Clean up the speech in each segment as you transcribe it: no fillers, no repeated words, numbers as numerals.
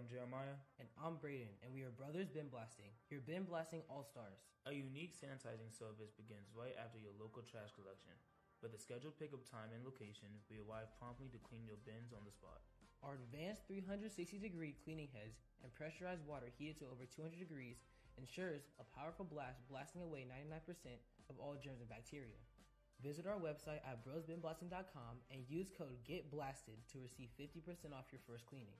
I'm Jeremiah. And I'm Braden, and we are Brothers Bin Blasting, your bin blasting all-stars. A unique sanitizing service begins right after your local trash collection. With a scheduled pickup time and location, we arrive promptly to clean your bins on the spot. Our advanced 360-degree cleaning heads and pressurized water heated to over 200 degrees ensures a powerful blast blasting away 99% of all germs and bacteria. Visit our website at brosbinblasting.com and use code GETBLASTED to receive 50% off your first cleaning.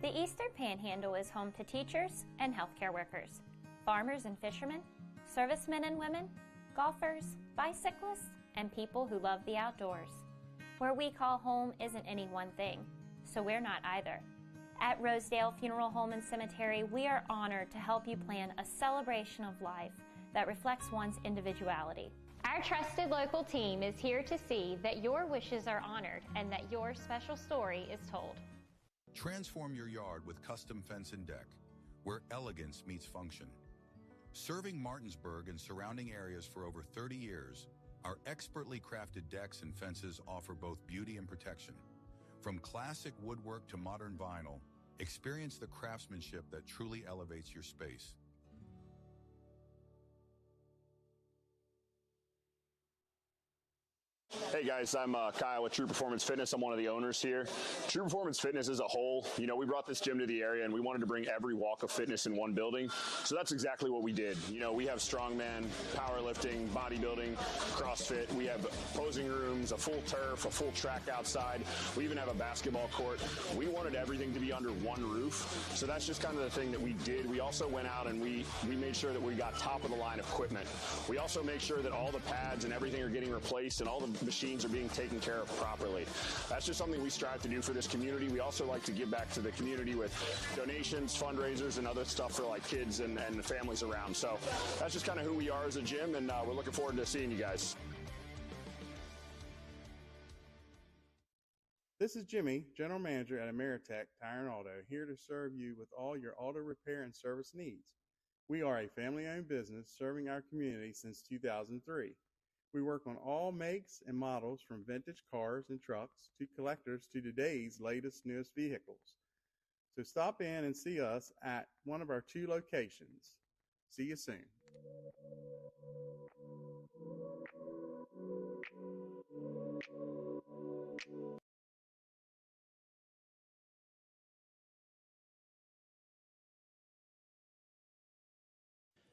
The Eastern Panhandle is home to teachers and healthcare workers, farmers and fishermen, servicemen and women, golfers, bicyclists, and people who love the outdoors. Where we call home isn't any one thing, so we're not either. At Rosedale Funeral Home and Cemetery, we are honored to help you plan a celebration of life that reflects one's individuality. Our trusted local team is here to see that your wishes are honored and that your special story is told. Transform your yard with custom fence and deck, where elegance meets function. Serving Martinsburg and surrounding areas for over 30 years, our expertly crafted decks and fences offer both beauty and protection. From classic woodwork to modern vinyl, experience the craftsmanship that truly elevates your space. Hey guys, I'm Kyle with True Performance Fitness. I'm one of the owners here. True Performance Fitness as a whole, we brought this gym to the area and we wanted to bring every walk of fitness in one building. So that's exactly what we did. We have strongman, powerlifting, bodybuilding, CrossFit. We have posing rooms, a full turf, a full track outside. We even have a basketball court. We wanted everything to be under one roof. So that's just kind of the thing that we did. We also went out and we made sure that we got top of the line equipment. We also make sure that all the pads and everything are getting replaced and all the machines are being taken care of properly. That's just something we strive to do for this community. We also like to give back to the community with donations, fundraisers, and other stuff for like kids and the families around. So that's just kind of who we are as a gym, and we're looking forward to seeing you guys. This is Jimmy, General Manager at Ameritech Tire and Auto, here to serve you with all your auto repair and service needs. We are a family-owned business serving our community since 2003. We work on all makes and models from vintage cars and trucks to collectors to today's latest, newest vehicles. So stop in and see us at one of our 2 locations. See you soon.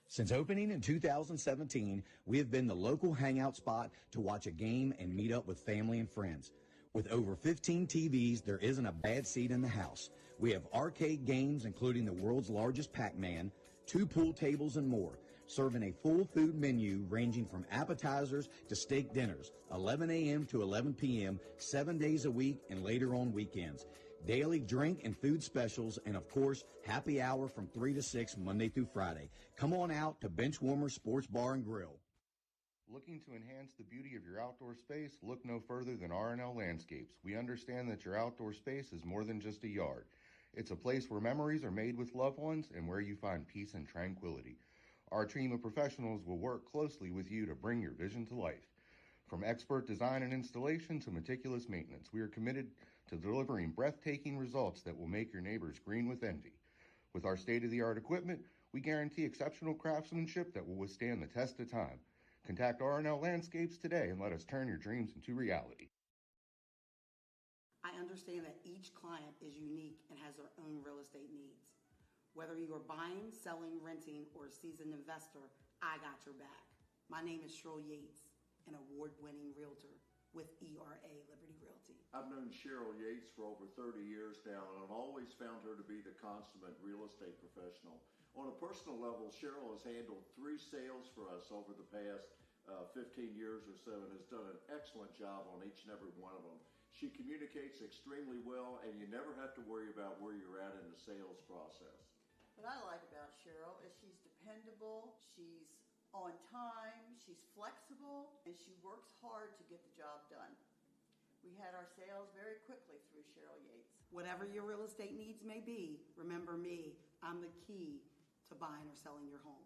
Since opening in 2017, we have been the local hangout spot to watch a game and meet up with family and friends. With over 15 TVs, there isn't a bad seat in the house. We have arcade games, including the world's largest Pac-Man, 2 pool tables, and more, serving a full food menu ranging from appetizers to steak dinners, 11 a.m. to 11 p.m., 7 days a week, and later on weekends. Daily drink and food specials, and of course, happy hour from 3 to 6 Monday through Friday. Come on out to Benchwarmer Sports Bar and Grill. Looking to enhance the beauty of your outdoor space? Look no further than R&L Landscapes. We understand that your outdoor space is more than just a yard. It's a place where memories are made with loved ones and where you find peace and tranquility. Our team of professionals will work closely with you to bring your vision to life. From expert design and installation to meticulous maintenance, we are committed to delivering breathtaking results that will make your neighbors green with envy. With our state-of-the-art equipment, we guarantee exceptional craftsmanship that will withstand the test of time. Contact R&L Landscapes today and let us turn your dreams into reality. I understand that each client is unique and has their own real estate needs. Whether you are buying, selling, renting, or a seasoned investor, I got your back. My name is Cheryl Yates, an award-winning realtor with ERA Liberty Realty. I've known Cheryl Yates for over 30 years now, and I've always found her to be the consummate real estate professional. On a personal level, Cheryl has handled 3 sales for us over the past 15 years or so and has done an excellent job on each and every one of them. She communicates extremely well, and you never have to worry about where you're at in the sales process. What I like about Cheryl is she's dependable, she's on time, she's flexible, and she works hard to get the job done. We had our sales very quickly through Cheryl Yates. Whatever your real estate needs may be, remember me. I'm the key to buying or selling your home.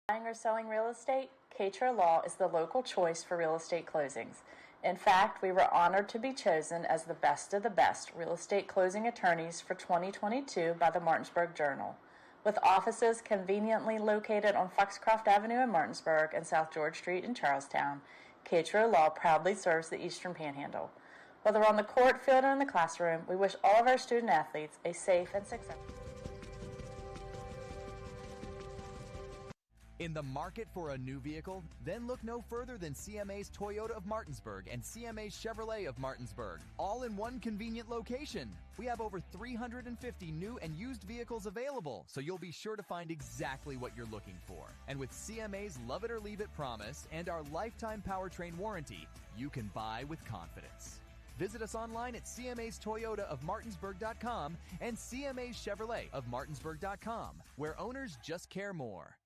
Buying or selling real estate, Cater Law is the local choice for real estate closings. In fact, we were honored to be chosen as the best of the best real estate closing attorneys for 2022 by the Martinsburg Journal. With offices conveniently located on Foxcroft Avenue in Martinsburg and South George Street in Charlestown, Cater Law proudly serves the Eastern Panhandle. Whether on the court, field, or in the classroom, we wish all of our student athletes a safe and successful. In the market for a new vehicle? Then look no further than CMA's Toyota of Martinsburg and CMA's Chevrolet of Martinsburg, all in one convenient location. We have over 350 new and used vehicles available, so you'll be sure to find exactly what you're looking for. And with CMA's Love It or Leave It promise and our lifetime powertrain warranty, you can buy with confidence. Visit us online at CMA's Toyota of Martinsburg.com and CMA's Chevrolet of Martinsburg.com, where owners just care more.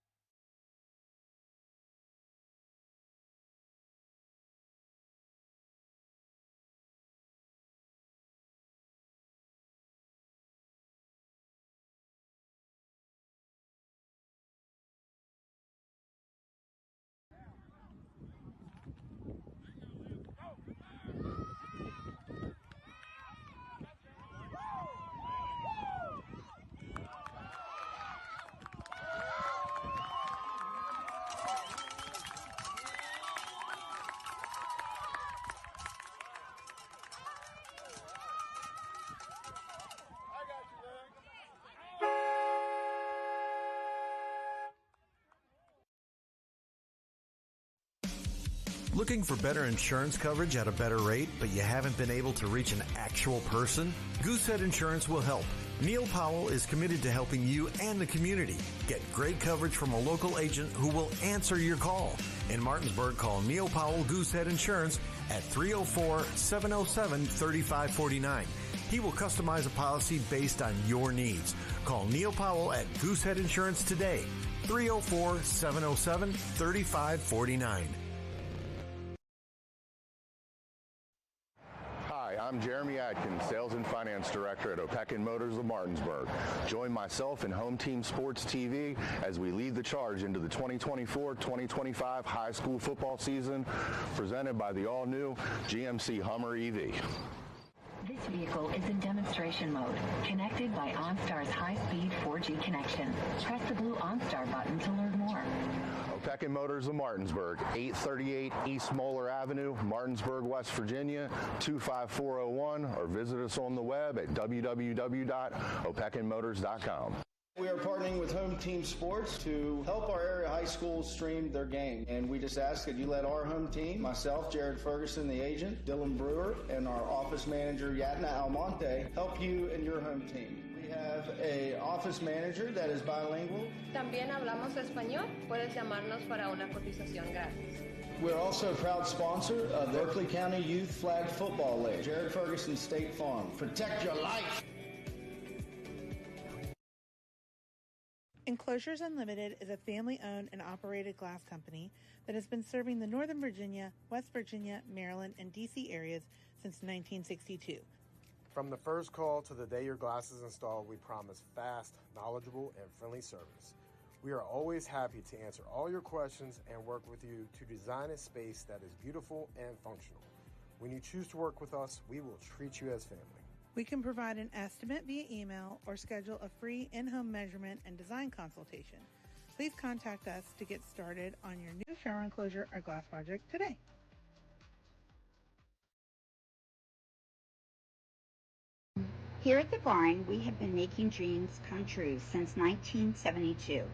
Looking for better insurance coverage at a better rate, but you haven't been able to reach an actual person? Goosehead Insurance will help. Neil Powell is committed to helping you and the community get great coverage from a local agent who will answer your call. In Martinsburg, call Neil Powell Goosehead Insurance at 304-707-3549. He will customize a policy based on your needs. Call Neil Powell at Goosehead Insurance today, 304-707-3549. I'm Jeremy Adkins, Sales and Finance Director at Opequon Motors of Martinsburg. Join myself and Home Team Sports TV as we lead the charge into the 2024-2025 high school football season, presented by the all-new GMC Hummer EV. This vehicle is in demonstration mode, connected by OnStar's high-speed 4G connection. Press the blue OnStar button to learn more. Opequon Motors of Martinsburg, 838 East Moeller Avenue, Martinsburg, West Virginia, 25401, or visit us on the web at www.opequonmotors.com. We are partnering with Home Team Sports to help our area high schools stream their game. And we just ask that you let our home team, myself, Jared Ferguson, the agent, Dylan Brewer, and our office manager, Yatna Almonte, help you and your home team. We have an office manager that is bilingual. También hablamos español. Puedes llamarnos para una cotización gratis. We're also a proud sponsor of the Berkeley County Youth Flag Football League. Jared Ferguson State Farm. Protect your life. Enclosures Unlimited is a family-owned and operated glass company that has been serving the Northern Virginia, West Virginia, Maryland, and D.C. areas since 1962. From the first call to the day your glass is installed, we promise fast, knowledgeable, and friendly service. We are always happy to answer all your questions and work with you to design a space that is beautiful and functional. When you choose to work with us, we will treat you as family. We can provide an estimate via email or schedule a free in-home measurement and design consultation. Please contact us to get started on your new shower enclosure or glass project today. Here at the Barn, we have been making dreams come true since 1972,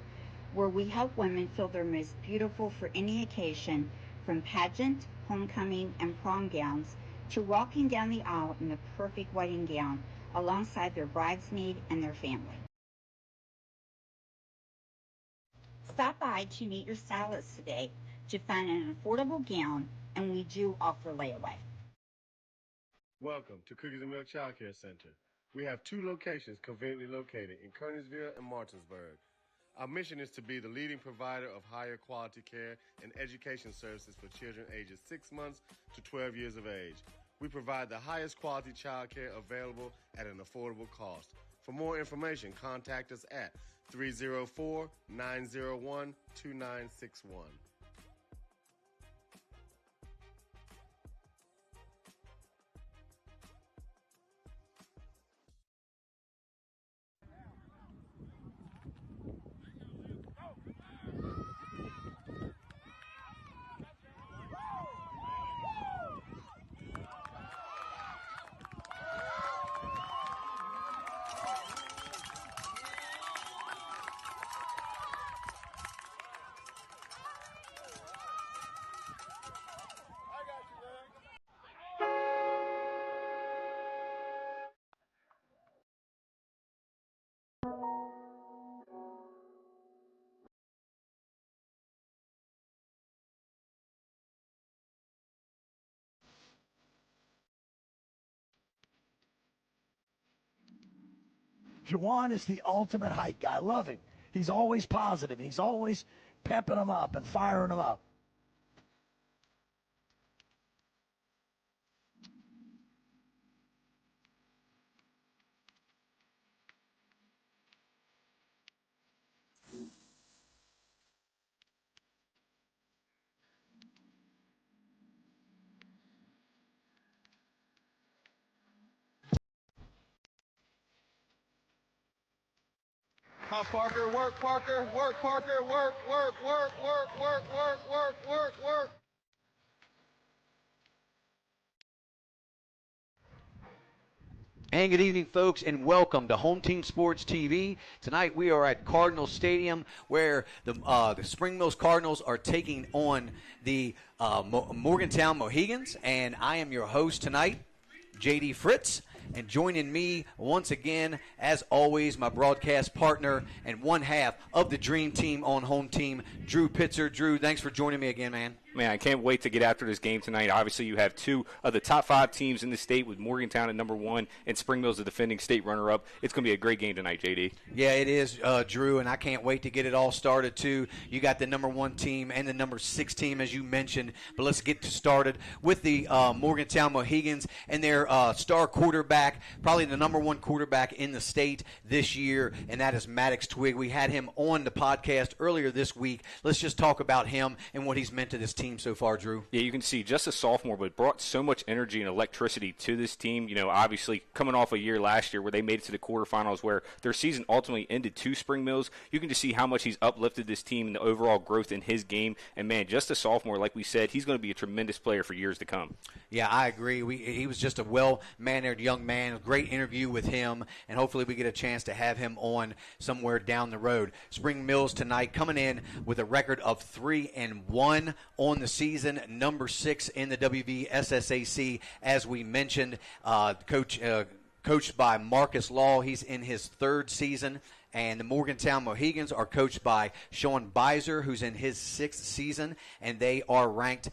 where we help women feel their most beautiful for any occasion, from pageant, homecoming, and prom gowns, to walking down the aisle in the perfect wedding gown alongside their bridesmaid and their family. Stop by to meet your stylist today to find an affordable gown, and we do offer layaway. Welcome to Cookies and Milk Child Care Center. We have 2 locations conveniently located in Kearneysville and Martinsburg. Our mission is to be the leading provider of higher quality care and education services for children ages 6 months to 12 years of age. We provide the highest quality child care available at an affordable cost. For more information, contact us at 304-901-2961. Juwan is the ultimate hype guy. I love him. He's always positive. He's always pepping them up and firing them up. Parker, work, Parker, work, Parker, work, work, work, work, work, work, work, work, work. And good evening, folks, and welcome to Home Team Sports TV. Tonight we are at Cardinal Stadium, where the Spring Mills Cardinals are taking on the Morgantown Mohegans, and I am your host tonight, J.D. Fritz. And joining me once again, as always, my broadcast partner and one half of the Dream Team on Home Team, Drew Pitzer. Drew, thanks for joining me again, man. Man, I can't wait to get after this game tonight. Obviously, you have two of the top 5 teams in the state, with Morgantown at number 1 and Spring Mills the defending state runner-up. It's going to be a great game tonight, JD. Yeah, it is, Drew, and I can't wait to get it all started, too. You got the number 1 team and the number 6 team, as you mentioned. But let's get started with the Morgantown Mohegans and their star quarterback, probably the number 1 quarterback in the state this year, and that is Maddox Twig. We had him on the podcast earlier this week. Let's just talk about him and what he's meant to this team so far, Drew. Yeah, you can see just a sophomore, but brought so much energy and electricity to this team. You know, obviously coming off a year last year where they made it to the quarterfinals, where their season ultimately ended to Spring Mills. You can just see how much he's uplifted this team and the overall growth in his game. And, man, just a sophomore, like we said, he's going to be a tremendous player for years to come. Yeah, I agree. He was just a well-mannered young man. A great interview with him, and hopefully we get a chance to have him on somewhere down the road. Spring Mills tonight coming in with a record of 3-1 on the season, number 6 in the WVSSAC, as we mentioned. Coached by Marcus Law. He's in his 3rd season. And the Morgantown Mohegans are coached by Sean Beiser, who's in his 6th season, and they are ranked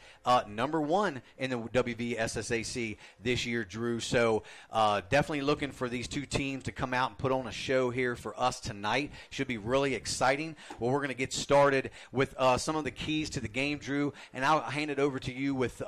number 1 in the WVSSAC this year, Drew. So definitely looking for these two teams to come out and put on a show here for us tonight. Should be really exciting. Well, we're going to get started with some of the keys to the game, Drew, and I'll hand it over to you with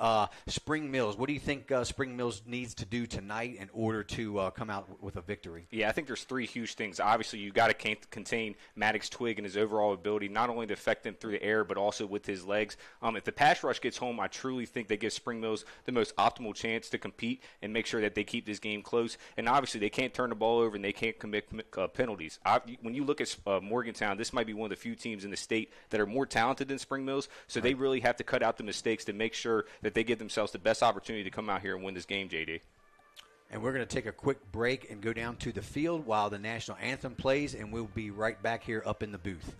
Spring Mills. What do you think Spring Mills needs to do tonight in order to come out with a victory? Yeah, I think there's 3 huge things. Obviously, you got to contain Maddox Twig and his overall ability, not only to affect them through the air, but also with his legs. If the pass rush gets home, I truly think they give Spring Mills the most optimal chance to compete and make sure that they keep this game close. And obviously, they can't turn the ball over and they can't commit penalties. When you look at Morgantown, this might be one of the few teams in the state that are more talented than Spring Mills, so they really have to cut out the mistakes to make sure that they give themselves the best opportunity to come out here and win this game, JD. And we're going to take a quick break and go down to the field while the national anthem plays, and we'll be right back here up in the booth.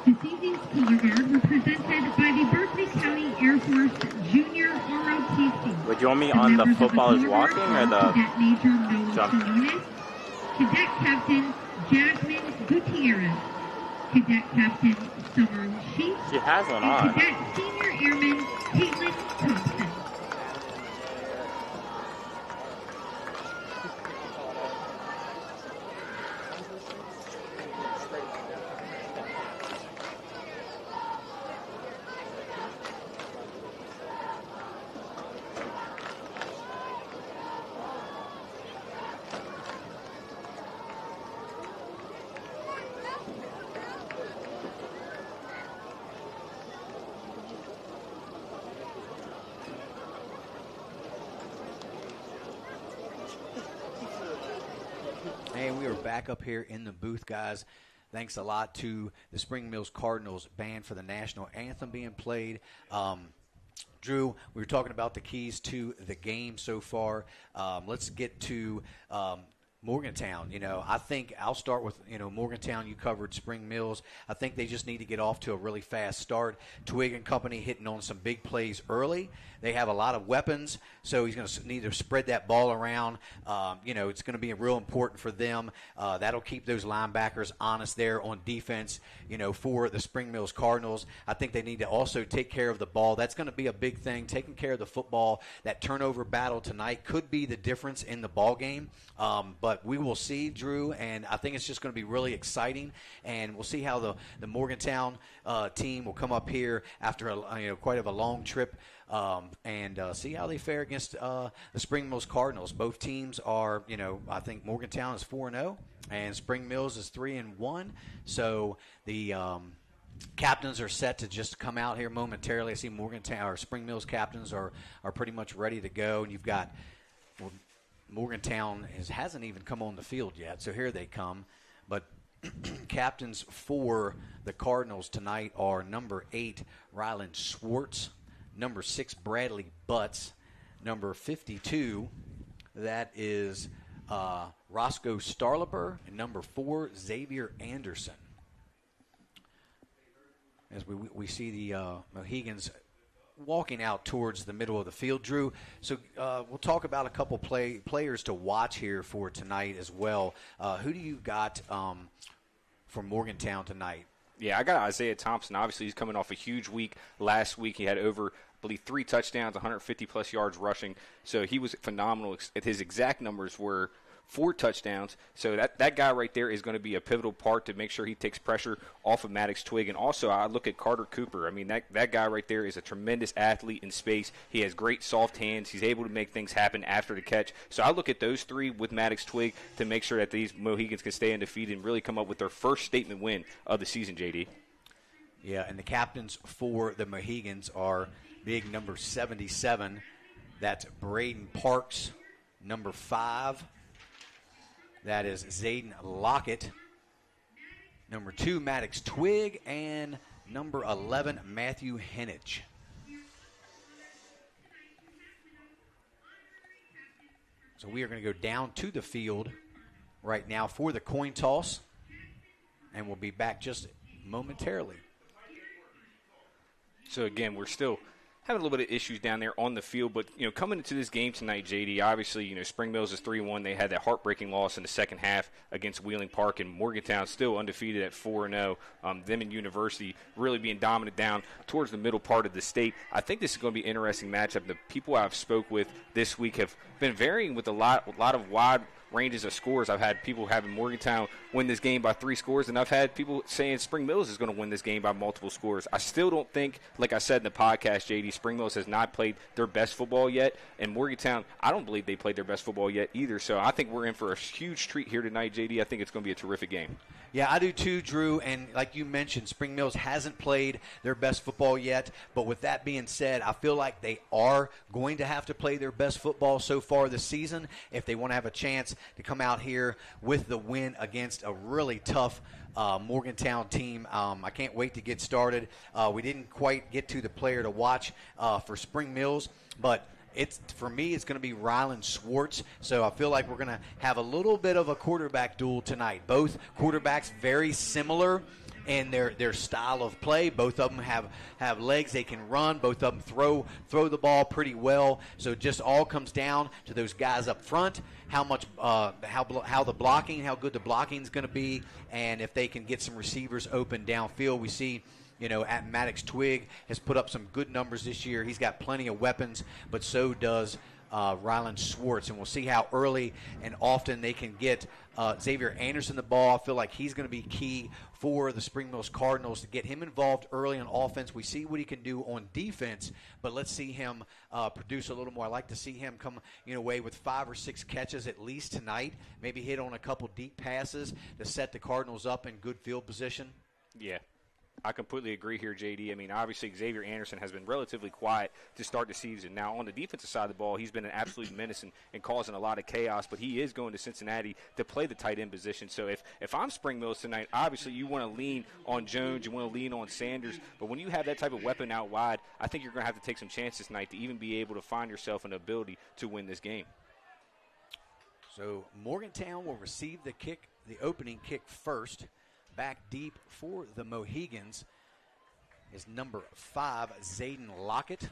This evening's color guard were presented by the Berkeley County Air Force Junior ROTC. Would you want me on the footballers walking or the Cadet Major Noel jump? Salonis, Cadet Captain Jasmine Gutierrez, Cadet Captain Summer Sheets, She has one and on. Cadet Senior Airman Caitlin Thompson. Hey, we are back up here in the booth, guys. Thanks a lot to the Spring Mills Cardinals band for the national anthem being played. Drew, we were talking about the keys to the game so far. Let's get to Morgantown. I think I'll start with, Morgantown. You covered Spring Mills. I think they just need to get off to a really fast start. Twig and company hitting on some big plays early. They have a lot of weapons, so he's going to need to spread that ball around. It's going to be real important for them. That'll keep those linebackers honest there on defense, for the Spring Mills Cardinals. I think they need to also take care of the ball. That's going to be a big thing, taking care of the football. That turnover battle tonight could be the difference in the ball game. But we will see, Drew, and I think it's just going to be really exciting. And we'll see how the Morgantown team will come up here after quite a long trip. And see how they fare against the Spring Mills Cardinals. Both teams are, I think Morgantown is 4-0 and Spring Mills is 3-1. So the captains are set to just come out here momentarily. I see Morgantown or Spring Mills captains are pretty much ready to go. And you've got Morgantown hasn't even come on the field yet, so here they come. But captains for the Cardinals tonight are number 8, Ryland Schwartz, number 6, Bradley Butts, number 52, that is Roscoe Starliper, and number 4, Xavier Anderson. As we see the Mohegans walking out towards the middle of the field, Drew. So we'll talk about a couple players to watch here for tonight as well. Who do you got for Morgantown tonight? Yeah, I got Isaiah Thompson. Obviously, he's coming off a huge week. Last week, he had over, I believe, 3 touchdowns, 150-plus yards rushing. So he was phenomenal. His exact numbers were 4 touchdowns. So that guy right there is going to be a pivotal part to make sure he takes pressure off of Maddox Twig. And also, I look at Carter Cooper. I mean, that guy right there is a tremendous athlete in space. He has great soft hands. He's able to make things happen after the catch. So I look at those 3 with Maddox Twig to make sure that these Mohegans can stay undefeated and really come up with their first statement win of the season, JD. Yeah, and the captains for the Mohegans are big number 77. That's Braden Parks. Number 5. That is Zayden Lockett. Number 2, Maddox Twig. And number 11, Matthew Henich. So we are going to go down to the field right now for the coin toss. And we'll be back just momentarily. So, again, we're still having a little bit of issues down there on the field. But, coming into this game tonight, JD, obviously, Spring Mills is 3-1. They had that heartbreaking loss in the second half against Wheeling Park, and Morgantown still undefeated at 4-0. Them and University really being dominant down towards the middle part of the state. I think this is going to be an interesting matchup. The people I've spoke with this week have been varying with a lot of wide ranges of scores. I've had people having Morgantown win this game by 3 scores, and I've had people saying Spring Mills is going to win this game by multiple scores. I still don't think, like I said in the podcast, JD, Spring Mills has not played their best football yet, and Morgantown, I don't believe they played their best football yet either. So I think we're in for a huge treat here tonight, JD. I think it's going to be a terrific game. Yeah, I do too, Drew. And like you mentioned, Spring Mills hasn't played their best football yet. But with that being said, I feel like they are going to have to play their best football so far this season if they want to have a chance to come out here with the win against a really tough Morgantown team. I can't wait to get started. We didn't quite get to the player to watch for Spring Mills, but for me, it's going to be Rylan Swartz. So I feel like we're going to have a little bit of a quarterback duel tonight. Both quarterbacks very similar in their style of play. Both of them have legs they can run. Both of them throw the ball pretty well. So it just all comes down to those guys up front, how the blocking, how good the blocking is going to be, and if they can get some receivers open downfield. We see, at Maddox Twig has put up some good numbers this year. He's got plenty of weapons, but so does Rylan Swartz. And we'll see how early and often they can get Xavier Anderson the ball. I feel like he's going to be key for the Spring Mills Cardinals to get him involved early on offense. We see what he can do on defense, but let's see him produce a little more. I like to see him come away with 5 or 6 catches at least tonight, maybe hit on a couple deep passes to set the Cardinals up in good field position. Yeah. I completely agree here, JD. I mean, obviously, Xavier Anderson has been relatively quiet to start the season. Now, on the defensive side of the ball, he's been an absolute menace and causing a lot of chaos, but he is going to Cincinnati to play the tight end position. So if I'm Spring Mills tonight, obviously you want to lean on Jones, you want to lean on Sanders, but when you have that type of weapon out wide, I think you're going to have to take some chances tonight to even be able to find yourself an ability to win this game. So Morgantown will receive the opening kick first. Back deep for the Mohegans is number 5, Zayden Lockett.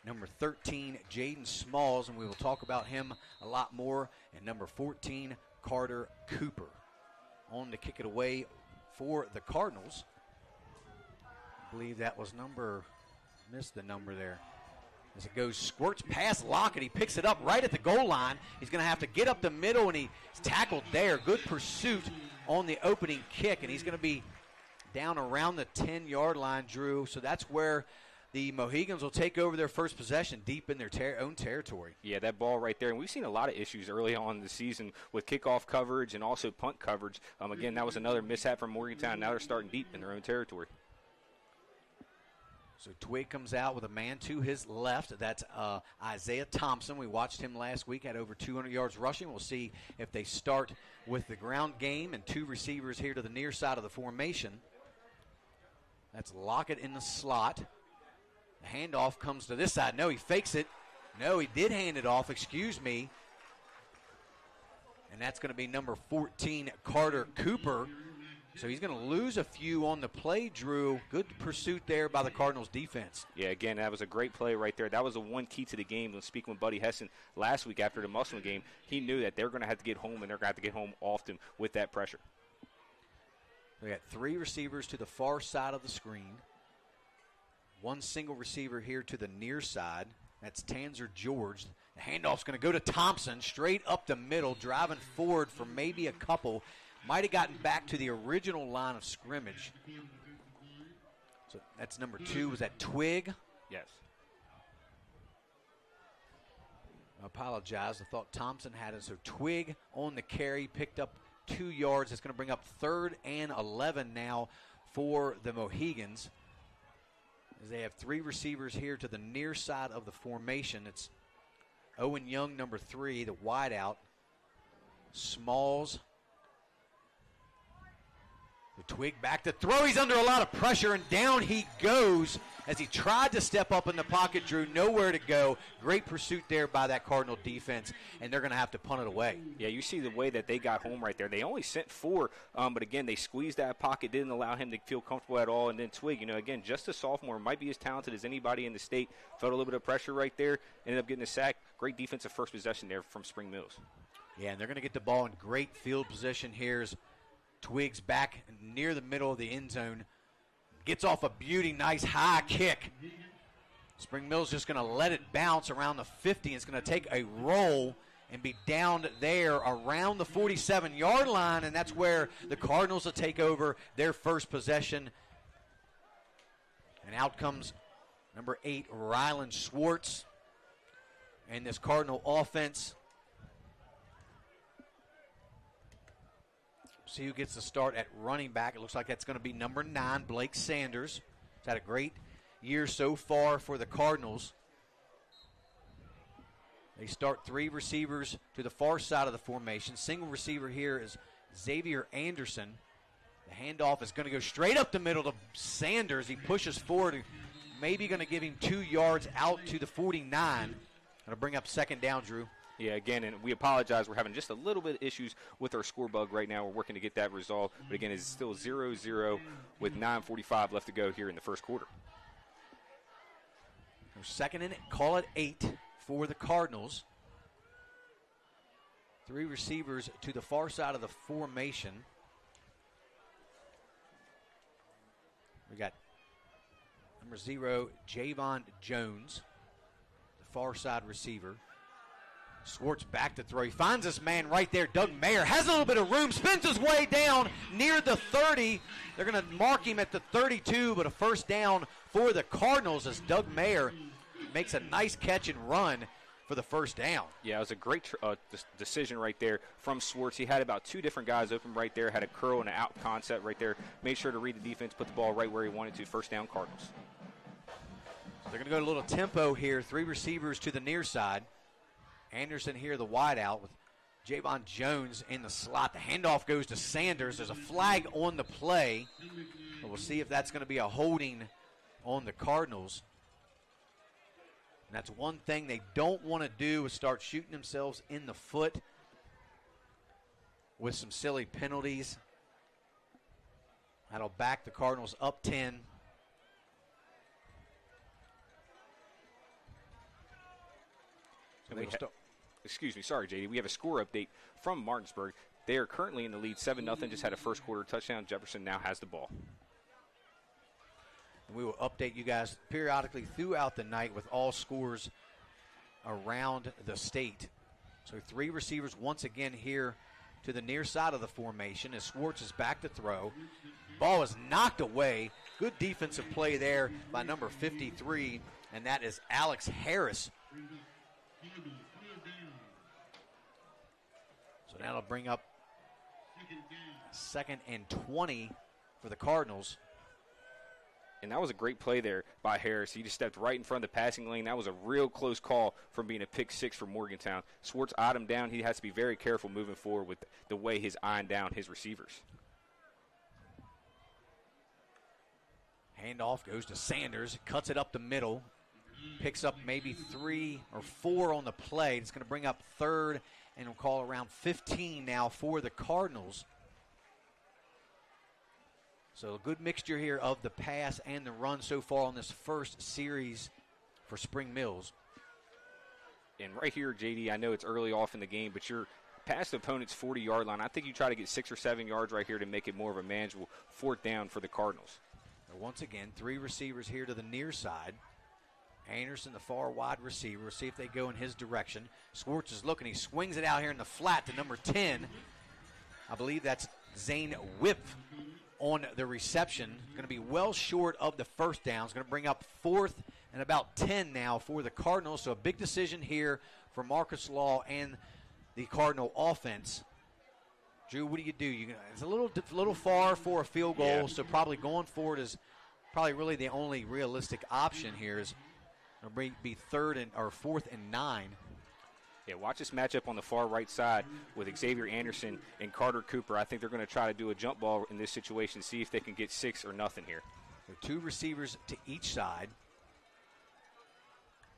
Number 13, Jaden Smalls, and we will talk about him a lot more. And number 14, Carter Cooper. On to kick it away for the Cardinals. I believe that was missed the number there. As it goes, squirts past Lockett. He picks it up right at the goal line. He's going to have to get up the middle, and he's tackled there. Good pursuit on the opening kick, and he's going to be down around the 10-yard line, Drew. So that's where the Mohegans will take over their first possession deep in their own territory. Yeah, that ball right there. And we've seen a lot of issues early on in the season with kickoff coverage and also punt coverage. Again, that was another mishap from Morgantown. Now they're starting deep in their own territory. So Twig comes out with a man to his left. That's Isaiah Thompson. We watched him last week, had over 200 yards rushing. We'll see if they start with the ground game and 2 receivers here to the near side of the formation. That's Lockett in the slot. The handoff comes to this side. No, he fakes it. No, he did hand it off. Excuse me. And that's going to be number 14, Carter Cooper. So he's going to lose a few on the play, Drew. Good pursuit there by the Cardinals defense. Yeah, again, that was a great play right there. That was the one key to the game. When speaking with Buddy Hessen last week after the Muslim game, he knew that they're going to have to get home, and they're going to have to get home often with that pressure. We got 3 receivers to the far side of the screen. 1 single receiver here to the near side. That's Tanzer George. The handoff's going to go to Thompson, straight up the middle, driving forward for maybe a couple. Might have gotten back to the original line of scrimmage. So that's number 2. Was that Twig? Yes. I apologize. I thought Thompson had it. So Twig on the carry, picked up 2 yards. It's going to bring up 3rd and 11 now for the Mohegans. As they have 3 receivers here to the near side of the formation. It's Owen Young, number 3, the wideout. Smalls. The Twig back to throw. He's under a lot of pressure, and down he goes as he tried to step up in the pocket, Drew. Nowhere to go. Great pursuit there by that Cardinal defense, and they're going to have to punt it away. Yeah, you see the way that they got home right there. They only sent 4, but again, they squeezed that pocket, didn't allow him to feel comfortable at all. And then Twig, again, just a sophomore, might be as talented as anybody in the state. Felt a little bit of pressure right there, ended up getting a sack. Great defensive first possession there from Spring Mills. Yeah, and they're going to get the ball in great field position. Here's Twiggs back near the middle of the end zone. Gets off a beauty, nice high kick. Spring Mills just going to let it bounce around the 50. It's going to take a roll, and be down there around the 47-yard line, and that's where the Cardinals will take over their first possession. And out comes number 8, Rylan Schwartz, and this Cardinal offense. See who gets the start at running back. It looks like that's going to be number 9, Blake Sanders. He's had a great year so far for the Cardinals. They start 3 receivers to the far side of the formation. Single receiver here is Xavier Anderson. The handoff is going to go straight up the middle to Sanders. He pushes forward, maybe going to give him 2 yards out to the 49. Going to bring up second down, Drew. Yeah, again, and we apologize. We're having just a little bit of issues with our score bug right now. We're working to get that resolved. But, again, it's still 0-0 with 9:45 left to go here in the first quarter. Second and call it 8 for the Cardinals. 3 receivers to the far side of the formation. We got number 0, Javon Jones, the far side receiver. Schwartz back to throw. He finds this man right there. Doug Mayer has a little bit of room, spins his way down near the 30. They're going to mark him at the 32, but a first down for the Cardinals as Doug Mayer makes a nice catch and run for the first down. Yeah, it was a great decision right there from Schwartz. He had about 2 different guys open right there, had a curl and an out concept right there. Made sure to read the defense, put the ball right where he wanted to. First down, Cardinals. So they're going to go a little tempo here. 3 receivers to the near side. Anderson here, the wide out with Javon Jones in the slot. The handoff goes to Sanders. There's a flag on the play. But we'll see if that's going to be a holding on the Cardinals. And that's one thing they don't want to do is start shooting themselves in the foot with some silly penalties. That'll back the Cardinals up 10. Excuse me, sorry, JD. We have a score update from Martinsburg. They are currently in the lead 7-0, just had a first quarter touchdown. Jefferson now has the ball. And we will update you guys periodically throughout the night with all scores around the state. So 3 receivers once again here to the near side of the formation as Schwartz is back to throw. Ball is knocked away. Good defensive play there by number 53, and that is Alex Harris. So that'll bring up 2nd and 20 for the Cardinals. And that was a great play there by Harris. He just stepped right in front of the passing lane. That was a real close call from being a pick 6 for Morgantown. Schwartz eyed him down. He has to be very careful moving forward with the way he's eyeing down his receivers. Handoff goes to Sanders, cuts it up the middle, picks up maybe 3 or 4 on the play. It's going to bring up 3rd, and we'll call around 15 now for the Cardinals. So a good mixture here of the pass and the run so far on this first series for Spring Mills. And right here, JD, I know it's early off in the game, but you're past the opponent's 40-yard line. I think you try to get 6 or 7 yards right here to make it more of a manageable 4th down for the Cardinals. Once again, 3 receivers here to the near side. Anderson, the far wide receiver. We'll see if they go in his direction. Schwartz is looking. He swings it out here in the flat to number 10. I believe that's Zane Whip on the reception. Going to be well short of the first down. It's going to bring up 4th and about 10 now for the Cardinals. So a big decision here for Marcus Law and the Cardinal offense. Drew, what do? It's a little far for a field goal, Yeah. so probably going forward is probably really the only realistic option here. Is it'll be 4th and 9. Yeah, watch this matchup on the far right side with Xavier Anderson and Carter Cooper. I think they're going to try to do a jump ball in this situation, see if they can get 6 or nothing here. So 2 receivers to each side.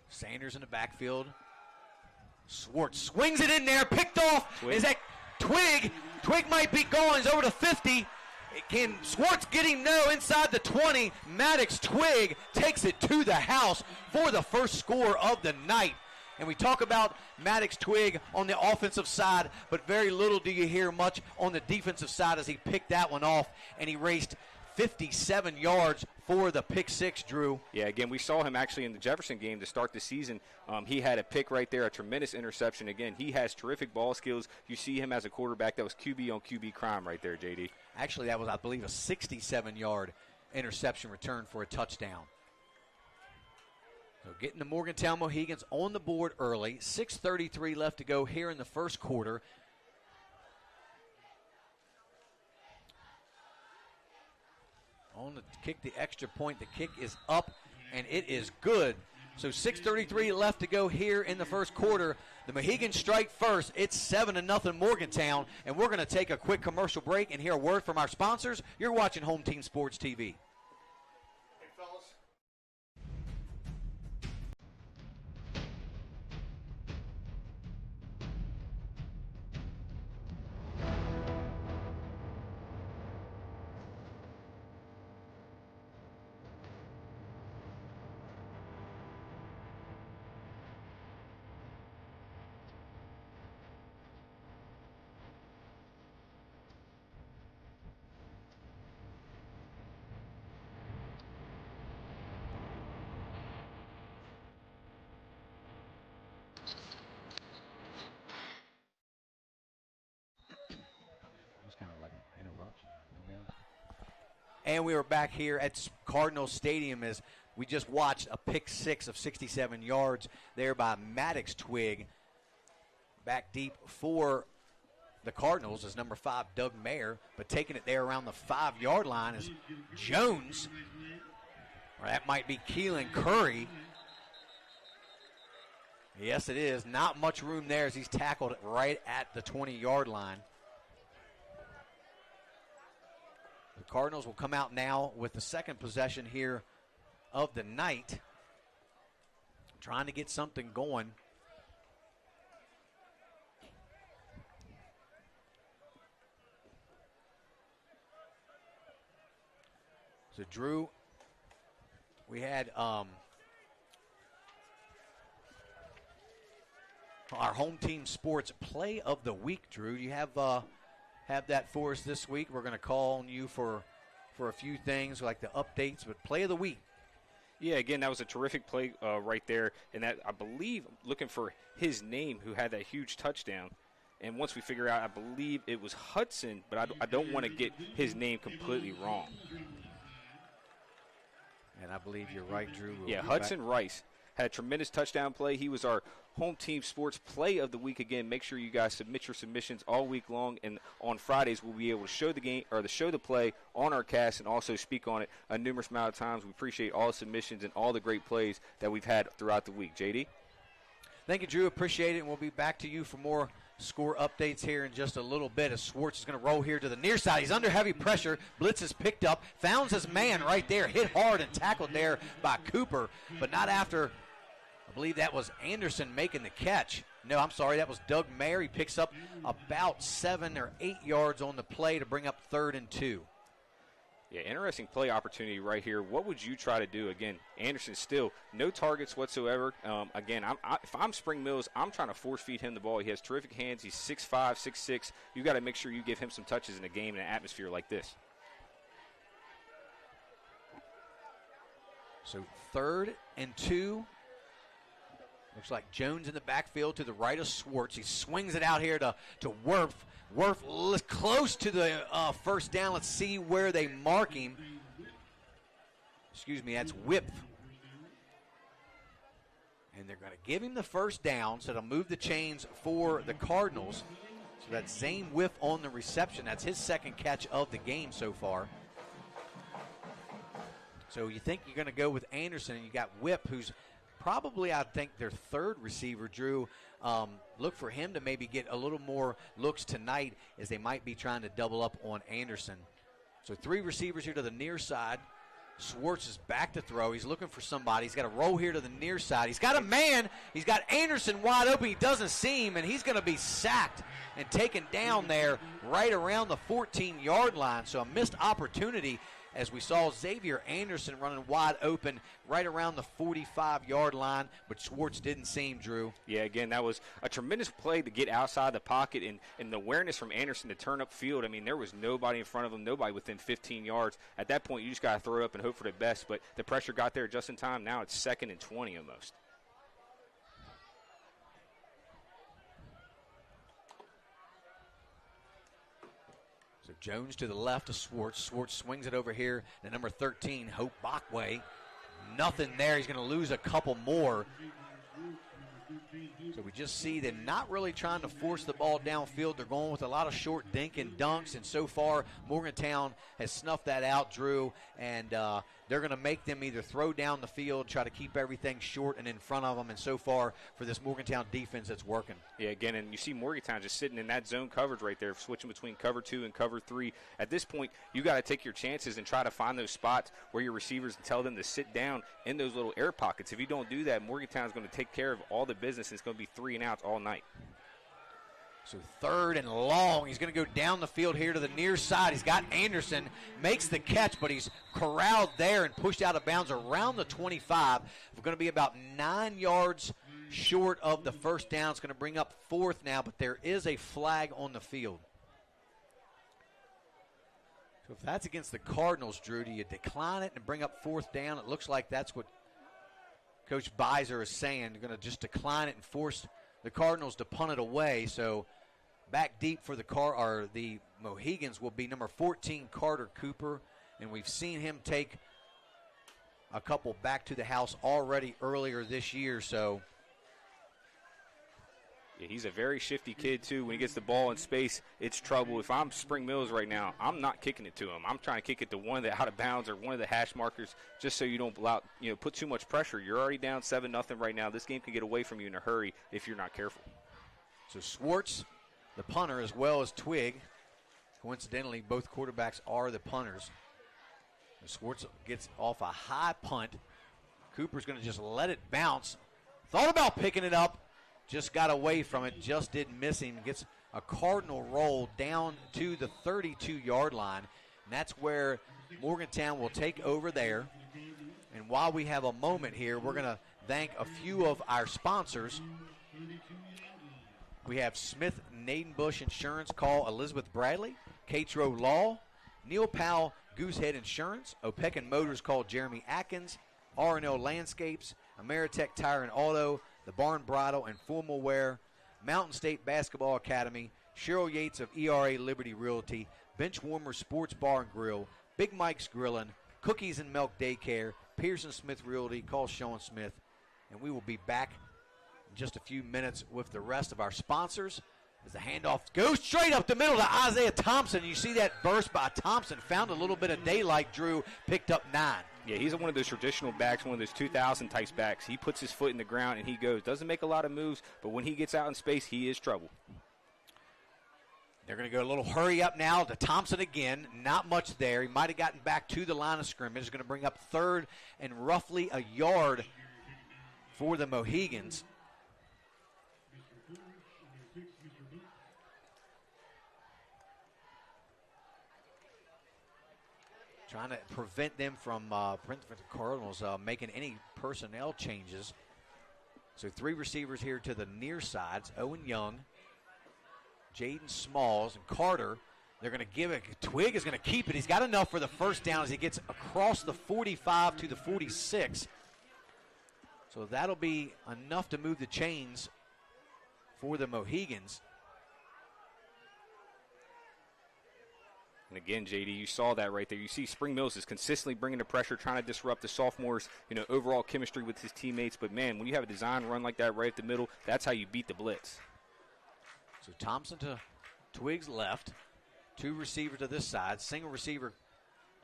Sanders in the backfield. Schwartz swings it in there, picked off. Twig. Is that Twig? Twig might be gone. He's over to 50. Can Schwartz get him? No, inside the 20. Maddox Twig takes it to the house for the first score of the night. And we talk about Maddox Twig on the offensive side, but very little do you hear much on the defensive side as he picked that one off, and he raced 57 yards for the pick six, Drew. Yeah, again, we saw him actually in the Jefferson game to start the season. He had a pick right there, a tremendous interception. Again, he has terrific ball skills. You see him as a quarterback. That was QB on QB crime right there, JD. Actually, that was, I believe, a 67-yard interception return for a touchdown. So getting the Morgantown Mohegans on the board early. 6:33 left to go here in the first quarter. On the kick, the extra point, the kick is up, and it is good. So 6:33 left to go here in the first quarter. The Mohegans strike first. It's 7-0 Morgantown, and we're going to take a quick commercial break and hear a word from our sponsors. You're watching Home Team Sports TV. And we are back here at Cardinal Stadium as we just watched a pick six of 67 yards there by Maddox Twig. Back deep for the Cardinals is number 5, Doug Mayer, but taking it there around the 5-yard line is Jones. Or that might be Keelan Curry. Yes, it is. Not much room there as he's tackled right at the 20-yard line. The Cardinals will come out now with the second possession here of the night, trying to get something going. So, Drew, we had our Home Team Sports Play of the Week, Drew. Do you have that for us this week? We're going to call on you for a few things like the updates, but Play of the Week. Yeah, again, that was a terrific play right there. And that, I believe, looking for his name, who had that huge touchdown. And once we figure out, I believe it was Hudson, but I don't want to get his name completely wrong. And I believe you're right, Drew. Yeah, Hudson Rice had a tremendous touchdown play. He was our Home Team Sports Play of the Week. Again, make sure you guys submit your submissions all week long, and on Fridays we'll be able to show the game or show the play on our cast and also speak on it a numerous amount of times. We appreciate all the submissions and all the great plays that we've had throughout the week. JD? Thank you, Drew. Appreciate it, and we'll be back to you for more score updates here in just a little bit as Schwartz is going to roll here to the near side. He's under heavy pressure. Blitz is picked up. Found his man right there. Hit hard and tackled there by Cooper, but not after. I believe that was Anderson making the catch. No, I'm sorry, that was Doug Mayer. He picks up about 7 or 8 yards on the play to bring up 3rd and 2. Yeah, interesting play opportunity right here. What would you try to do? Again, Anderson still no targets whatsoever. Again, if I'm Spring Mills, I'm trying to force feed him the ball. He has terrific hands. He's 6'5", 6'6". You got to make sure you give him some touches in a game in an atmosphere like this. So 3rd and 2. Looks like Jones in the backfield to the right of Schwartz. He swings it out here to Werf. Werf close to the first down. Let's see where they mark him. Excuse me, that's Whip. And they're going to give him the first down, so they'll move the chains for the Cardinals. So that's Zane Whiff on the reception. That's his second catch of the game so far. So you think you're going to go with Anderson, and you got Whip, who's probably, I think, their 3rd receiver, Drew. Look for him to maybe get a little more looks tonight as they might be trying to double up on Anderson. So 3 receivers here to the near side. Schwartz is back to throw. He's looking for somebody. He's got a roll here to the near side. He's got a man. He's got Anderson wide open. He doesn't see him, and he's going to be sacked and taken down there right around the 14-yard line. So a missed opportunity as we saw Xavier Anderson running wide open right around the 45-yard line, but Schwartz didn't seem, Drew. Yeah, again, that was a tremendous play to get outside the pocket and the awareness from Anderson to turn up field. I mean, there was nobody in front of him, nobody within 15 yards. At that point, you just got to throw it up and hope for the best, but the pressure got there just in time. Now it's 2nd and 20 almost. So Jones to the left of Schwartz. Schwartz swings it over here to number 13, Hope Bachway. Nothing there. He's going to lose a couple more. So we just see them not really trying to force the ball downfield. They're going with a lot of short dink and dunks, and so far Morgantown has snuffed that out, Drew, and they're going to make them either throw down the field, try to keep everything short and in front of them, and so far for this Morgantown defense, it's working. Yeah, again, and you see Morgantown just sitting in that zone coverage right there, switching between cover 2 and cover 3. At this point, you got to take your chances and try to find those spots where your receivers and tell them to sit down in those little air pockets. If you don't do that, Morgantown's going to take care of all the business, and it's going to be 3 and outs all night. So 3rd and long. He's going to go down the field here to the near side. He's got Anderson, makes the catch, but he's corralled there and pushed out of bounds around the 25. We're going to be about 9 yards short of the first down. It's going to bring up 4th now, but there is a flag on the field. So if that's against the Cardinals, Drew, do you decline it and bring up 4th down? It looks like that's what Coach Beiser is saying. They're going to just decline it and force the Cardinals to punt it away. So back deep for the Mohegans will be number 14, Carter Cooper, and we've seen him take a couple back to the house already earlier this year. So yeah, he's a very shifty kid too. When he gets the ball in space, it's trouble. If I'm Spring Mills right now, I'm not kicking it to him. I'm trying to kick it to one of the out of bounds or one of the hash markers, just so you don't put too much pressure. You're already down 7-0 right now. This game can get away from you in a hurry if you're not careful. So Schwartz, the punter, as well as Twig. Coincidentally, both quarterbacks are the punters. And Schwartz gets off a high punt. Cooper's going to just let it bounce. Thought about picking it up. Just got away from it, just didn't miss him. Gets a Cardinal roll down to the 32-yard line. And that's where Morgantown will take over there. And while we have a moment here, we're going to thank a few of our sponsors. We have Smith Nadenbush Insurance. Call Elizabeth Bradley. Catro Law. Neil Powell Goosehead Insurance. Opequon Motors. Call Jeremy Atkins. R&L Landscapes. Ameritech Tire and Auto. The Barn Bridal and Formal Wear, Mountain State Basketball Academy, Cheryl Yates of ERA Liberty Realty, Benchwarmer Sports Bar and Grill, Big Mike's Grillin', Cookies and Milk Daycare, Pearson Smith Realty. Call Sean Smith. And we will be back in just a few minutes with the rest of our sponsors as the handoff goes straight up the middle to Isaiah Thompson. You see that burst by Thompson. Found a little bit of daylight, Drew, picked up 9. Yeah, he's one of those traditional backs, one of those 2,000 types backs. He puts his foot in the ground and he goes. Doesn't make a lot of moves, but when he gets out in space, he is trouble. They're going to go a little hurry up now to Thompson again. Not much there. He might have gotten back to the line of scrimmage. Going to bring up 3rd and roughly a yard for the Mohegans. Trying to prevent them from the Cardinals making any personnel changes. So 3 receivers here to the near sides. Owen Young, Jaden Smalls, and Carter. They're going to give it. Twig is going to keep it. He's got enough for the first down as he gets across the 45 to the 46. So that'll be enough to move the chains for the Mohegans. And again, JD, you saw that right there. You see Spring Mills is consistently bringing the pressure, trying to disrupt the sophomores', overall chemistry with his teammates. But, man, when you have a design run like that right at the middle, that's how you beat the blitz. So Thompson to Twig's left. 2 receivers to this side. Single receiver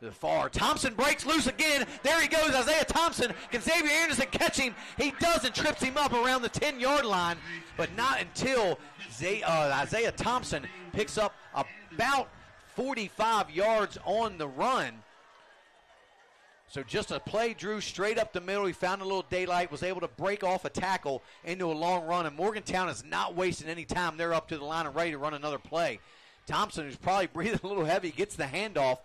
to the far. Thompson breaks loose again. There he goes, Isaiah Thompson. Can Xavier Anderson catch him? He does and trips him up around the 10-yard line. But not until Isaiah Thompson picks up about 45 yards on the run. So just a play, Drew, straight up the middle. He found a little daylight, was able to break off a tackle into a long run, and Morgantown is not wasting any time. They're up to the line and ready to run another play. Thompson, who's probably breathing a little heavy, gets the handoff,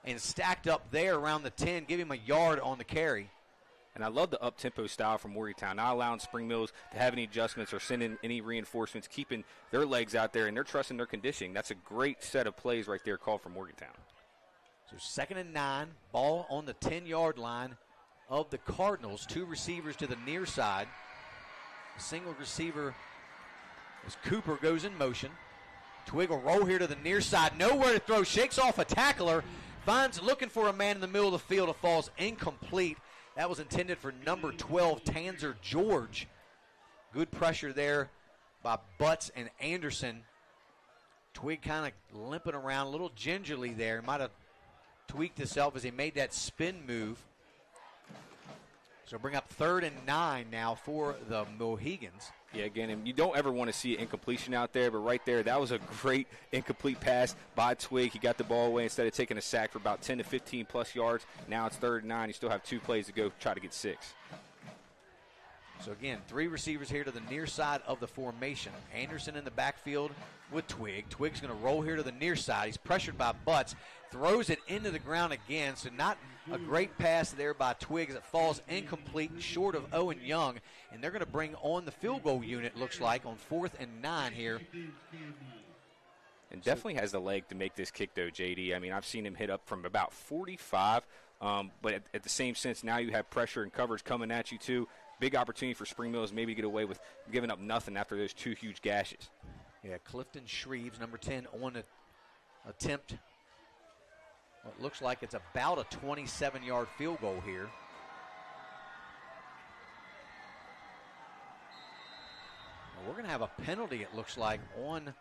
and stacked up there around the 10, give him a yard on the carry. And I love the up-tempo style from Morgantown, not allowing Spring Mills to have any adjustments or send in any reinforcements, keeping their legs out there, and they're trusting their conditioning. That's a great set of plays right there called for Morgantown. So 2nd and 9, ball on the 10-yard line of the Cardinals. 2 receivers to the near side. A single receiver as Cooper goes in motion. Twig will roll here to the near side. Nowhere to throw. Shakes off a tackler. Finds looking for a man in the middle of the field. It falls incomplete. That was intended for number 12, Tanzer George. Good pressure there by Butts and Anderson. Twig kind of limping around a little gingerly there. Might have tweaked himself as he made that spin move. So bring up 3rd and 9 now for the Mohegans. Yeah, again, and you don't ever want to see an incompletion out there, but right there, that was a great incomplete pass by Twig. He got the ball away instead of taking a sack for about 10 to 15-plus yards. Now it's 3rd and 9. You still have 2 plays to go, try to get 6. So, again, 3 receivers here to the near side of the formation. Anderson in the backfield with Twig. Twig's going to roll here to the near side. He's pressured by Butts. Throws it into the ground again. So not a great pass there by Twig as it falls incomplete short of Owen Young. And they're going to bring on the field goal unit, looks like, on 4th and 9 here. And definitely has the leg to make this kick, though, J.D. I mean, I've seen him hit up from about 45. But at the same sense, now you have pressure and coverage coming at you, too. Big opportunity for Spring Mills maybe to get away with giving up nothing after those 2 huge gashes. Yeah, Clifton Shreves, number 10, on an attempt. Well, it looks like it's about a 27-yard field goal here. Well, we're going to have a penalty, it looks like, on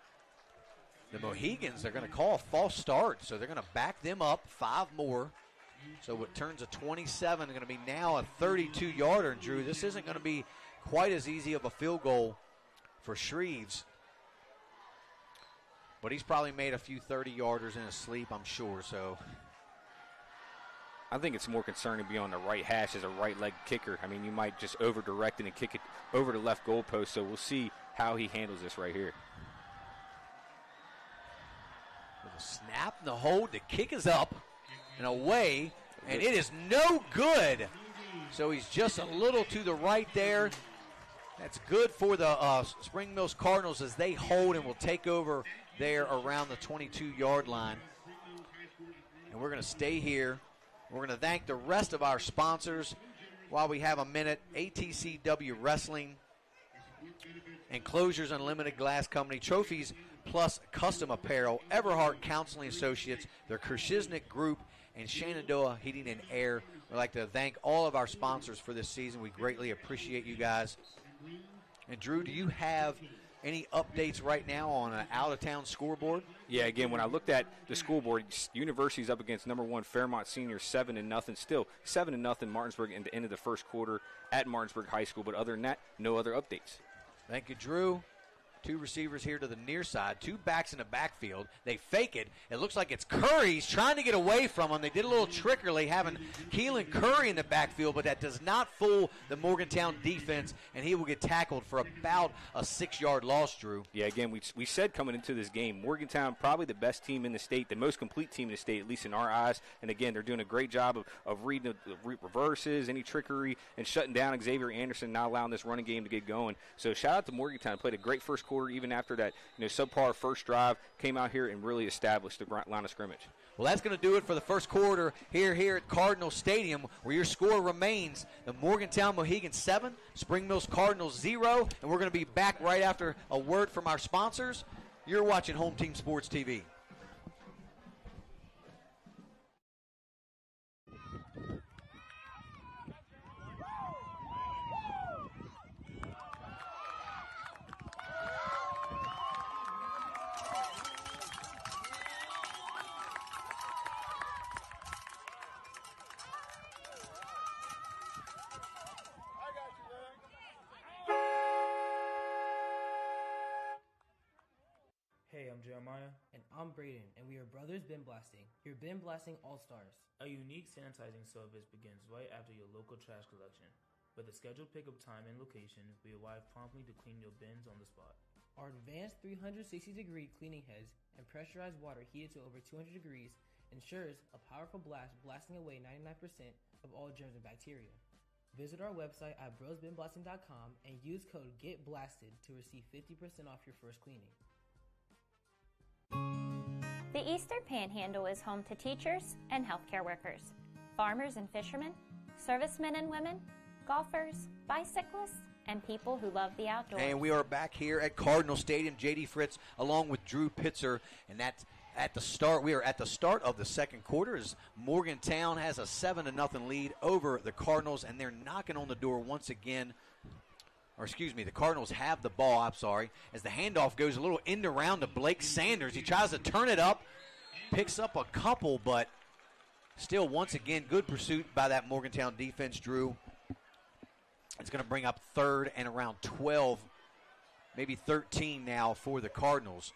the Mohegans. They're going to call a false start, so they're going to back them up 5 more. So it turns a 27, going to be now a 32-yarder. And, Drew, this isn't going to be quite as easy of a field goal for Shreves. But he's probably made a few 30-yarders in his sleep, I'm sure. So I think it's more concerning to be on the right hash as a right-leg kicker. I mean, you might just over-direct it and kick it over the left goalpost. So we'll see how he handles this right here. With a snap and the hold, the kick is up and away, and it is no good. So he's just a little to the right there. That's good for the Spring Mills Cardinals as they hold and will take over there around the 22-yard line. And we're going to stay here. We're going to thank the rest of our sponsors while we have a minute. ATCW Wrestling, Enclosures Unlimited Glass Company, Trophies Plus Custom Apparel, Everhart Counseling Associates, the Kershiznik Group, and Shenandoah Heating and Air. We'd like to thank all of our sponsors for this season. We greatly appreciate you guys. And, Drew, do you have any updates right now on an out-of-town scoreboard? Yeah, again, when I looked at the scoreboard, University's up against number 1 Fairmont Senior 7-0. Still 7-0 Martinsburg in the end of the first quarter at Martinsburg High School. But other than that, no other updates. Thank you, Drew. 2 receivers here to the near side, 2 backs in the backfield. They fake it. It looks like it's Curry. He's trying to get away from him. They did a little trickery having Keelan Curry in the backfield, but that does not fool the Morgantown defense, and he will get tackled for about a 6-yard loss, Drew. Yeah, again, we said coming into this game, Morgantown probably the best team in the state, the most complete team in the state, at least in our eyes. And, again, they're doing a great job of reading the reverses, any trickery, and shutting down Xavier Anderson, not allowing this running game to get going. So shout out to Morgantown. Played a great first quarter, even after that subpar first drive, came out here and really established the line of scrimmage. Well, that's going to do it for the first quarter here at Cardinal Stadium, where your score remains the Morgantown Mohegans 7, Spring Mills Cardinals 0, and we're going to be back right after a word from our sponsors. You're watching Home Team Sports TV. Hey, I'm Jeremiah. And I'm Braden, and we are Brothers Bin Blasting, your Bin Blasting All-Stars. A unique sanitizing service begins right after your local trash collection. With a scheduled pickup time and location, we arrive promptly to clean your bins on the spot. Our advanced 360-degree cleaning heads and pressurized water heated to over 200 degrees ensures a powerful blast blasting away 99% of all germs and bacteria. Visit our website at brosbinblasting.com and use code GETBLASTED to receive 50% off your first cleaning. The Eastern Panhandle is home to teachers and healthcare workers, farmers and fishermen, servicemen and women, golfers, bicyclists, and people who love the outdoors. And we are back here at Cardinal Stadium. J.D. Fritz along with Drew Pitzer, and that's at the start. We are at the start of the second quarter as Morgantown has a 7-0 lead over the Cardinals, and they're knocking on the door once again. Or excuse me, the Cardinals have the ball, I'm sorry, as the handoff goes a little end around to Blake Sanders. He tries to turn it up, picks up a couple, but still, once again, good pursuit by that Morgantown defense, Drew. It's going to bring up third and around 12, maybe 13 now for the Cardinals.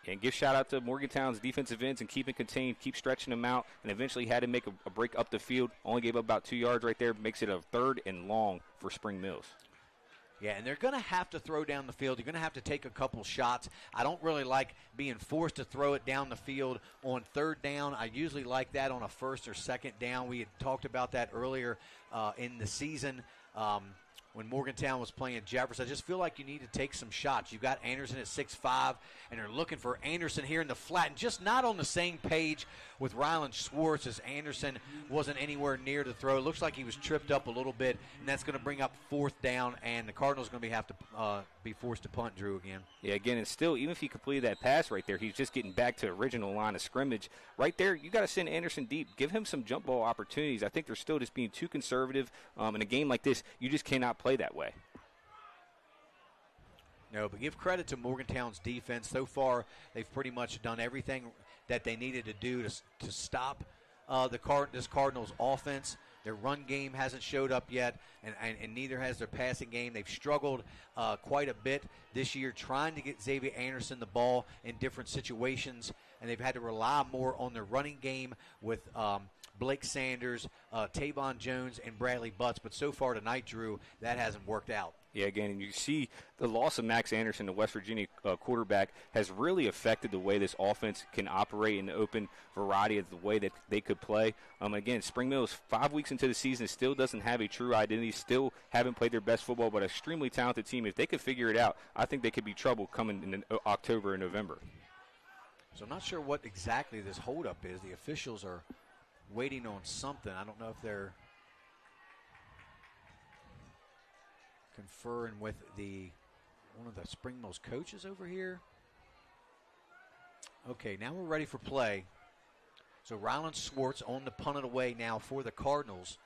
And give shout out to Morgantown's defensive ends and keep it contained, keep stretching them out, and eventually had to make a break up the field. Only gave up about 2 yards right there, makes it a 3rd and long for Spring Mills. Yeah, and they're going to have to throw down the field. You're going to have to take a couple shots. I don't really like being forced to throw it down the field on 3rd down. I usually like that on a 1st or 2nd down. We had talked about that earlier in the season when Morgantown was playing Jefferson. I just feel like you need to take some shots. You've got Anderson at 6'5", and they're looking for Anderson here in the flat, and just not on the same page with Ryland Schwartz, as Anderson wasn't anywhere near the throw. It looks like he was tripped up a little bit, and that's going to bring up 4th down, and the Cardinals are going to have to be forced to punt, Drew, again. Yeah, again, and still, even if he completed that pass right there, he's just getting back to original line of scrimmage. Right there, you got to send Anderson deep. Give him some jump ball opportunities. I think they're still just being too conservative. In a game like this, you just cannot play that way. No, but give credit to Morgantown's defense. So far, they've pretty much done everything that they needed to do to stop this Cardinals offense. Their run game hasn't showed up yet, and neither has their passing game. They've struggled quite a bit this year trying to get Xavier Anderson the ball in different situations, and they've had to rely more on their running game with Blake Sanders, Tavon Jones, and Bradley Butts. But so far tonight, Drew, that hasn't worked out. Yeah, again, and you see the loss of Max Anderson, the West Virginia quarterback, has really affected the way this offense can operate in the open variety of the way that they could play. Again, Spring Mills, 5 weeks into the season, still doesn't have a true identity, still haven't played their best football, but an extremely talented team. If they could figure it out, I think they could be trouble coming in October and November. So I'm not sure what exactly this holdup is. The officials are waiting on something. I don't know if they're conferring with one of the Spring Mills coaches over here. Okay, now we're ready for play. So Ryland Schwartz on the punt it away now for the Cardinals.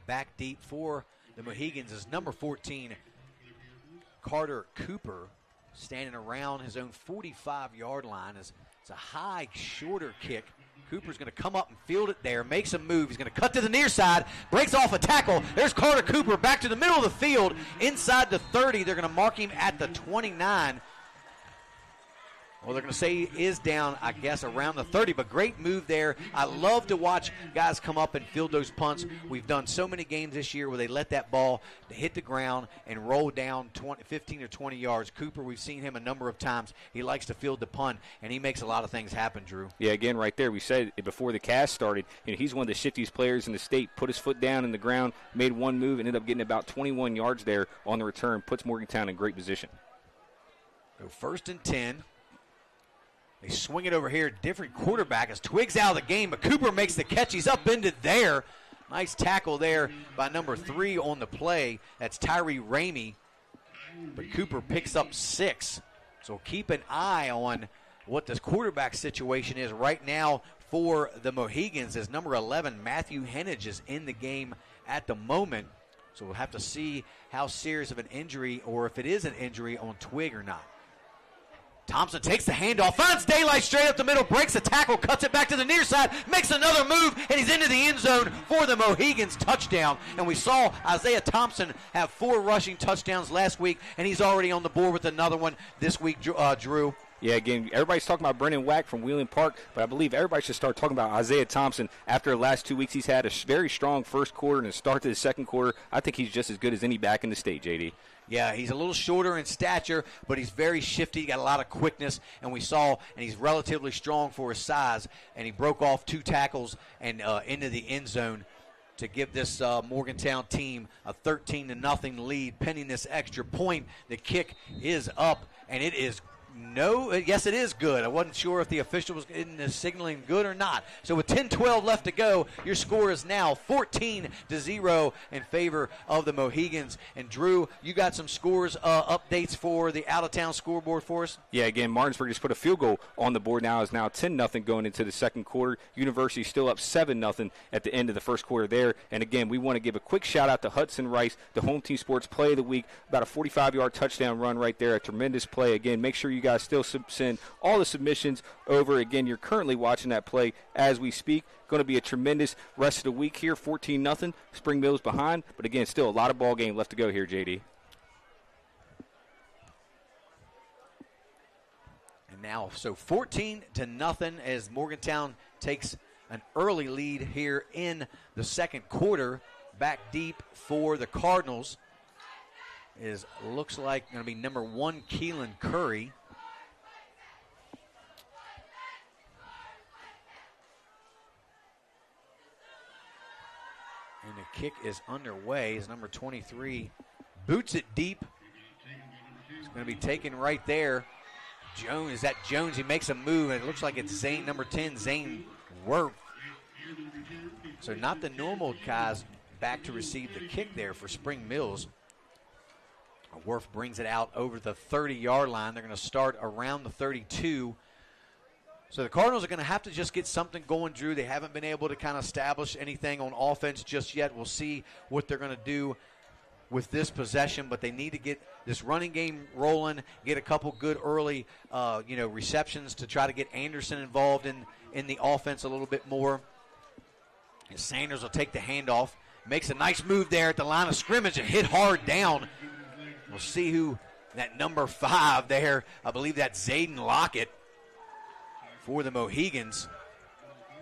Back deep for the Mohegans is number 14, Carter Cooper, standing around his own 45-yard line. It's a high, shorter kick. Cooper's going to come up and field it there, makes a move. He's going to cut to the near side, breaks off a tackle. There's Carter Cooper back to the middle of the field, inside the 30. They're going to mark him at the 29. Well, they're going to say he is down, I guess, around the 30, but great move there. I love to watch guys come up and field those punts. We've done so many games this year where they let that ball hit the ground and roll down 15 or 20 yards. Cooper, we've seen him a number of times. He likes to field the punt, and he makes a lot of things happen, Drew. Yeah, again, right there, we said it before the cast started, he's one of the shiftiest players in the state. Put his foot down in the ground, made one move, ended up getting about 21 yards there on the return, puts Morgantown in great position. So 1st and 10. They swing it over here. Different quarterback as Twiggs out of the game, but Cooper makes the catch. He's upended there. Nice tackle there by number 3 on the play. That's Tyree Ramey. But Cooper picks up 6. So keep an eye on what this quarterback situation is right now for the Mohegans, as number 11, Matthew Henage, is in the game at the moment. So we'll have to see how serious of an injury, or if it is an injury, on Twig or not. Thompson takes the handoff, finds daylight straight up the middle, breaks the tackle, cuts it back to the near side, makes another move, and he's into the end zone for the Mohegans touchdown. And we saw Isaiah Thompson have 4 rushing touchdowns last week, and he's already on the board with another one this week, Drew. Yeah, again, everybody's talking about Brennan Wack from Wheeling Park, but I believe everybody should start talking about Isaiah Thompson. After the last 2 weeks, he's had a very strong first quarter and a start to the second quarter. I think he's just as good as any back in the state, JD. Yeah, he's a little shorter in stature, but he's very shifty, got a lot of quickness, and he's relatively strong for his size, and he broke off 2 tackles and into the end zone to give this Morgantown team a 13-0 lead, pending this extra point. The kick is up, and it is yes, it is good. I wasn't sure if the official was signaling good or not. So with 10-12 left to go, your score is now 14-0 in favor of the Mohegans. And Drew, you got some scores updates for the out-of-town scoreboard for us? Yeah, again, Martinsburg just put a field goal on the board now. It's now 10-0 going into the second quarter. University still up 7-0 at the end of the first quarter there. And again, we want to give a quick shout-out to Hudson Rice, the Home Team Sports Play of the Week. About a 45-yard touchdown run right there, a tremendous play. Again, make sure you guys still send all the submissions over. Again, you're currently watching that play as we speak. Going to be a tremendous rest of the week here. 14-0. Spring Mills behind, but again, still a lot of ball game left to go here, JD. And now, so 14-0 as Morgantown takes an early lead here in the second quarter. Back deep for the Cardinals looks like going to be number 1, Keelan Curry. And the kick is underway as number 23 boots it deep. It's going to be taken right there. Jones, Jones? He makes a move, and it looks like it's number 10, Zane Worth. So not the normal guys back to receive the kick there for Spring Mills. Worth brings it out over the 30-yard line. They're going to start around the 32. So the Cardinals are going to have to just get something going, Drew. They haven't been able to kind of establish anything on offense just yet. We'll see what they're going to do with this possession, but they need to get this running game rolling, get a couple good early receptions to try to get Anderson involved in the offense a little bit more. And Sanders will take the handoff. Makes a nice move there at the line of scrimmage and hit hard down. We'll see who that number 5 there. I believe that's Zayden Lockett for the Mohegans.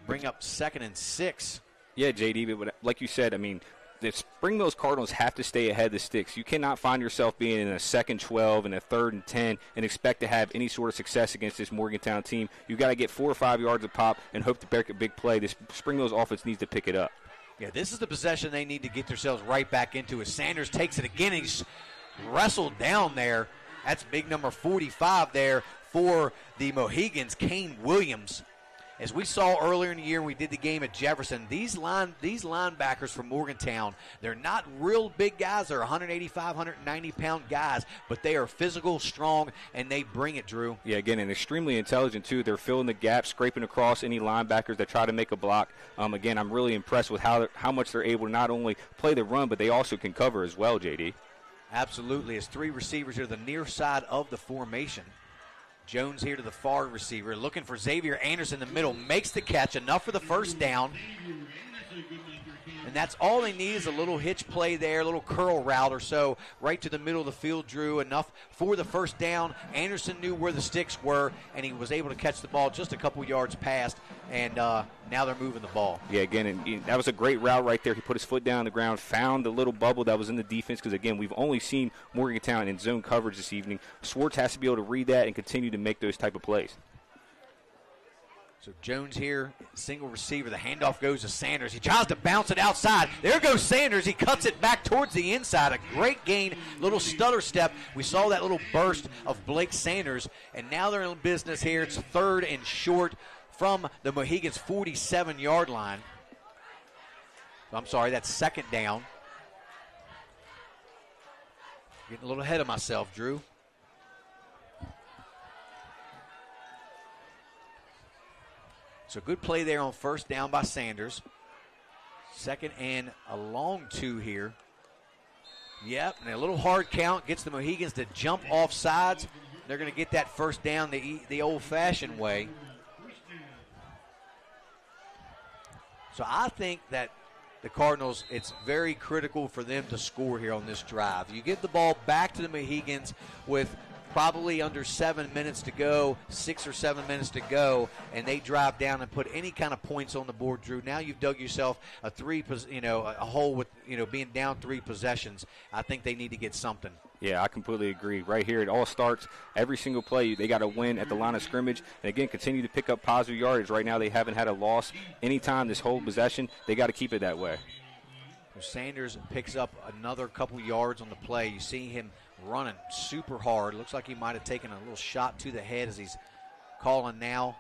Bring up 2nd and 6. Yeah, JD, but like you said, I mean, the Spring Mills Cardinals have to stay ahead of the sticks. You cannot find yourself being in a 2nd 12 and a 3rd and 10 and expect to have any sort of success against this Morgantown team. You got to get 4 or 5 yards of pop and hope to break a big play. This Spring Mills offense needs to pick it up. Yeah, this is the possession they need to get themselves right back into as Sanders takes it again. He's wrestled down there. That's big number 45 there for the Mohegans, Kane Williams. As we saw earlier in the year when we did the game at Jefferson, these linebackers from Morgantown, they're not real big guys. They're 185, 190-pound guys, but they are physical, strong, and they bring it, Drew. Yeah, again, and extremely intelligent, too. They're filling the gaps, scraping across any linebackers that try to make a block. Again, I'm really impressed with how much they're able to not only play the run, but they also can cover as well, JD. Absolutely. As 3 receivers here to the near side of the formation. Jones here to the far receiver, looking for Xavier Anderson in the middle, makes the catch, enough for the first down. And that's all they need is a little hitch play there, a little curl route or so, right to the middle of the field, Drew. Enough for the first down. Anderson knew where the sticks were, and he was able to catch the ball just a couple yards past, and now they're moving the ball. Yeah, again, and that was a great route right there. He put his foot down on the ground, found the little bubble that was in the defense, because, again, we've only seen Morgantown in zone coverage this evening. Swartz has to be able to read that and continue to make those type of plays. So Jones here, single receiver. The handoff goes to Sanders. He tries to bounce it outside. There goes Sanders. He cuts it back towards the inside. A great gain, little stutter step. We saw that little burst of Blake Sanders, and now they're in business here. It's 3rd and short from the Mohegans' 47-yard line. I'm sorry, that's 2nd down. Getting a little ahead of myself, Drew. So good play there on first down by Sanders. 2nd and a long 2 here. Yep, and a little hard count gets the Mohegans to jump off sides. They're going to get that first down the old-fashioned way. So I think that the Cardinals, it's very critical for them to score here on this drive. You give the ball back to the Mohegans with probably under 7 minutes to go, 6 or 7 minutes to go, and they drive down and put any kind of points on the board, Drew. Now you've dug yourself a hole with, being down 3 possessions. I think they need to get something. Yeah, I completely agree. Right here, it all starts every single play. They got to win at the line of scrimmage. And, again, continue to pick up positive yardage. Right now they haven't had a loss anytime this whole possession. They got to keep it that way. Sanders picks up another couple yards on the play. You see him running super hard. Looks like he might have taken a little shot to the head as he's calling now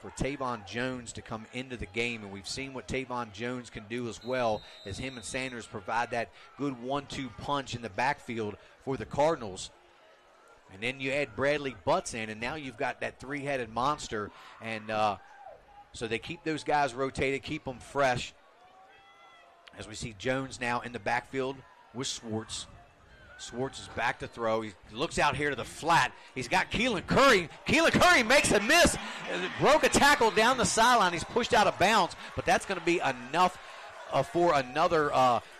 for Tavon Jones to come into the game. And we've seen what Tavon Jones can do as well, as him and Sanders provide that good 1-2 punch in the backfield for the Cardinals. And then you add Bradley Butts in, and now you've got that 3-headed monster. And so they keep those guys rotated, keep them fresh. As we see Jones now in the backfield with Schwartz. Schwartz is back to throw. He looks out here to the flat. He's got Keelan Curry. Keelan Curry makes a miss. Broke a tackle down the sideline. He's pushed out of bounds, but that's going to be enough for another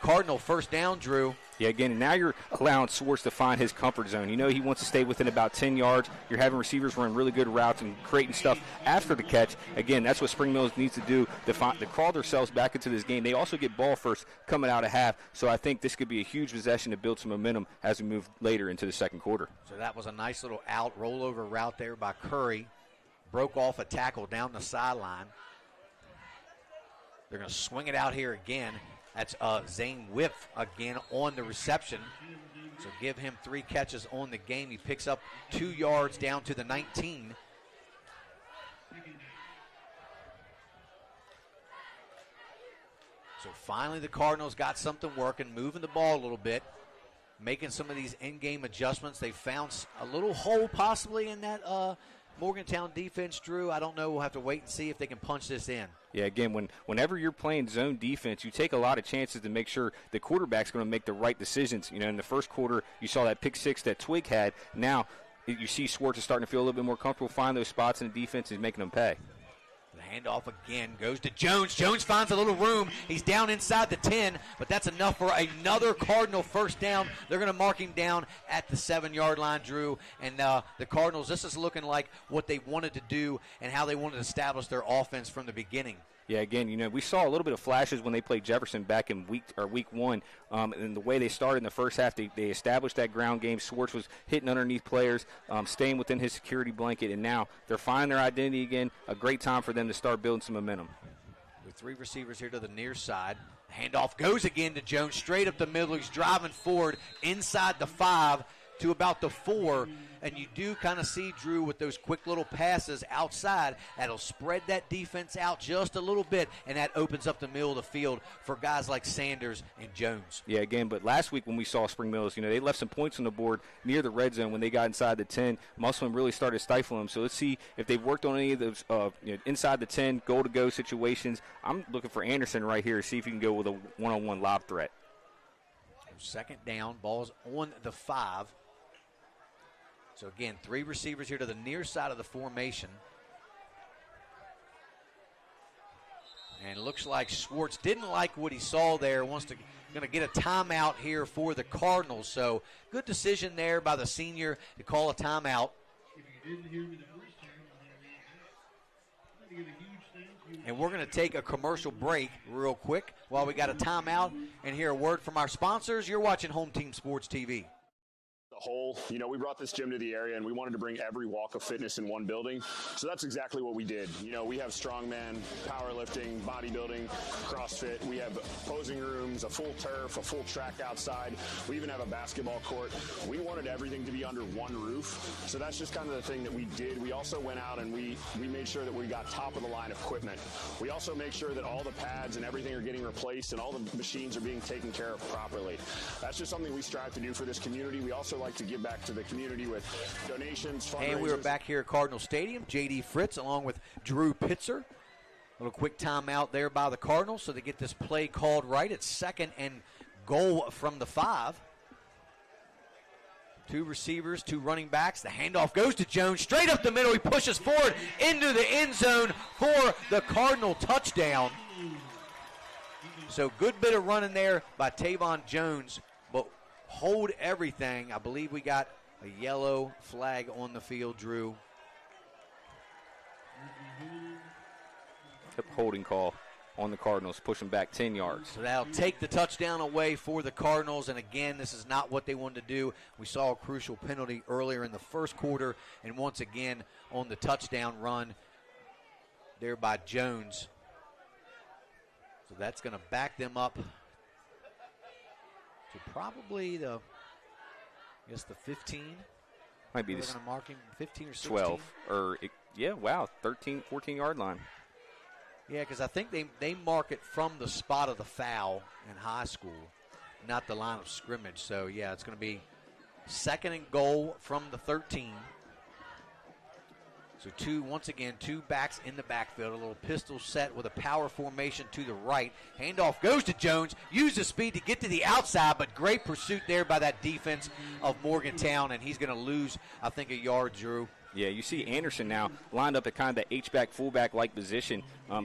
Cardinal first down, Drew. Yeah, again, now you're allowing Schwartz to find his comfort zone. You know he wants to stay within about 10 yards. You're having receivers run really good routes and creating stuff after the catch. Again, that's what Spring Mills needs to do to crawl themselves back into this game. They also get ball first coming out of half, so I think this could be a huge possession to build some momentum as we move later into the second quarter. So that was a nice little out rollover route there by Curry. Broke off a tackle down the sideline. They're going to swing it out here again. That's Zane Whiff again on the reception. So give him 3 catches on the game. He picks up 2 yards down to the 19. So finally the Cardinals got something working, moving the ball a little bit, making some of these in-game adjustments. They found a little hole possibly in that Morgantown defense, Drew. I don't know. We'll have to wait and see if they can punch this in. Yeah, again, whenever you're playing zone defense, you take a lot of chances to make sure the quarterback's going to make the right decisions. In the first quarter, you saw that pick 6 that Twig had. Now you see Schwartz is starting to feel a little bit more comfortable, find those spots in the defense and making them pay. The handoff again goes to Jones. Jones finds a little room. He's down inside the 10, but that's enough for another Cardinal first down. They're going to mark him down at the 7-yard line, Drew. And the Cardinals, this is looking like what they wanted to do and how they wanted to establish their offense from the beginning. Yeah, again, we saw a little bit of flashes when they played Jefferson back in week 1. And the way they started in the first half, they established that ground game. Schwartz was hitting underneath players, staying within his security blanket, and now they're finding their identity again. A great time for them to start building some momentum. With 3 receivers here to the near side. Handoff goes again to Jones, straight up the middle. He's driving forward inside the 5 to about the 4. And you do kind of see, Drew, with those quick little passes outside, that'll spread that defense out just a little bit, and that opens up the middle of the field for guys like Sanders and Jones. Yeah, again, but last week when we saw Spring Mills, they left some points on the board near the red zone when they got inside the 10. Musselman really started stifling them. So let's see if they've worked on any of those inside the 10, goal-to-go situations. I'm looking for Anderson right here to see if he can go with a one-on-one lob threat. Second down, ball's on the 5. So, again, 3 receivers here to the near side of the formation. And it looks like Schwartz didn't like what he saw there, going to get a timeout here for the Cardinals. So, good decision there by the senior to call a timeout. And we're going to take a commercial break real quick while we got a timeout and hear a word from our sponsors. You're watching Home Team Sports TV. Whole, we brought this gym to the area and we wanted to bring every walk of fitness in one building. So that's exactly what we did. We have strongman, powerlifting, bodybuilding, CrossFit. We have posing rooms, a full turf, a full track outside. We even have a basketball court. We wanted everything to be under one roof. So that's just kind of the thing that we did. We also went out and we made sure that we got top of the line equipment. We also make sure that all the pads and everything are getting replaced and all the machines are being taken care of properly. That's just something we strive to do for this community. We also like to give back to the community with donations, fundraisers. And we were back here at Cardinal Stadium. J.D. Fritz along with Drew Pitzer. A little quick timeout there by the Cardinals so they get this play called right. It's 2nd and goal from the 5. 2 receivers, 2 running backs. The handoff goes to Jones. Straight up the middle. He pushes forward into the end zone for the Cardinal touchdown. So good bit of running there by Tavon Jones. But hold everything. I believe we got A yellow flag on the field, Drew. Holding call on the Cardinals, pushing back 10 yards. So that'll take the touchdown away for the Cardinals, and again, this is not what they wanted to do. We saw a crucial penalty earlier in the first quarter, and once again on the touchdown run there by Jones. So that's going to back them up to probably the 15. Might be They're the going to mark him 15 or 16. 12. 13, 14-yard line. Yeah, because I think they mark it from the spot of the foul in high school, not the line of scrimmage. So, yeah, it's going to be 2nd and goal from the 13. So once again, two backs in the backfield, a little pistol set with a power formation to the right. Handoff goes to Jones, used the speed to get to the outside, but great pursuit there by that defense of Morgantown, and he's going to lose, I think, a yard, Drew. Yeah, you see Anderson now lined up at kind of that H-back, fullback-like position.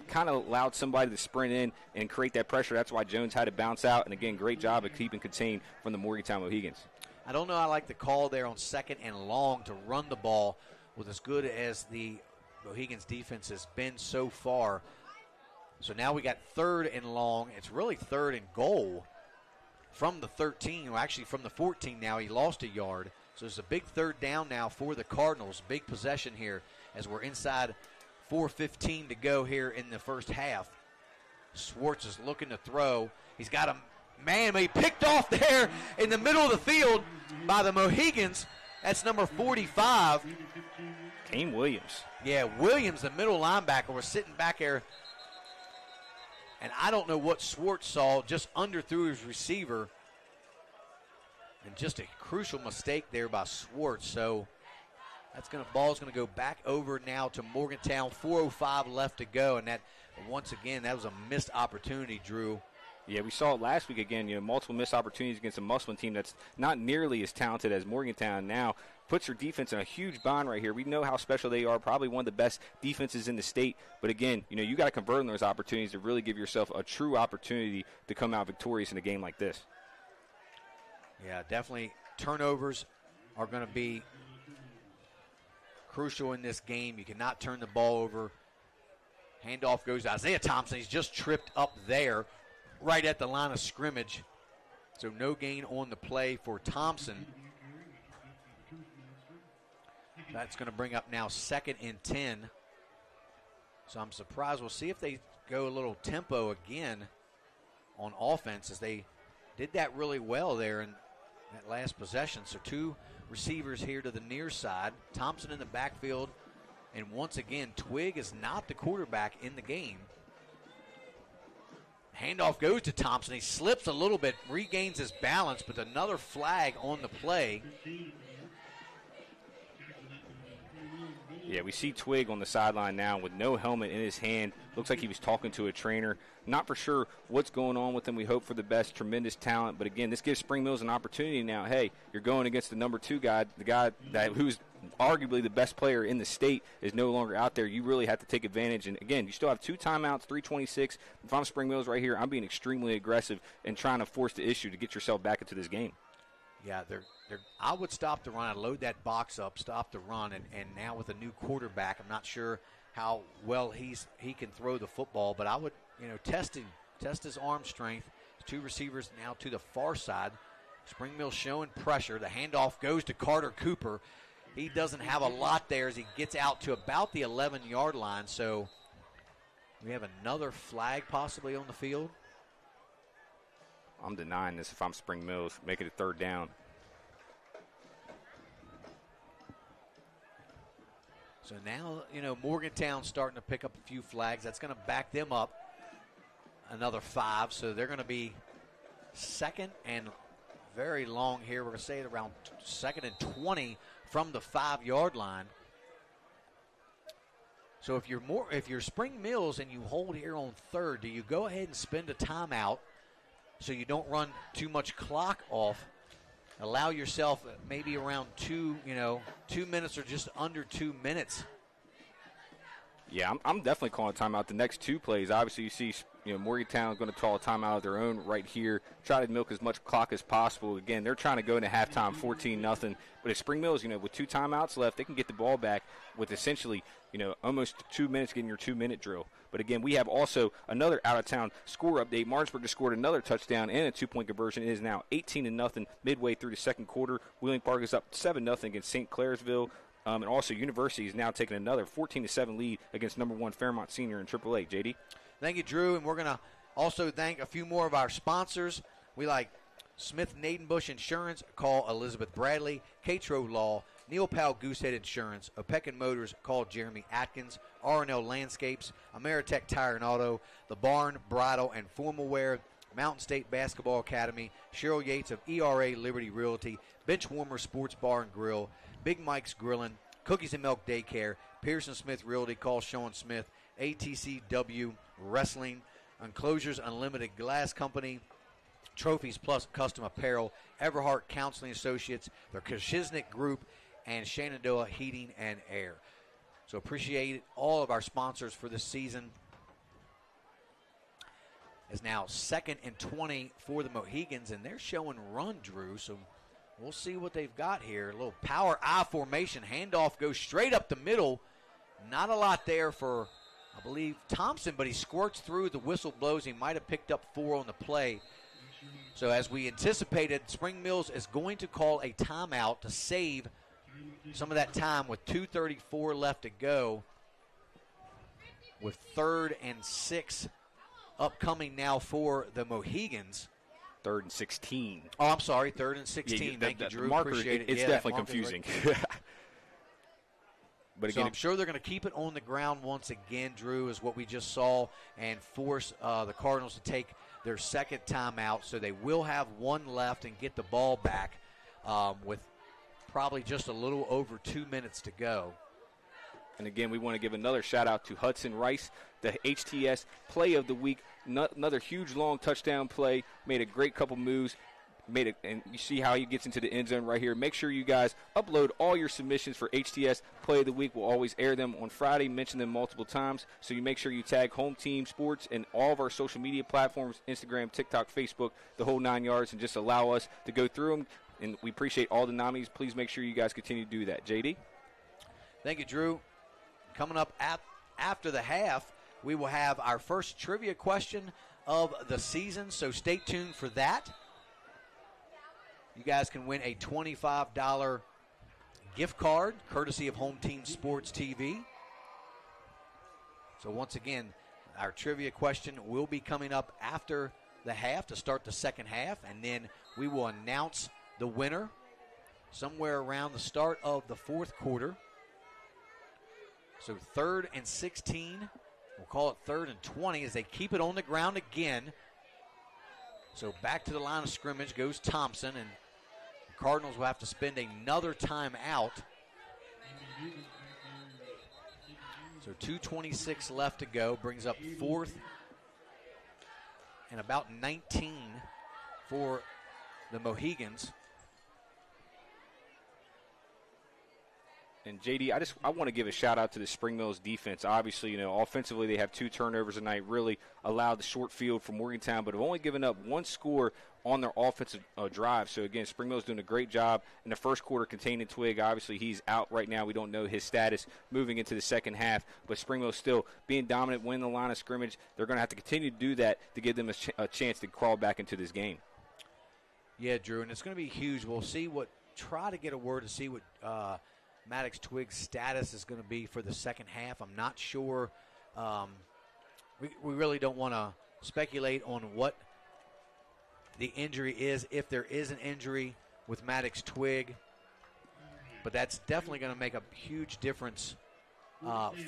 Kind of allowed somebody to sprint in and create that pressure. That's why Jones had to bounce out. And, again, great job of keeping contained from the Morgantown Mohegans. I don't know. I like the call there on 2nd and long to run the ball with as good as the Mohegans defense has been so far. So now we got 3rd and long. It's really 3rd and goal from the 13. Well, actually from the 14 now. He lost a yard. So it's a big 3rd down now for the Cardinals. Big possession here as we're inside 4:15 to go here in the first half. Schwartz is looking to throw. He's got a man, but he picked off there in the middle of the field by the Mohegans. That's number 45. Kane Williams. Yeah, Williams, the middle linebacker, was sitting back there. And I don't know what Schwartz saw, just underthrew his receiver. And just a crucial mistake there by Schwartz. So ball's going to go back over now to Morgantown. 4:05 left to go. And that, once again, that was a missed opportunity, Drew. Yeah, we saw it last week again. Multiple missed opportunities against a Musselman team that's not nearly as talented as Morgantown now. Puts their defense in a huge bind right here. We know how special they are, probably one of the best defenses in the state. But again, you got to convert on those opportunities to really give yourself a true opportunity to come out victorious in a game like this. Yeah, definitely turnovers are going to be crucial in this game. You cannot turn the ball over. Handoff goes to Isaiah Thompson. He's just tripped up there right at the line of scrimmage. So no gain on the play for Thompson. That's going to bring up now 2nd and 10. So I'm surprised. We'll see if they go a little tempo again on offense, as they did that really well there in that last possession. So two receivers here to the near side. Thompson in the backfield. And once again, Twig is not the quarterback in the game. Handoff goes to Thompson. He slips a little bit, regains his balance, but another flag on the play. Yeah, we see Twig on the sideline now with no helmet in his hand. Looks like he was talking to a trainer. Not for sure what's going on with him. We hope for the best. Tremendous talent. But, again, this gives Spring Mills an opportunity now. Hey, you're going against the number 2 guy, the guy who's arguably the best player in the state is no longer out there. You really have to take advantage. And, again, you still have 2 timeouts, 3:26. If I'm Spring Mills right here, I'm being extremely aggressive and trying to force the issue to get yourself back into this game. Yeah, I would stop the run. I'd load that box up, stop the run, and now with a new quarterback, I'm not sure how well he can throw the football, but I would test his arm strength. 2 receivers now to the far side. Spring Mills showing pressure. The handoff goes to Carter Cooper. He doesn't have a lot there as he gets out to about the 11-yard line. So we have another flag possibly on the field. I'm denying this if I'm Spring Mills. Make it a 3rd down. So now, Morgantown's starting to pick up a few flags. That's going to back them up another 5. So they're going to be 2nd and very long here. We're going to say it around 2nd and 20 from the 5-yard line. So if you're Spring Mills and you hold here on 3rd, do you go ahead and spend a timeout so you don't run too much clock off? Allow yourself maybe around 2 minutes or just under 2 minutes. Yeah, I'm definitely calling timeout. The next 2 plays, obviously you see, Morgantown is going to call a timeout of their own right here, try to milk as much clock as possible. Again, they're trying to go into halftime 14-0. But if Spring Mills, with 2 timeouts left, they can get the ball back with essentially, almost 2 minutes getting your 2-minute drill. But again, we have also another out-of-town score update. Martinsburg just scored another touchdown and a 2-point conversion. It is now 18-0 midway through the second quarter. Wheeling Park is up 7-0 against St. Clairsville. And also University is now taking another 14-7 lead against number 1 Fairmont Senior in AAA. JD? Thank you, Drew. And we're going to also thank a few more of our sponsors. We like Smith Nadenbush Insurance. Call Elizabeth Bradley. Catro Law. Neil Powell Goosehead Insurance. Opequon Motors. Call Jeremy Atkins. R&L Landscapes. Ameritech Tire and Auto. The Barn, Bridal, and Formal Wear. Mountain State Basketball Academy. Cheryl Yates of ERA Liberty Realty. Benchwarmer Sports Bar and Grill. Big Mike's Grillin', Cookies and Milk Daycare, Pearson Smith Realty, call Sean Smith, ATCW Wrestling, Enclosures Unlimited Glass Company, Trophies Plus Custom Apparel, Everhart Counseling Associates, the Kashiznik Group, and Shenandoah Heating and Air. So appreciate all of our sponsors for this season. It's now 2nd and 20 for the Mohegans, and they're showing run, Drew, so we'll see what they've got here. A little power I formation. Handoff goes straight up the middle. Not a lot there for, I believe, Thompson, but he squirts through. The whistle blows. He might have picked up 4 on the play. So as we anticipated, Spring Mills is going to call a timeout to save some of that time with 2:34 left to go, with 3rd and 6 upcoming now for the Mohegans. 3rd and 16. Oh, I'm sorry, 3rd and 16. Thank you, Drew. The marker, appreciate it. It's definitely confusing. But again, so I'm sure they're going to keep it on the ground once again, Drew, is what we just saw, and force the Cardinals to take their second timeout. So they will have 1 left and get the ball back with probably just a little over 2 minutes to go. And again, we want to give another shout-out to Hudson Rice, the HTS Play of the Week. Another huge, long touchdown play. Made a great couple moves. And you see how he gets into the end zone right here. Make sure you guys upload all your submissions for HTS Play of the Week. We'll always air them on Friday, mention them multiple times. So you make sure you tag Home Team Sports and all of our social media platforms, Instagram, TikTok, Facebook, the whole 9 yards, and just allow us to go through them. And we appreciate all the nominees. Please make sure you guys continue to do that. JD? Thank you, Drew. Coming up after the half, we will have our first trivia question of the season, so stay tuned for that. You guys can win a $25 gift card, courtesy of Home Team Sports TV. So once again, our trivia question will be coming up after the half to start the second half, and then we will announce the winner somewhere around the start of the fourth quarter. So 3rd and 16. We'll call it 3rd and 20 as they keep it on the ground again. So back to the line of scrimmage goes Thompson, and the Cardinals will have to spend another timeout. So 2:26 left to go, brings up 4th and about 19 for the Mohegans. And JD, I want to give a shout out to the Spring Mills defense. Obviously, offensively they have 2 turnovers tonight, really allowed the short field for Morgantown, but have only given up 1 score on their offensive drive. So again, Spring Mills doing a great job in the first quarter containing Twig. Obviously, he's out right now. We don't know his status moving into the second half, but Spring Mills still being dominant, winning the line of scrimmage. They're going to have to continue to do that to give them a chance to crawl back into this game. Yeah, Drew, and it's going to be huge. We'll try to get a word to see what Maddox Twig's status is going to be for the second half. I'm not sure. We really don't want to speculate on what the injury is, if there is an injury with Maddox Twig. But that's definitely going to make a huge difference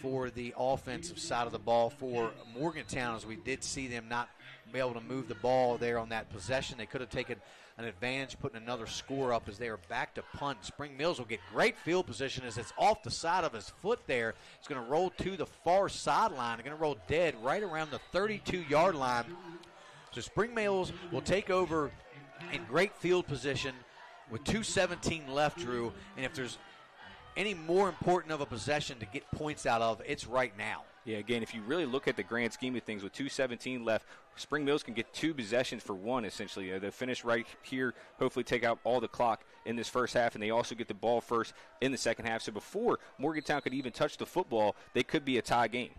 for the offensive side of the ball for Morgantown, as we did see them not be able to move the ball there on that possession. They could have taken an advantage, putting another score up as they are back to punt. Spring Mills will get great field position as it's off the side of his foot there. It's going to roll to the far sideline. They're going to roll dead right around the 32-yard line. So Spring Mills will take over in great field position with 2:17 left, Drew. And if there's any more important of a possession to get points out of, it's right now. Yeah, again, if you really look at the grand scheme of things, with 2:17 left, Spring Mills can get 2 possessions for 1, essentially. They'll finish right here, hopefully take out all the clock in this first half, and they also get the ball first in the second half. So before Morgantown could even touch the football, they could be a tie game.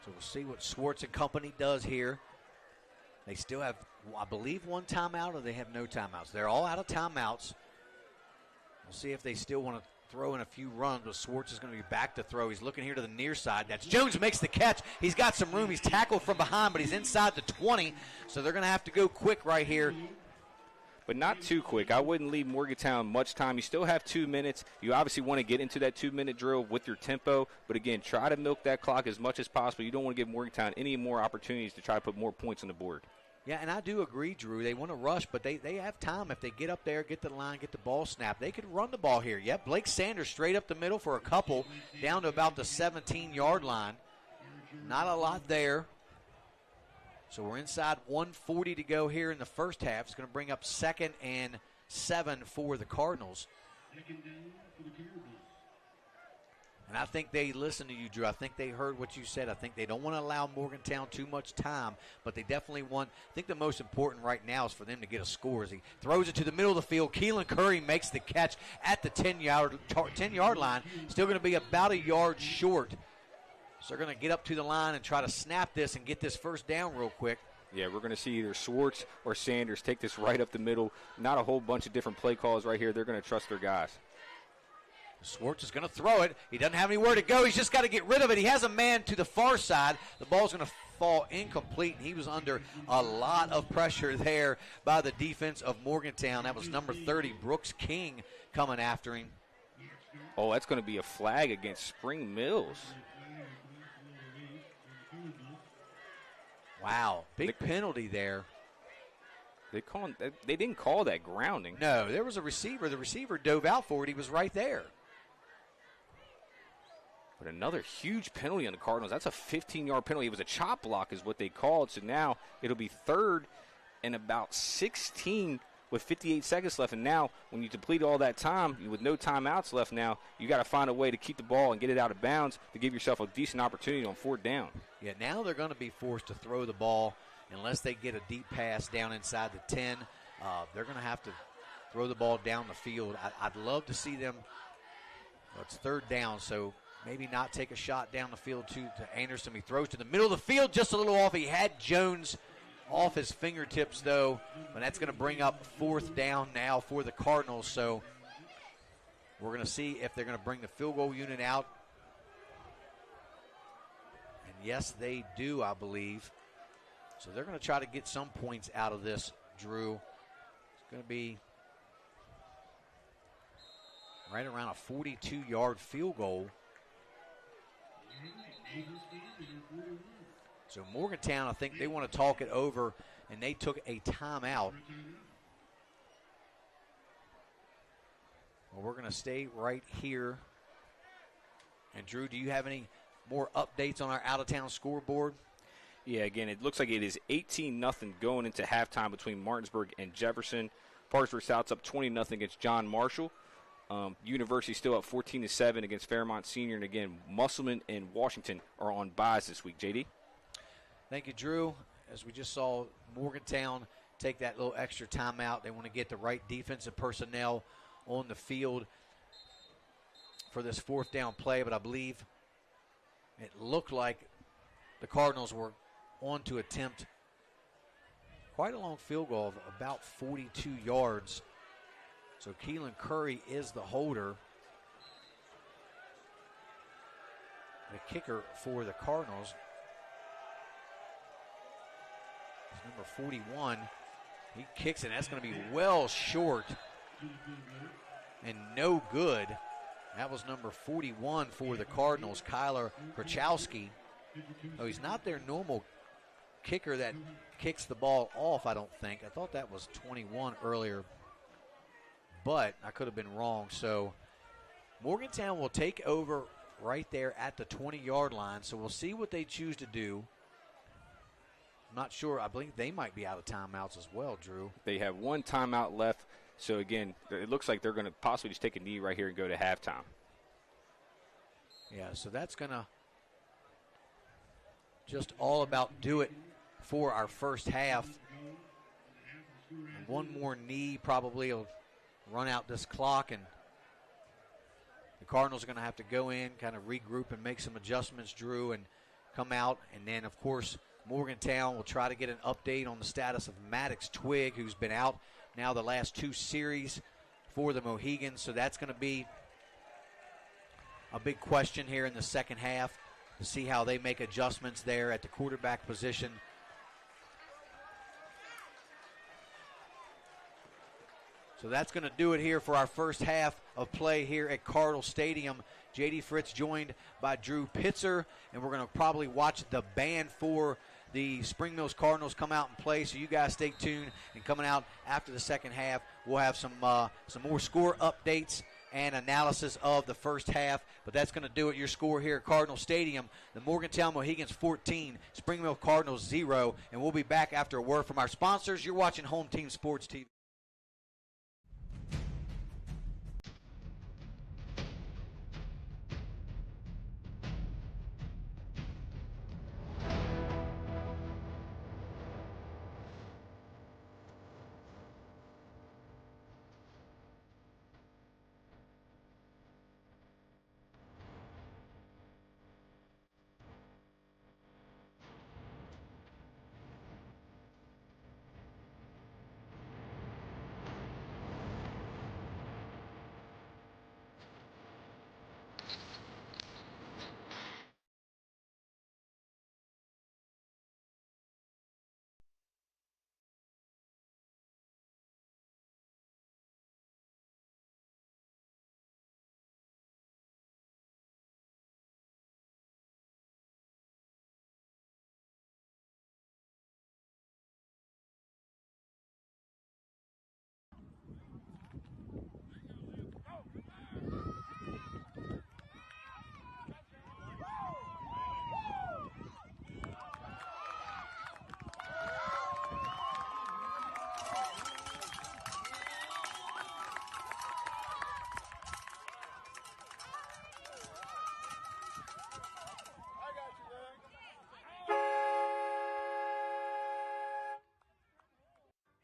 So we'll see what Swartz and company does here. They still have, I believe, 1 timeout, or they have no timeouts. They're all out of timeouts. We'll see if they still want to throw in a few runs, but Swartz is going to be back to throw. He's looking here to the near side. That's Jones makes the catch. He's got some room. He's tackled from behind, but he's inside the 20, so they're going to have to go quick right here. But not too quick. I wouldn't leave Morgantown much time. You still have 2 minutes. You obviously want to get into that 2-minute drill with your tempo, but again, try to milk that clock as much as possible. You don't want to give Morgantown any more opportunities to try to put more points on the board. Yeah, and I do agree, Drew. They want to rush, but they have time. If they get up there, get the line, get the ball snapped, they could run the ball here. Yep, Blake Sanders straight up the middle for a couple, down to about the 17-yard line. Not a lot there. So we're inside 1:40 to go here in the first half. It's going to bring up 2nd and 7 for the Cardinals. And I think they listened to you, Drew. I think they heard what you said. I think they don't want to allow Morgantown too much time, but they definitely want, I think the most important right now is for them to get a score. As he throws it to the middle of the field, Keelan Curry makes the catch at the 10-yard line. Still going to be about a yard short. So they're going to get up to the line and try to snap this and get this first down real quick. Yeah, we're going to see either Swartz or Sanders take this right up the middle. Not a whole bunch of different play calls right here. They're going to trust their guys. Swartz is going to throw it. He doesn't have anywhere to go. He's just got to get rid of it. He has a man to the far side. The ball's going to fall incomplete. He was under a lot of pressure there by the defense of Morgantown. That was number 30, Brooks King, coming after him. Oh, that's going to be a flag against Spring Mills. Wow, big penalty there. They didn't call that grounding. No, there was a receiver. The receiver dove out for it. He was right there. But another huge penalty on the Cardinals. That's a 15-yard penalty. It was a chop block is what they called. So now it'll be 3rd and about 16 with 58 seconds left. And now when you deplete all that time with no timeouts left now, you got to find a way to keep the ball and get it out of bounds to give yourself a decent opportunity on 4th down. Yeah, now they're going to be forced to throw the ball unless they get a deep pass down inside the 10. They're going to have to throw the ball down the field. I'd love to see them. Well, it's 3rd down, so maybe not take a shot down the field to Anderson. He throws to the middle of the field, just a little off. He had Jones off his fingertips, though, but that's going to bring up 4th down now for the Cardinals. So we're going to see if they're going to bring the field goal unit out. And yes, they do, I believe. So they're going to try to get some points out of this, Drew. It's going to be right around a 42-yard field goal. So Morgantown, I think they want to talk it over, and they took a timeout. Well, we're going to stay right here. And, Drew, do you have any more updates on our out-of-town scoreboard? Yeah, again, it looks like it is 18-0 going into halftime between Martinsburg and Jefferson. Parkersburg South's up 20-0 against John Marshall. University still up 14-7 against Fairmont Senior. And, again, Musselman and Washington are on byes this week. J.D.? Thank you, Drew. As we just saw Morgantown take that little extra timeout, they want to get the right defensive personnel on the field for this 4th down play. But I believe it looked like the Cardinals were on to attempt quite a long field goal of about 42 yards. So Keelan Curry is the holder. The kicker for the Cardinals is number 41. He kicks it. That's going to be well short and no good. That was number 41 for the Cardinals, Kyler Krachowski. Oh, he's not their normal kicker that kicks the ball off, I don't think. I thought that was 21 earlier, but I could have been wrong. So Morgantown will take over right there at the 20-yard line. So we'll see what they choose to do. I'm not sure. I believe they might be out of timeouts as well, Drew. They have 1 timeout left. So, again, it looks like they're going to possibly just take a knee right here and go to halftime. Yeah, so that's going to just all about do it for our first half. And one more knee probably will run out this clock, and the Cardinals are going to have to go in, kind of regroup and make some adjustments, Drew, and come out. And then, of course, Morgantown will try to get an update on the status of Maddox Twig, who's been out now the last 2 series for the Mohegans. So that's going to be a big question here in the second half to see how they make adjustments there at the quarterback position. So that's going to do it here for our first half of play here at Cardinal Stadium. J.D. Fritz joined by Drew Pitzer, and we're going to probably watch the band for the Spring Mills Cardinals come out and play, so you guys stay tuned. And coming out after the second half, we'll have some more score updates and analysis of the first half. But that's going to do it. Your score here at Cardinal Stadium, the Morgantown Mohegans 14, Spring Mill Cardinals 0. And we'll be back after a word from our sponsors. You're watching Home Team Sports TV.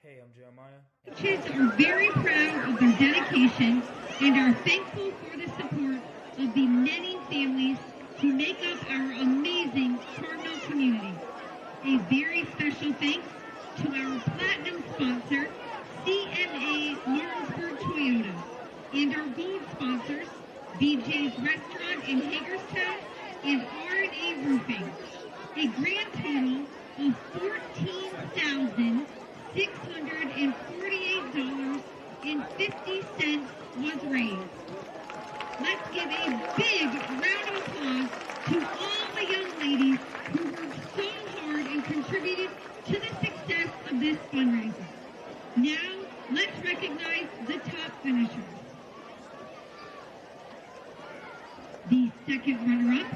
Hey, I'm Jeremiah. Kids are very proud of their dedication and are thankful for the support of the many families who make up our amazing Cardinal community. A very special thanks to our platinum sponsor, CMA Martinsburg Toyota, and our gold sponsors, BJ's Restaurant in Hagerstown and R&A Roofing. A grand total of $14,648.50 was raised. Let's give a big round of applause to all the young ladies who worked so hard and contributed to the success of this fundraiser. Now, let's recognize the top finishers. The second runner-up,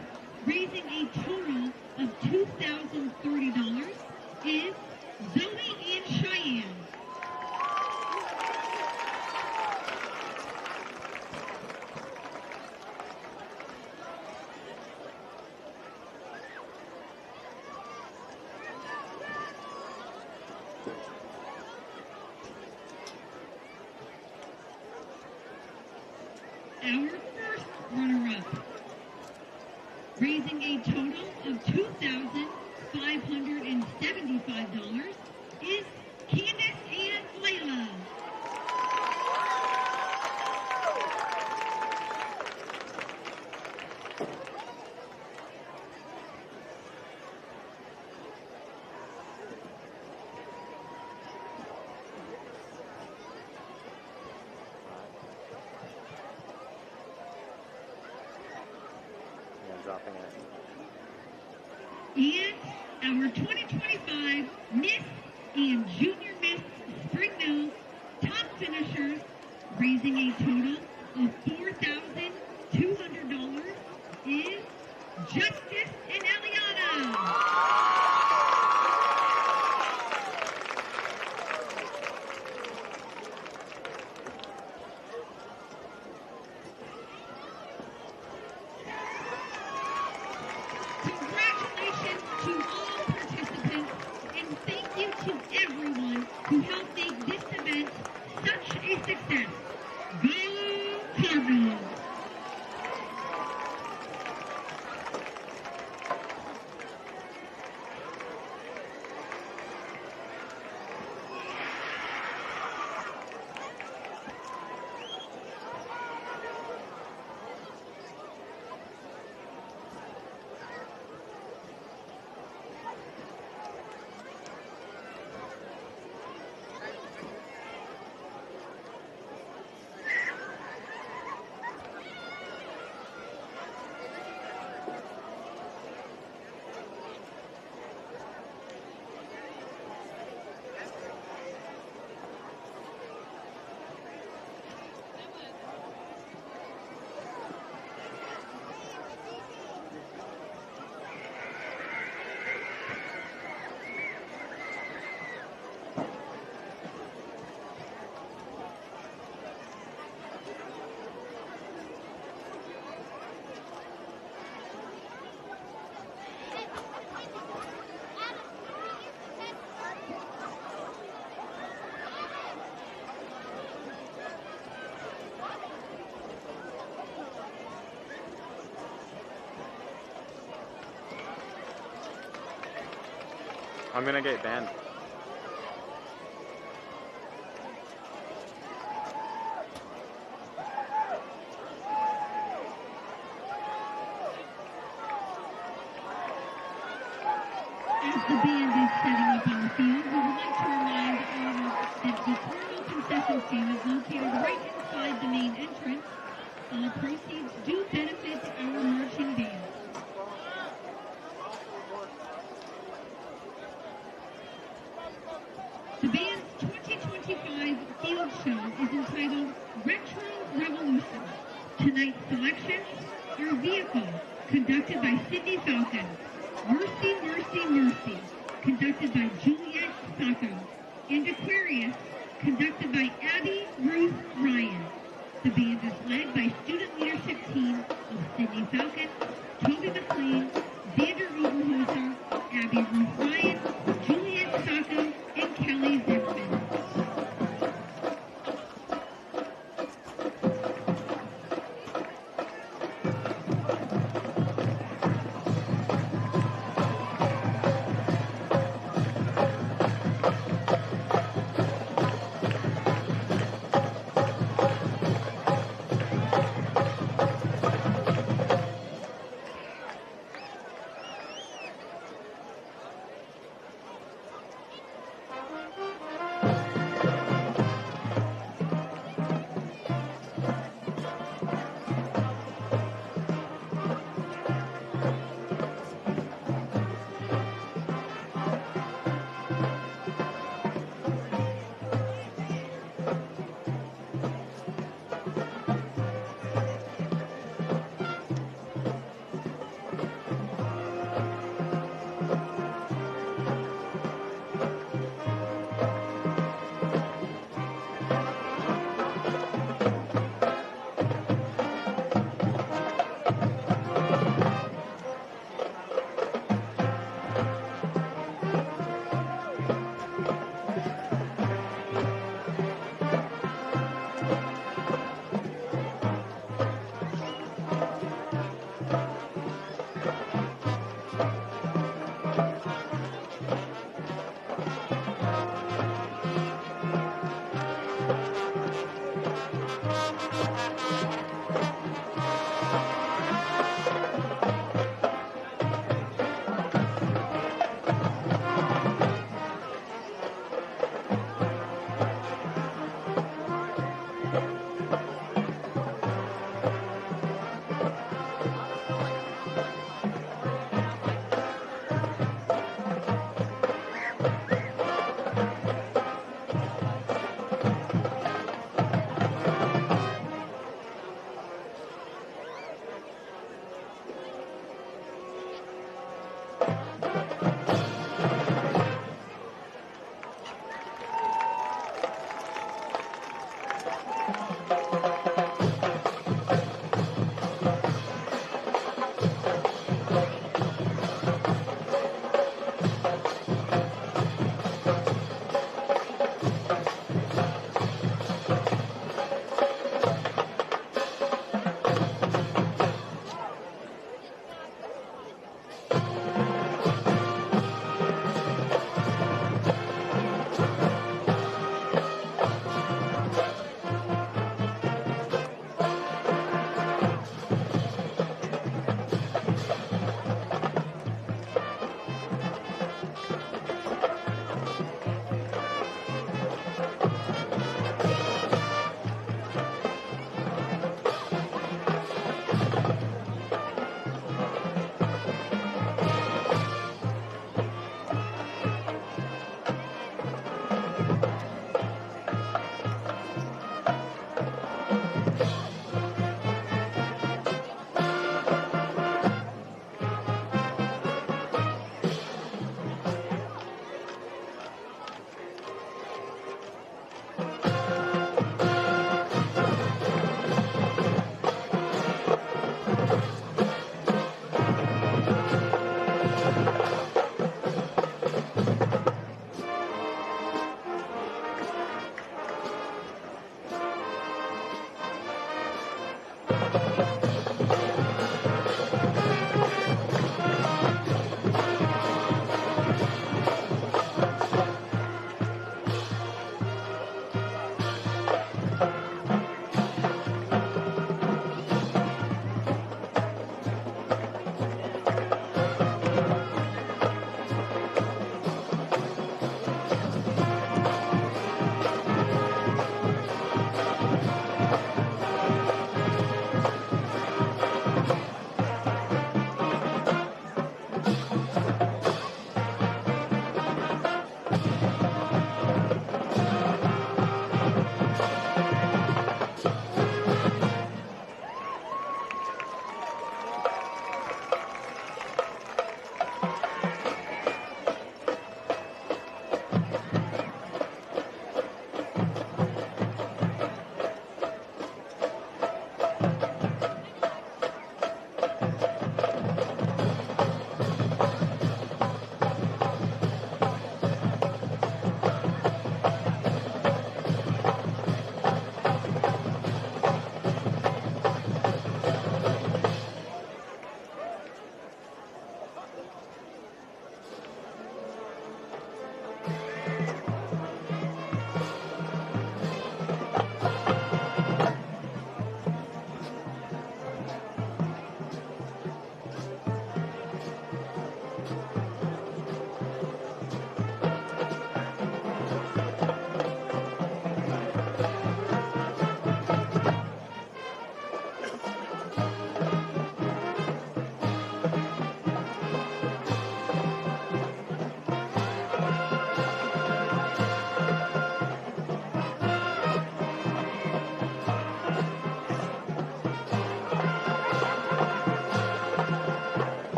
raising a total of $2,030, is Zoe Ann Cheyenne. Our first runner-up, raising a total of $2,575, is Candace Ann Layla. Dropping it. And our 2025 Miss and Junior Miss Spring Mills top finishers, raising a total of $4,200, is Justice and Eliana. I'm gonna get banned. As the band is setting up on the field, we would like to remind everyone that the Carmel concession stand is located right inside the main entrance. All proceeds do benefit our marching band. The band's 2025 field show is entitled Retro Revolution. Tonight's selections are Vehicle, conducted by Sydney Falcon, Mercy, Mercy, Mercy, conducted by Juliet Sacco, and Aquarius, conducted by Abby Ruth Ryan. The band is led by student leadership team of Sydney Falcon, Toby McLean, Xander Oberhoser, Abby Ruth Ryan, Juliet Sacco, and Kelly Zimmerman.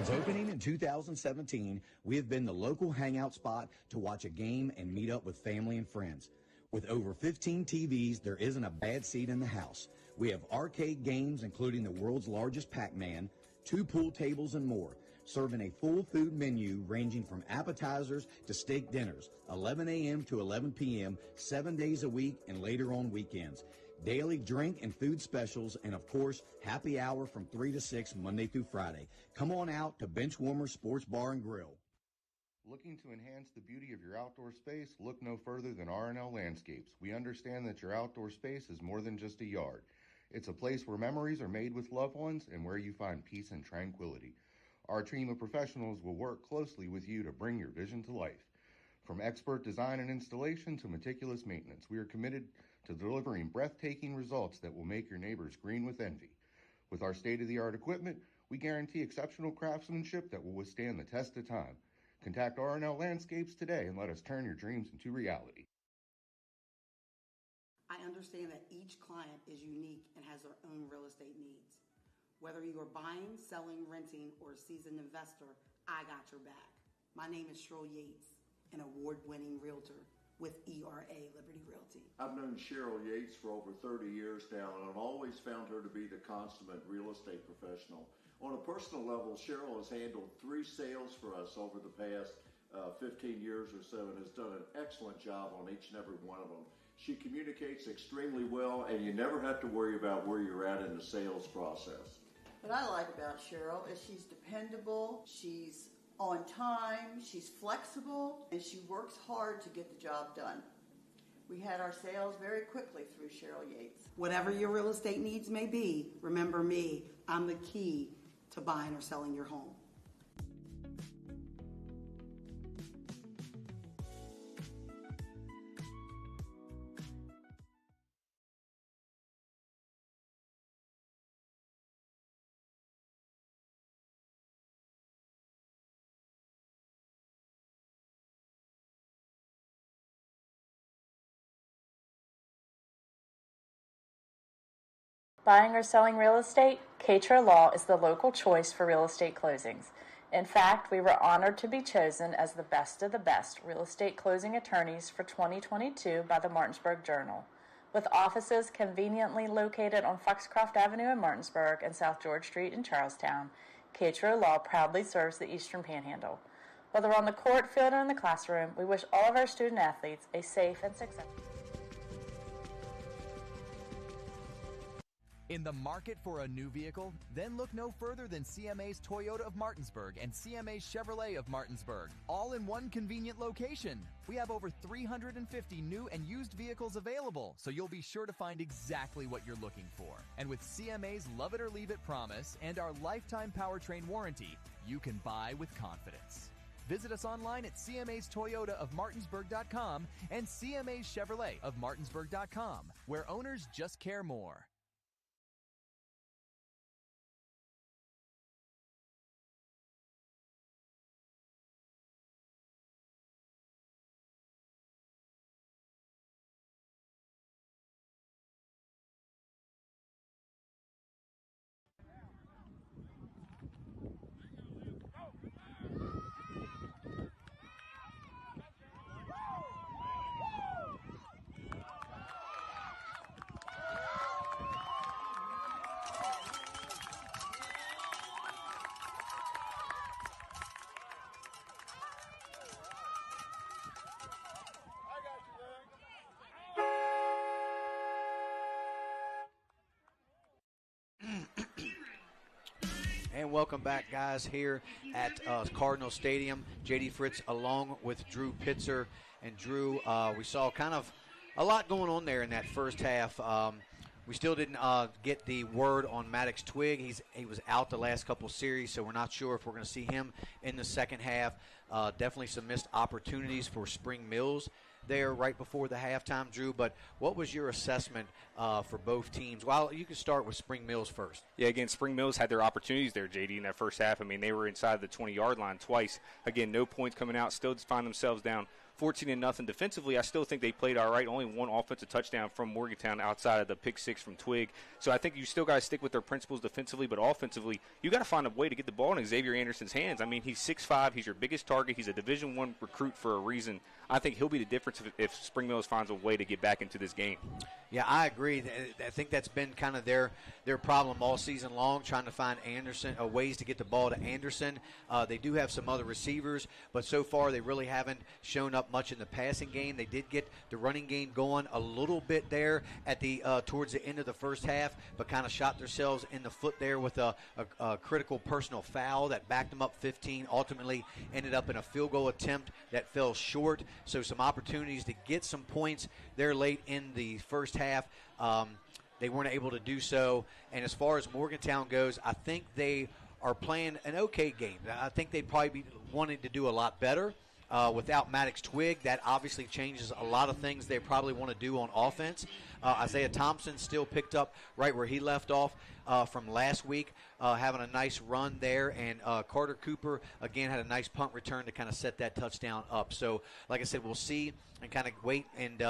Since opening in 2017, we have been the local hangout spot to watch a game and meet up with family and friends. With over 15 TVs, there isn't a bad seat in the house. We have arcade games, including the world's largest Pac-Man, 2 pool tables, and more, serving a full food menu ranging from appetizers to steak dinners, 11 a.m. to 11 p.m., 7 days a week, and later on weekends. Daily drink and food specials, and of course, happy hour from 3 to 6 Monday through Friday. Come on out to Benchwarmer Sports Bar and Grill. Looking to enhance the beauty of your outdoor space? Look no further than R&L Landscapes. We understand that your outdoor space is more than just a yard. It's a place where memories are made with loved ones and where you find peace and tranquility. Our team of professionals will work closely with you to bring your vision to life. From expert design and installation to meticulous maintenance, we are committed to delivering breathtaking results that will make your neighbors green with envy. With our state-of-the-art equipment, we guarantee exceptional craftsmanship that will withstand the test of time. Contact R&L Landscapes today and let us turn your dreams into reality. I understand that each client is unique and has their own real estate needs. Whether you are buying, selling, renting, or a seasoned investor, I got your back. My name is Cheryl Yates, an award-winning realtor with ERA Liberty Realty. I've known Cheryl Yates for over 30 years now, and I've always found her to be the consummate real estate professional. On a personal level, Cheryl has handled 3 sales for us over the past 15 years or so and has done an excellent job on each and every one of them. She communicates extremely well, and you never have to worry about where you're at in the sales process. What I like about Cheryl is she's dependable, she's on time, she's flexible, and she works hard to get the job done. We had our sales very quickly through Cheryl Yates. Whatever your real estate needs may be, remember me. I'm the key to buying or selling your home. Buying or selling real estate? Katra Law is the local choice for real estate closings. In fact, we were honored to be chosen as the best of the best real estate closing attorneys for 2022 by the Martinsburg Journal. With offices conveniently located on Foxcroft Avenue in Martinsburg and South George Street in Charlestown, Katra Law proudly serves the Eastern Panhandle. Whether on the court, field, or in the classroom, we wish all of our student athletes a safe and successful. In the market for a new vehicle? Then look no further than CMA's Toyota of Martinsburg and CMA's Chevrolet of Martinsburg, all in one convenient location. We have over 350 new and used vehicles available, so you'll be sure to find exactly what you're looking for. And with CMA's Love It or Leave It promise and our lifetime powertrain warranty, you can buy with confidence. Visit us online at CMA's Toyota of Martinsburg.com and CMA's Chevrolet of Martinsburg.com, where owners just care more. And welcome back, guys, here at Cardinal Stadium. J.D. Fritz along with Drew Pitzer. And Drew, we saw kind of a lot going on there in that first half. We still didn't get the word on Maddox Twig. He was out the last couple series, so we're not sure if we're going to see him in the second half. Definitely some missed opportunities for Spring Mills there right before the halftime, Drew. But what was your assessment for both teams? Well, you can start with Spring Mills first. Yeah, again, Spring Mills had their opportunities there, JD, in that first half. I mean, they were inside the 20-yard line twice. Again, no points coming out, still find themselves down 14-0 defensively. I still think they played all right. Only one offensive touchdown from Morgantown outside of the pick six from Twig. So I think you still got to stick with their principles defensively, but offensively, you got to find a way to get the ball in Xavier Anderson's hands. I mean, he's 6'5", he's your biggest target, he's a Division I recruit for a reason. I think he'll be the difference if Spring Mills finds a way to get back into this game. Yeah, I agree. I think that's been kind of their problem all season long, trying to find ways to get the ball to Anderson. They do have some other receivers, but so far they really haven't shown up much in the passing game. They did get the running game going a little bit there at the towards the end of the first half, but kind of shot themselves in the foot there with a critical personal foul that backed them up 15. Ultimately ended up in a field goal attempt that fell short. So some opportunities to get some points there late in the first half. They weren't able to do so. And as far as Morgantown goes, I think they are playing an okay game. I think they'd probably be wanting to do a lot better. Without Maddox Twig, that obviously changes a lot of things they probably want to do on offense. Isaiah Thompson still picked up right where he left off from last week, having a nice run there. And Carter Cooper, again, had a nice punt return to kind of set that touchdown up. So, like I said, we'll see and kind of wait and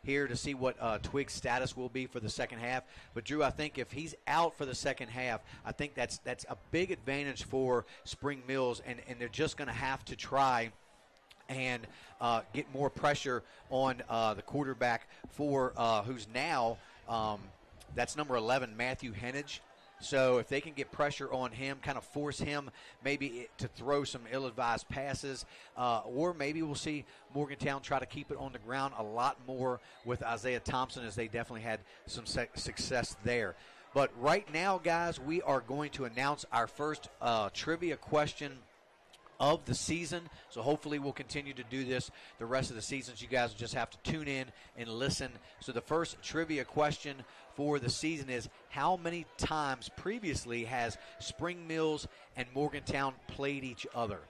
here to see what Twig's status will be for the second half. But, Drew, I think if he's out for the second half, I think that's a big advantage for Spring Mills, and they're just going to have to try and get more pressure on the quarterback for who's now, that's number 11, Matthew Henage. So if they can get pressure on him, kind of force him maybe to throw some ill-advised passes, or maybe we'll see Morgantown try to keep it on the ground a lot more with Isaiah Thompson, as they definitely had some success there. But right now, guys, we are going to announce our first trivia question of the season. So hopefully we'll continue to do this the rest of the season. So you guys just have to tune in and listen. So the first trivia question for the season is, how many times previously has Spring Mills and Morgantown played each other?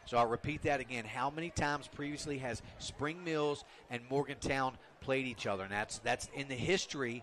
So I'll repeat that again. How many times previously has Spring Mills and Morgantown played each other? And that's in the history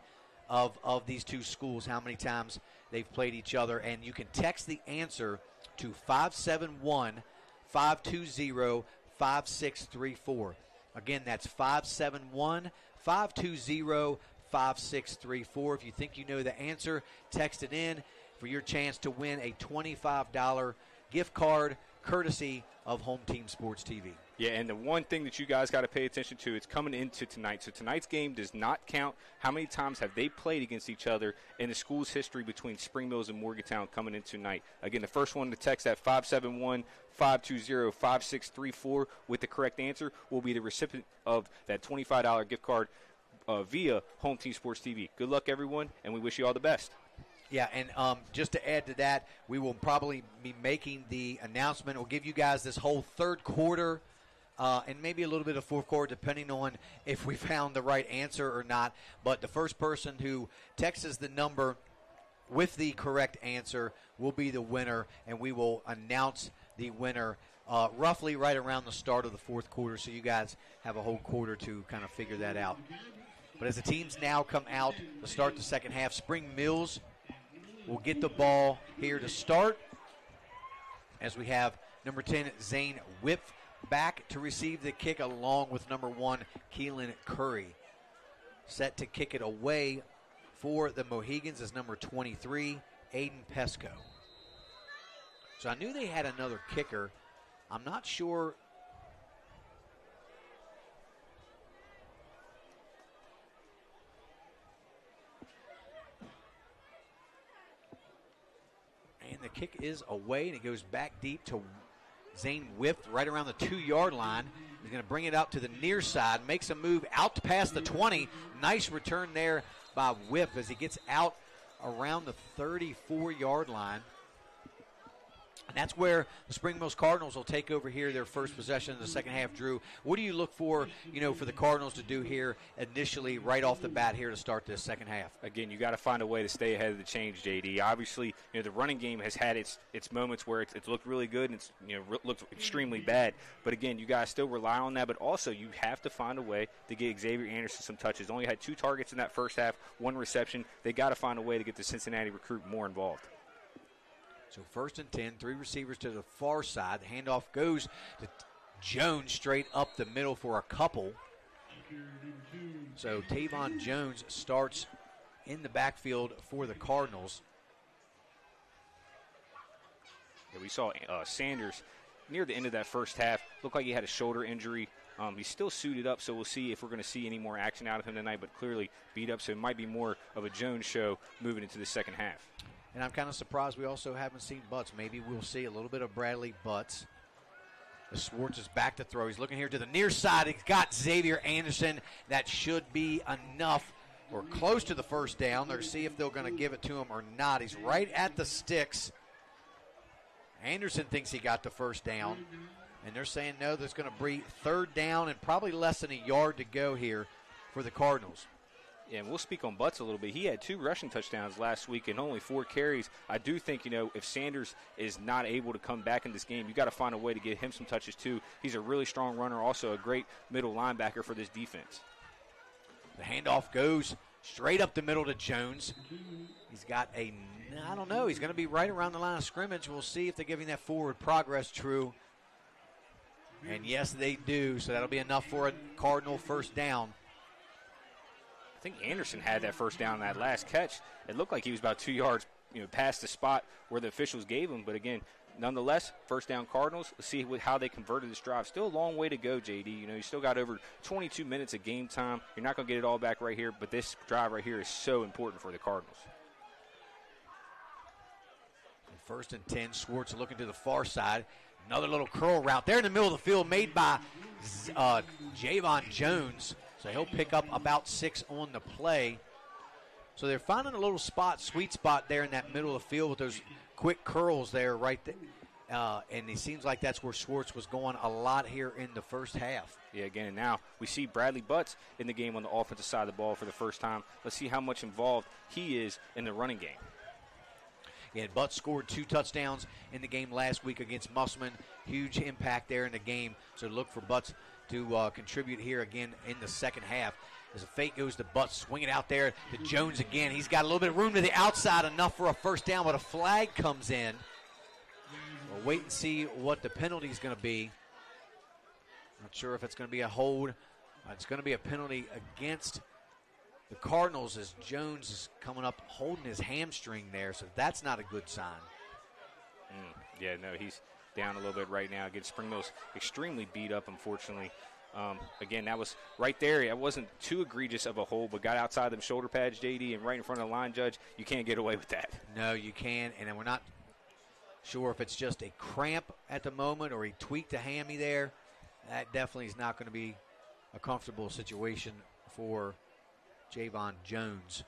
of these two schools, how many times they've played each other. And you can text the answer to 571-520-5634. Again, that's 571-520-5634. If you think you know the answer, text it in for your chance to win a $25 gift card courtesy of Home Team Sports TV. Yeah, and the one thing that you guys got to pay attention to, it's coming into tonight. So tonight's game does not count. How many times have they played against each other in the school's history between Spring Mills and Morgantown coming into tonight? Again, the first one to text at 571-520-5634 with the correct answer will be the recipient of that $25 gift card via Home Team Sports TV. Good luck, everyone, and we wish you all the best. Yeah, and just to add to that, we will probably be making the announcement. We'll give you guys this whole third quarter and maybe a little bit of fourth quarter, depending on if we found the right answer or not. But the first person who texts the number with the correct answer will be the winner, and we will announce the winner roughly right around the start of the fourth quarter, so you guys have a whole quarter to kind of figure that out. But as the teams now come out to start the second half, Spring Mills will get the ball here to start, as we have number 10, Zane Whip, back to receive the kick, along with number 1, Keelan Curry. Set to kick it away for the Mohegans is number 23, Aiden Pesco. So I knew they had another kicker. I'm not sure. And the kick is away, and it goes back deep to Zane Whip right around the 2-yard line. He's going to bring it out to the near side, makes a move out past the 20. Nice return there by Whip as he gets out around the 34-yard line. And that's where the Spring Mills Cardinals will take over here their first possession in the second half. Drew, what do you look for, for the Cardinals to do here initially right off the bat here to start this second half? Again, you got to find a way to stay ahead of the change, JD. Obviously, the running game has had its moments where it's looked really good and it's looked extremely bad. But again, you guys still rely on that. But also, you have to find a way to get Xavier Anderson some touches. Only had 2 targets in that first half, 1 reception. They got to find a way to get the Cincinnati recruit more involved. So 1st and 10, 3 receivers to the far side. The handoff goes to Jones straight up the middle for a couple. So Tavon Jones starts in the backfield for the Cardinals. Yeah, we saw Sanders near the end of that first half. Looked like he had a shoulder injury. He's still suited up, so we'll see if we're going to see any more action out of him tonight, but clearly beat up, so it might be more of a Jones show moving into the second half. And I'm kind of surprised we also haven't seen Butts. Maybe we'll see a little bit of Bradley Butts. Schwartz is back to throw. He's looking here to the near side. He's got Xavier Anderson. That should be enough or close to the first down. They'll see if they're going to give it to him or not. He's right at the sticks. Anderson thinks he got the first down. And they're saying no, there's going to be third down and probably less than a yard to go here for the Cardinals. Yeah, and we'll speak on Butts a little bit. He had 2 rushing touchdowns last week and only 4 carries. I do think, if Sanders is not able to come back in this game, you got to find a way to get him some touches too. He's a really strong runner, also a great middle linebacker for this defense. The handoff goes straight up the middle to Jones. He's got I don't know, he's going to be right around the line of scrimmage. We'll see if they're giving that forward progress true. And yes, they do, so that'll be enough for a Cardinal first down. I think Anderson had that first down on that last catch. It looked like he was about 2 yards, past the spot where the officials gave him. But again, nonetheless, first down Cardinals. Let's see how they converted this drive. Still a long way to go, JD. You still got over 22 minutes of game time. You're not going to get it all back right here, but this drive right here is so important for the Cardinals. And 1st and 10, Schwartz looking to the far side. Another little curl route there in the middle of the field made by Javon Jones. So he'll pick up about 6 on the play. So they're finding a little sweet spot there in that middle of the field with those quick curls there right there. And it seems like that's where Schwartz was going a lot here in the first half. Yeah, again, and now we see Bradley Butts in the game on the offensive side of the ball for the first time. Let's see how much involved he is in the running game. Yeah, Butts scored 2 touchdowns in the game last week against Musselman. Huge impact there in the game. So look for Butts to contribute here again in the second half. As a fake goes to Butts, swing it out there to Jones again. He's got a little bit of room to the outside, enough for a first down, but a flag comes in. We'll wait and see what the penalty is going to be. Not sure if it's going to be a hold. It's going to be a penalty against the Cardinals as Jones is coming up holding his hamstring there, so that's not a good sign. Yeah, no, he's down a little bit right now. Again, Spring Mills extremely beat up, unfortunately. Again, that was right there. It wasn't too egregious of a hold, but got outside them shoulder pads, JD, and right in front of the line judge. You can't get away with that. No, you can't, and we're not sure if it's just a cramp at the moment or he tweaked a hammy there. That definitely is not going to be a comfortable situation for Javon Jones.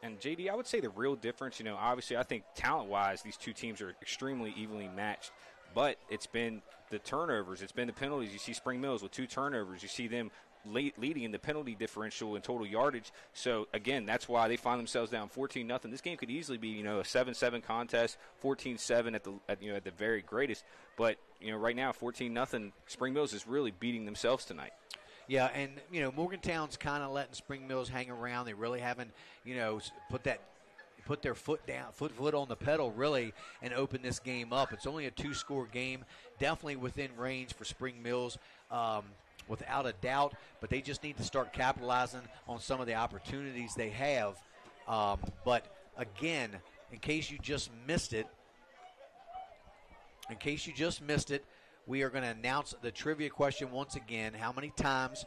And, JD, I would say the real difference, obviously I think talent-wise these two teams are extremely evenly matched, but it's been the turnovers. It's been the penalties. You see Spring Mills with 2 turnovers. You see them leading in the penalty differential in total yardage. So, again, that's why they find themselves down 14-0. This game could easily be, a 7-7 contest, 14-7 at the very greatest. But, right now, 14-0, Spring Mills is really beating themselves tonight. Yeah, and, Morgantown's kind of letting Spring Mills hang around. They really haven't, put their foot on the pedal, really, and open this game up. It's only a 2-score game, definitely within range for Spring Mills, without a doubt, but they just need to start capitalizing on some of the opportunities they have. But, again, in case you just missed it, we are going to announce the trivia question once again. How many times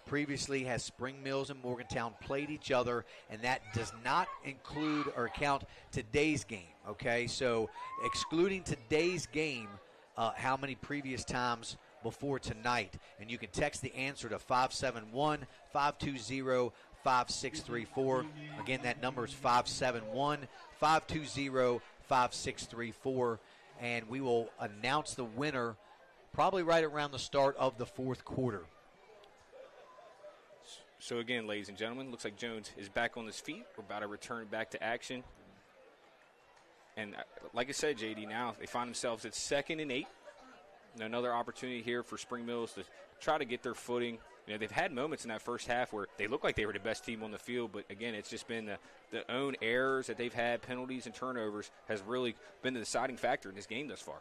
previously has Spring Mills and Morgantown played each other? And that does not include or count today's game, okay? So excluding today's game, how many previous times before tonight? And you can text the answer to 571-520-5634. Again, that number is 571-520-5634. And we will announce the winner probably right around the start of the fourth quarter. So again, ladies and gentlemen, looks like Jones is back on his feet. We're about to return back to action. And like I said, JD, now they find themselves at 2nd and 8. Another opportunity here for Spring Mills to try to get their footing. They've had moments in that first half where they look like they were the best team on the field, but again, it's just been the own errors that they've had, penalties and turnovers has really been the deciding factor in this game thus far.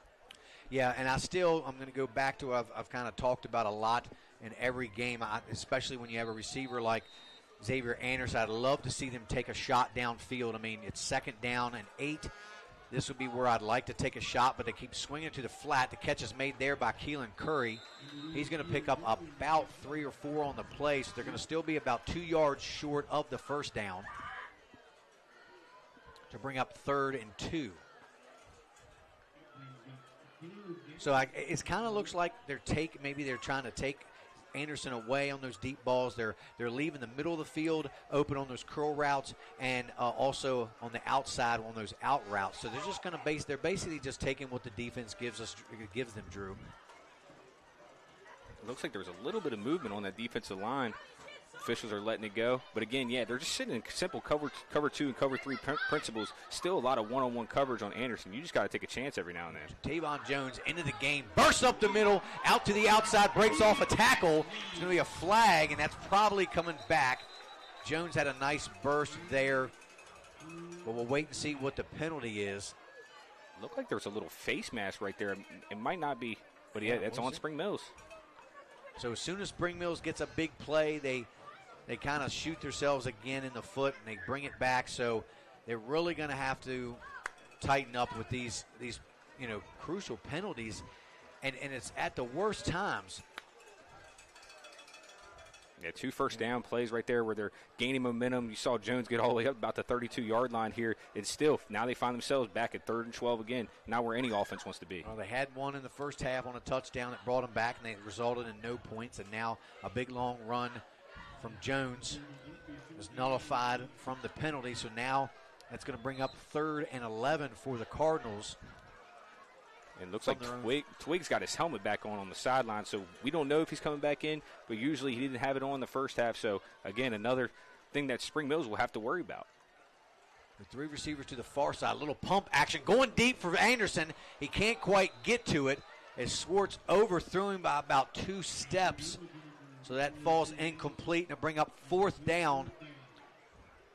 Yeah, and I'm going to go back to what I've kind of talked about a lot in every game, especially when you have a receiver like Xavier Anderson. I'd love to see them take a shot downfield. I mean, it's 2nd down and 8. This would be where I'd like to take a shot, but they keep swinging to the flat. The catch is made there by Keelan Curry. He's going to pick up about 3 or 4 on the play, so they're going to still be about 2 yards short of the first down to bring up 3rd and 2. So it kind of looks like maybe they're trying to take Anderson away on those deep balls. They're leaving the middle of the field open on those curl routes and also on the outside on those out routes. So they're just going to they're basically just taking what the defense gives them, Drew. It looks like there was a little bit of movement on that defensive line. Officials are letting it go. But again, they're just sitting in simple cover 2 and cover 3 principles. Still a lot of one-on-one coverage on Anderson. You just got to take a chance every now and then. Tavon Jones into the game, bursts up the middle, out to the outside, breaks off a tackle. It's going to be a flag, and that's probably coming back. Jones had a nice burst there, but we'll wait and see what the penalty is. Looked like there was a little face mask right there. It might not be, but it's on Spring Mills. So as soon as Spring Mills gets a big play, they kind of shoot themselves again in the foot, and they bring it back. So they're really going to have to tighten up with these crucial penalties, and it's at the worst times. Yeah, 2 first down plays right there where they're gaining momentum. You saw Jones get all the way up about the 32-yard line here. It's still, now they find themselves back at 3rd and 12 again, not where any offense wants to be. Well, they had one in the first half on a touchdown that brought them back, and they resulted in no points, and now a big long run from Jones is nullified from the penalty. So now that's going to bring up 3rd and 11 for the Cardinals. And it looks like Twig's got his helmet back on the sideline, so we don't know if he's coming back in, but usually he didn't have it on the first half. So, again, another thing that Spring Mills will have to worry about. The 3 receivers to the far side. A little pump action going deep for Anderson. He can't quite get to it as Swartz overthrew him by about 2 steps. So that falls incomplete, and to bring up 4th down.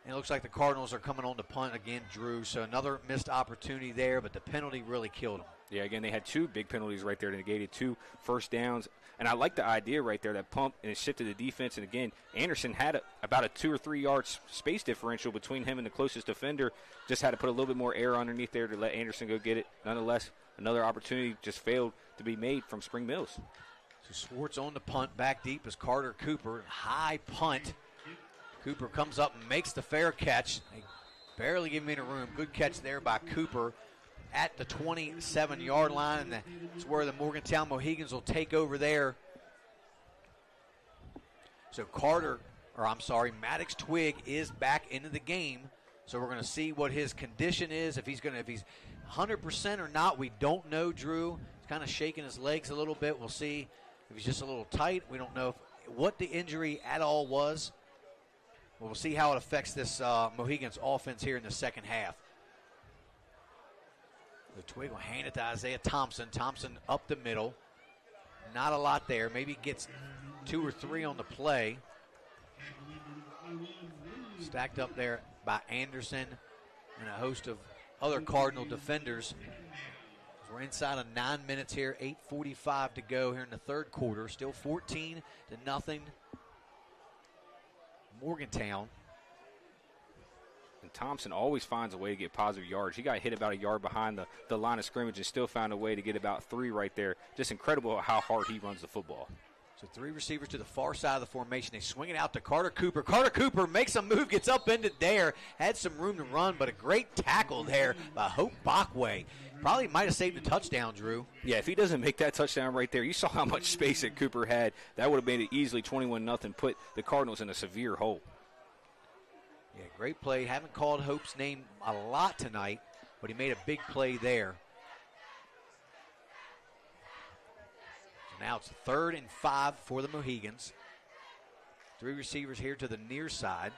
And it looks like the Cardinals are coming on to punt again, Drew. So another missed opportunity there, but the penalty really killed them. Yeah, again, they had 2 big penalties right there that negated 2 first downs. And I like the idea right there, that pump, and it shifted the defense. And, again, Anderson had about a 2 or 3 yard space differential between him and the closest defender. Just had to put a little bit more air underneath there to let Anderson go get it. Nonetheless, another opportunity just failed to be made from Spring Mills. So Swartz on the punt, back deep is Carter Cooper. High punt. Cooper comes up and makes the fair catch. They barely give him any room. Good catch there by Cooper at the 27-yard line. And that's where the Morgantown Mohegans will take over there. So Maddox Twig is back into the game. So we're going to see what his condition is. If he's 100% or not, we don't know, Drew. He's kind of shaking his legs a little bit. We'll see if he's just a little tight. We don't know what the injury at all was. We'll see how it affects this Mohegans offense here in the second half. The Twig will hand it to Isaiah Thompson. Thompson up the middle. Not a lot there. Maybe gets 2 or 3 on the play. Stacked up there by Anderson and a host of other Cardinal defenders. We're inside of 9 minutes here, 8:45 to go here in the third quarter. Still 14-0. Morgantown. And Thompson always finds a way to get positive yards. He got hit about a yard behind the line of scrimmage and still found a way to get about 3 right there. Just incredible how hard he runs the football. So 3 receivers to the far side of the formation. They swing it out to Carter Cooper. Carter Cooper makes a move, gets up into there. Had some room to run, but a great tackle there by Hope Bachway. Probably might have saved a touchdown, Drew. Yeah, if he doesn't make that touchdown right there, you saw how much space that Cooper had. That would have made it easily 21-0, put the Cardinals in a severe hole. Yeah, great play. Haven't called Hope's name a lot tonight, but he made a big play there. So now it's 3rd and 5 for the Mohegans. 3 receivers here to the near side.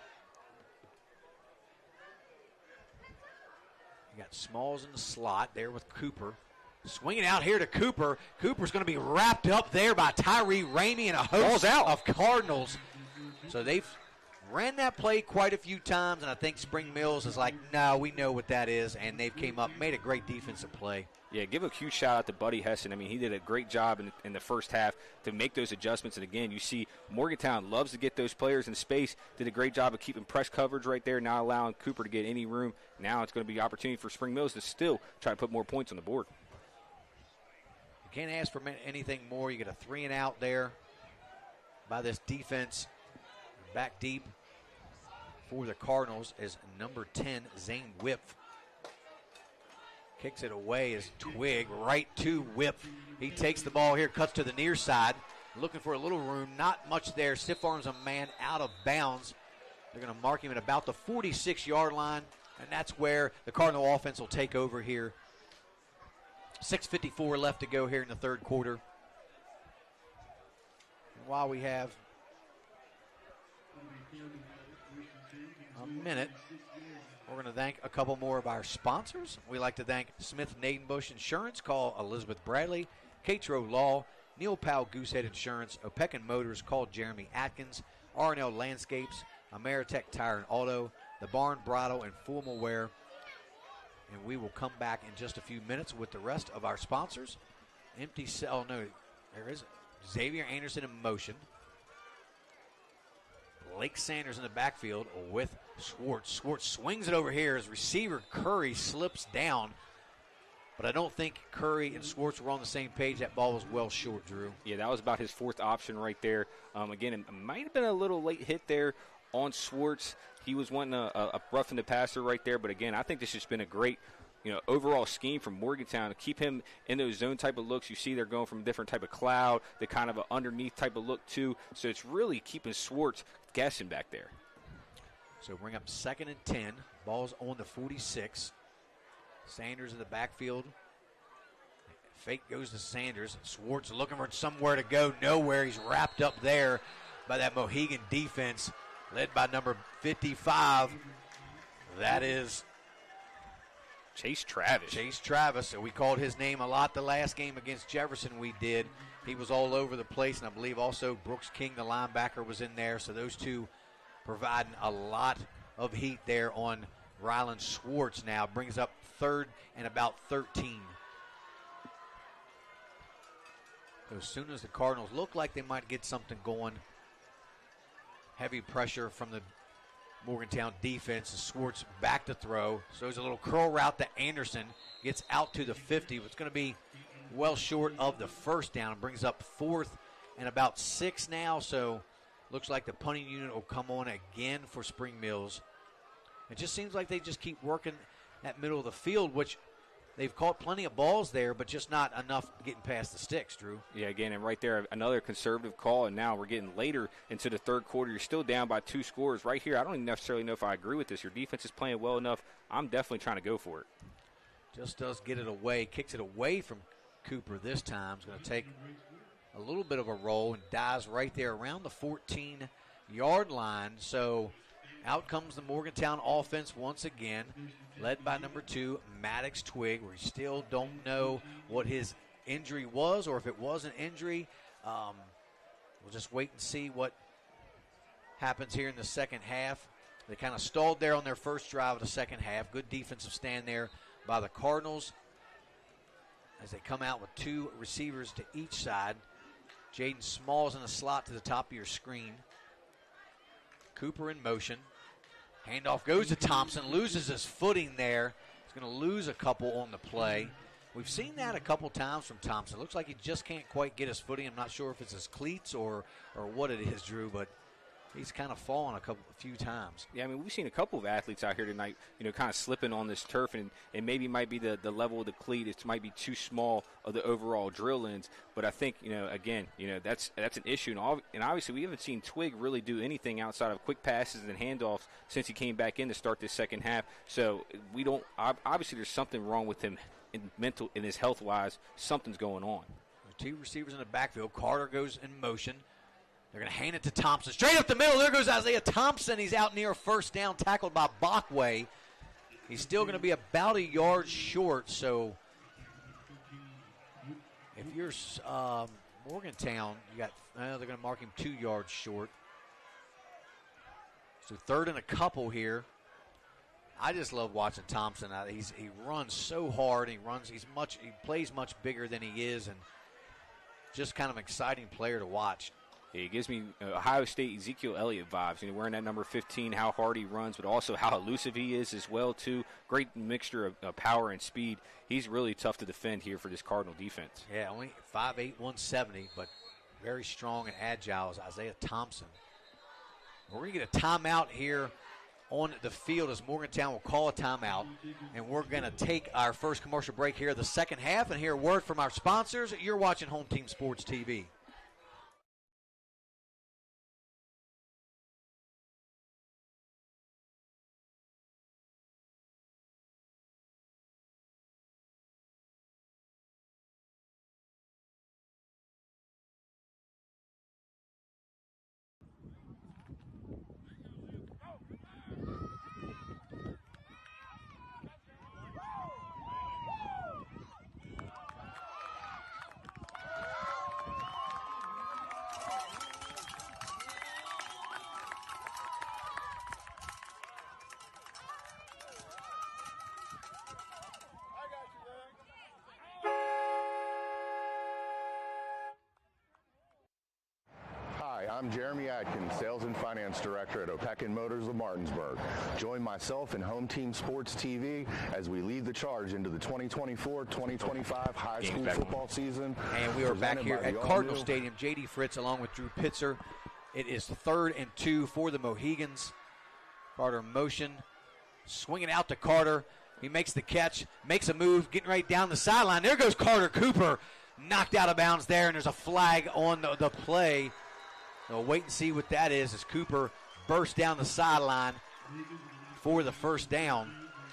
You got Smalls in the slot there with Cooper. Swinging out here to Cooper. Cooper's going to be wrapped up there by Tyree Ramey and a host of Cardinals. So they've ran that play quite a few times, and I think Spring Mills is like, no, we know what that is, and they've came up, made a great defensive play. Yeah, give a huge shout out to Buddy Hessen. I mean, he did a great job in the first half to make those adjustments. And, again, you see Morgantown loves to get those players in space, did a great job of keeping press coverage right there, not allowing Cooper to get any room. Now it's going to be an opportunity for Spring Mills to still try to put more points on the board. You can't ask for anything more. You get a 3 and out there by this defense. Back deep for the Cardinals is number 10, Zane Whip. Kicks it away as Twig right to Whip. He takes the ball here, cuts to the near side, looking for a little room. Not much there. Stiff arms a man out of bounds. They're going to mark him at about the 46-yard line, and that's where the Cardinal offense will take over here. 6:54 left to go here in the third quarter. And while we have a minute, we're going to thank a couple more of our sponsors. We like to thank Smith Nadenbush Insurance. Call Elizabeth Bradley. Catro Law. Neil Powell Goosehead Insurance. Opequon Motors. Call Jeremy Atkins. R&L Landscapes. Ameritech Tire and Auto. The Barn Bridal and Formal Wear. And we will come back in just a few minutes with the rest of our sponsors. Empty cell. No, there is Xavier Anderson in motion. Blake Sanders in the backfield with Schwartz. Schwartz swings it over here as receiver Curry slips down. But I don't think Curry and Schwartz were on the same page. That ball was well short, Drew. Yeah, that was about his fourth option right there. Again, it might have been a little late hit there on Schwartz. He was wanting a roughing the passer right there. But, again, I think this has been a great overall scheme from Morgantown to keep him in those zone type of looks. You see they're going from a different type of cloud, the kind of an underneath type of look too. So it's really keeping Schwartz guessing back there. So bring up 2nd and 10. Ball's on the 46. Sanders in the backfield. Fake goes to Sanders. Schwartz looking for somewhere to go. Nowhere. He's wrapped up there by that Mohegan defense led by number 55. That is Chase Travis. Chase Travis. So we called his name a lot the last game against Jefferson we did. He was all over the place, and I believe also Brooks King, the linebacker, was in there. So those two providing a lot of heat there on Rylan Schwartz now. Brings up 3rd and about 13. So as soon as the Cardinals look like they might get something going, heavy pressure from the Morgantown defense. Schwartz back to throw. So there's a little curl route to Anderson. Gets out to the 50. It's going to be well short of the first down. Brings up 4th and about 6 now. So looks like the punting unit will come on again for Spring Mills. It just seems like they just keep working that middle of the field, which they've caught plenty of balls there, but just not enough getting past the sticks, Drew. Yeah, again, and right there, another conservative call, and now we're getting later into the third quarter. You're still down by 2 scores right here. I don't even necessarily know if I agree with this. Your defense is playing well enough. I'm definitely trying to go for it. Just does get it away. Kicks it away from Cooper this time. Is going to take a little bit of a roll and dives right there around the 14-yard line. So out comes the Morgantown offense once again, led by number 2, Maddox Twig. We still don't know what his injury was or if it was an injury. We'll just wait and see what happens here in the second half. They kind of stalled there on their first drive of the second half. Good defensive stand there by the Cardinals as they come out with 2 receivers to each side. Jaden Smalls in the slot to the top of your screen. Cooper in motion. Handoff goes to Thompson, loses his footing there. He's going to lose a couple on the play. We've seen that a couple times from Thompson. Looks like he just can't quite get his footing. I'm not sure if it's his cleats or what it is, Drew, but he's kind of fallen a few times. Yeah, I mean, we've seen a couple of athletes out here tonight, kind of slipping on this turf, and it maybe might be the level of the cleat. It might be too small of the overall drill ends. But I think, again, that's an issue. And obviously we haven't seen Twig really do anything outside of quick passes and handoffs since he came back in to start this second half. So we don't – obviously there's something wrong with him in his health-wise. Something's going on. 2 receivers in the backfield. Carter goes in motion. They're going to hand it to Thompson. Straight up the middle. There goes Isaiah Thompson. He's out near first down, tackled by Bachway. He's still going to be about a yard short. So if you're Morgantown, they're going to mark him 2 yards short. So 3rd and a couple here. I just love watching Thompson. He runs so hard. He plays much bigger than he is, and just kind of an exciting player to watch. He gives me Ohio State Ezekiel Elliott vibes. Wearing that number 15, how hard he runs, but also how elusive he is as well, too. Great mixture of power and speed. He's really tough to defend here for this Cardinal defense. Yeah, only 5'8", 170, but very strong and agile is Isaiah Thompson. We're going to get a timeout here on the field as Morgantown will call a timeout, and we're going to take our first commercial break here, the second half, and hear a word from our sponsors. You're watching Home Team Sports TV. I'm Jeremy Atkins, Sales and Finance Director at Opequon Motors of Martinsburg. Join myself and Home Team Sports TV as we lead the charge into the 2024-2025 high school football season. And we are back here at Cardinal Stadium. J.D. Fritz along with Drew Pitzer. It is 3rd and 2 for the Mohegans. Carter in motion, swinging out to Carter. He makes the catch, makes a move, getting right down the sideline. There goes Carter Cooper, knocked out of bounds there, and there's a flag on the play. We'll wait and see what that is as Cooper bursts down the sideline for the first down.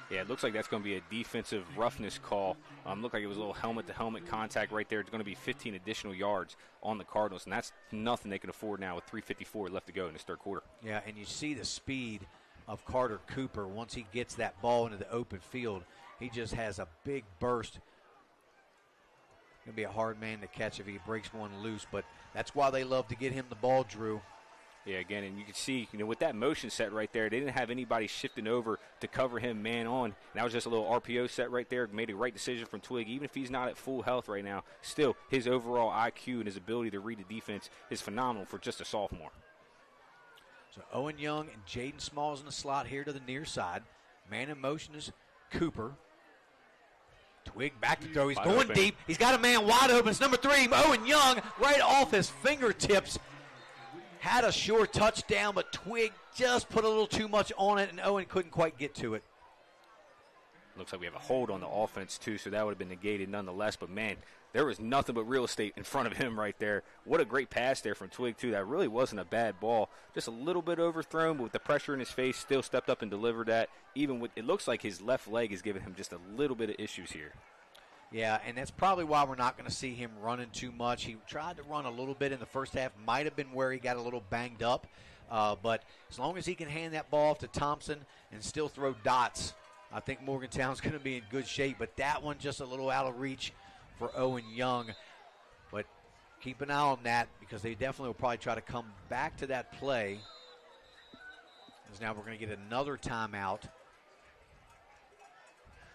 Yeah, it looks like that's going to be a defensive roughness call. Looked like it was a little helmet-to-helmet contact right there. It's going to be 15 additional yards on the Cardinals, and that's nothing they can afford now with 3:54 left to go in this third quarter. Yeah, and you see the speed of Carter Cooper once he gets that ball into the open field. He just has a big burst. Going to be a hard man to catch if he breaks one loose, but that's why they love to get him the ball, Drew. Yeah, again, and you can see, with that motion set right there, they didn't have anybody shifting over to cover him man on. And that was just a little RPO set right there. Made a right decision from Twig. Even if he's not at full health right now, still his overall IQ and his ability to read the defense is phenomenal for just a sophomore. So Owen Young and Jaden Smalls in the slot here to the near side. Man in motion is Cooper. Twig back to throw. He's going deep. He's got a man wide open. It's number 3, Owen Young, right off his fingertips. Had a sure touchdown, but Twig just put a little too much on it, and Owen couldn't quite get to it. Looks like we have a hold on the offense, too, so that would have been negated nonetheless. But, man, there was nothing but real estate in front of him right there. What a great pass there from Twig, too. That really wasn't a bad ball. Just a little bit overthrown, but with the pressure in his face, still stepped up and delivered that. Even with, it looks like his left leg is giving him just a little bit of issues here. Yeah, and that's probably why we're not going to see him running too much. He tried to run a little bit in the first half. Might have been where he got a little banged up. But as long as he can hand that ball off to Thompson and still throw dots, I think Morgantown's going to be in good shape. But that one just a little out of reach for Owen Young. But keep an eye on that because they definitely will probably try to come back to that play. As now we're going to get another timeout.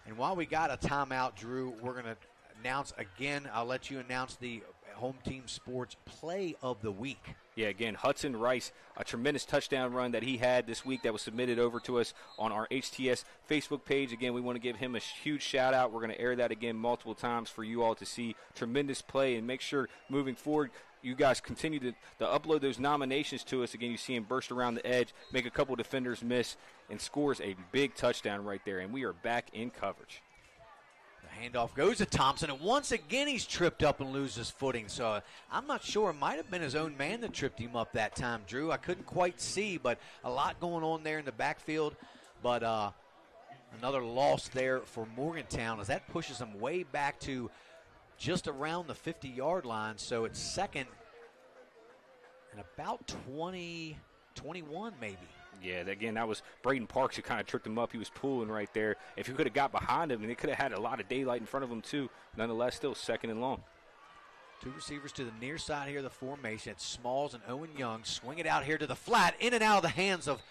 And while we got a timeout, Drew, we're going to announce again. I'll let you announce the Home Team Sports Play of the Week. Yeah, again, Hudson Rice, a tremendous touchdown run that he had this week that was submitted over to us on our HTS Facebook page. Again, we want to give him a huge shout-out. We're going to air that again multiple times for you all to see. Tremendous play, and make sure moving forward you guys continue to upload those nominations to us. Again, you see him burst around the edge, make a couple defenders miss, and scores a big touchdown right there, and we are back in coverage. The handoff goes to Thompson, and once again he's tripped up and loses footing. So I'm not sure. It might have been his own man that tripped him up that time, Drew. I couldn't quite see, but a lot going on there in the backfield. But another loss there for Morgantown as that pushes them way back to just around the 50-yard line. So it's second and about 20, 21 maybe. Yeah, again, that was Braden Parks who kind of tripped him up. He was pulling right there. If he could have got behind him, and they could have had a lot of daylight in front of him too. Nonetheless, still second and long. Two receivers to the near side here of the formation. It's Smalls and Owen Young. Swing it out here to the flat. In and out of the hands of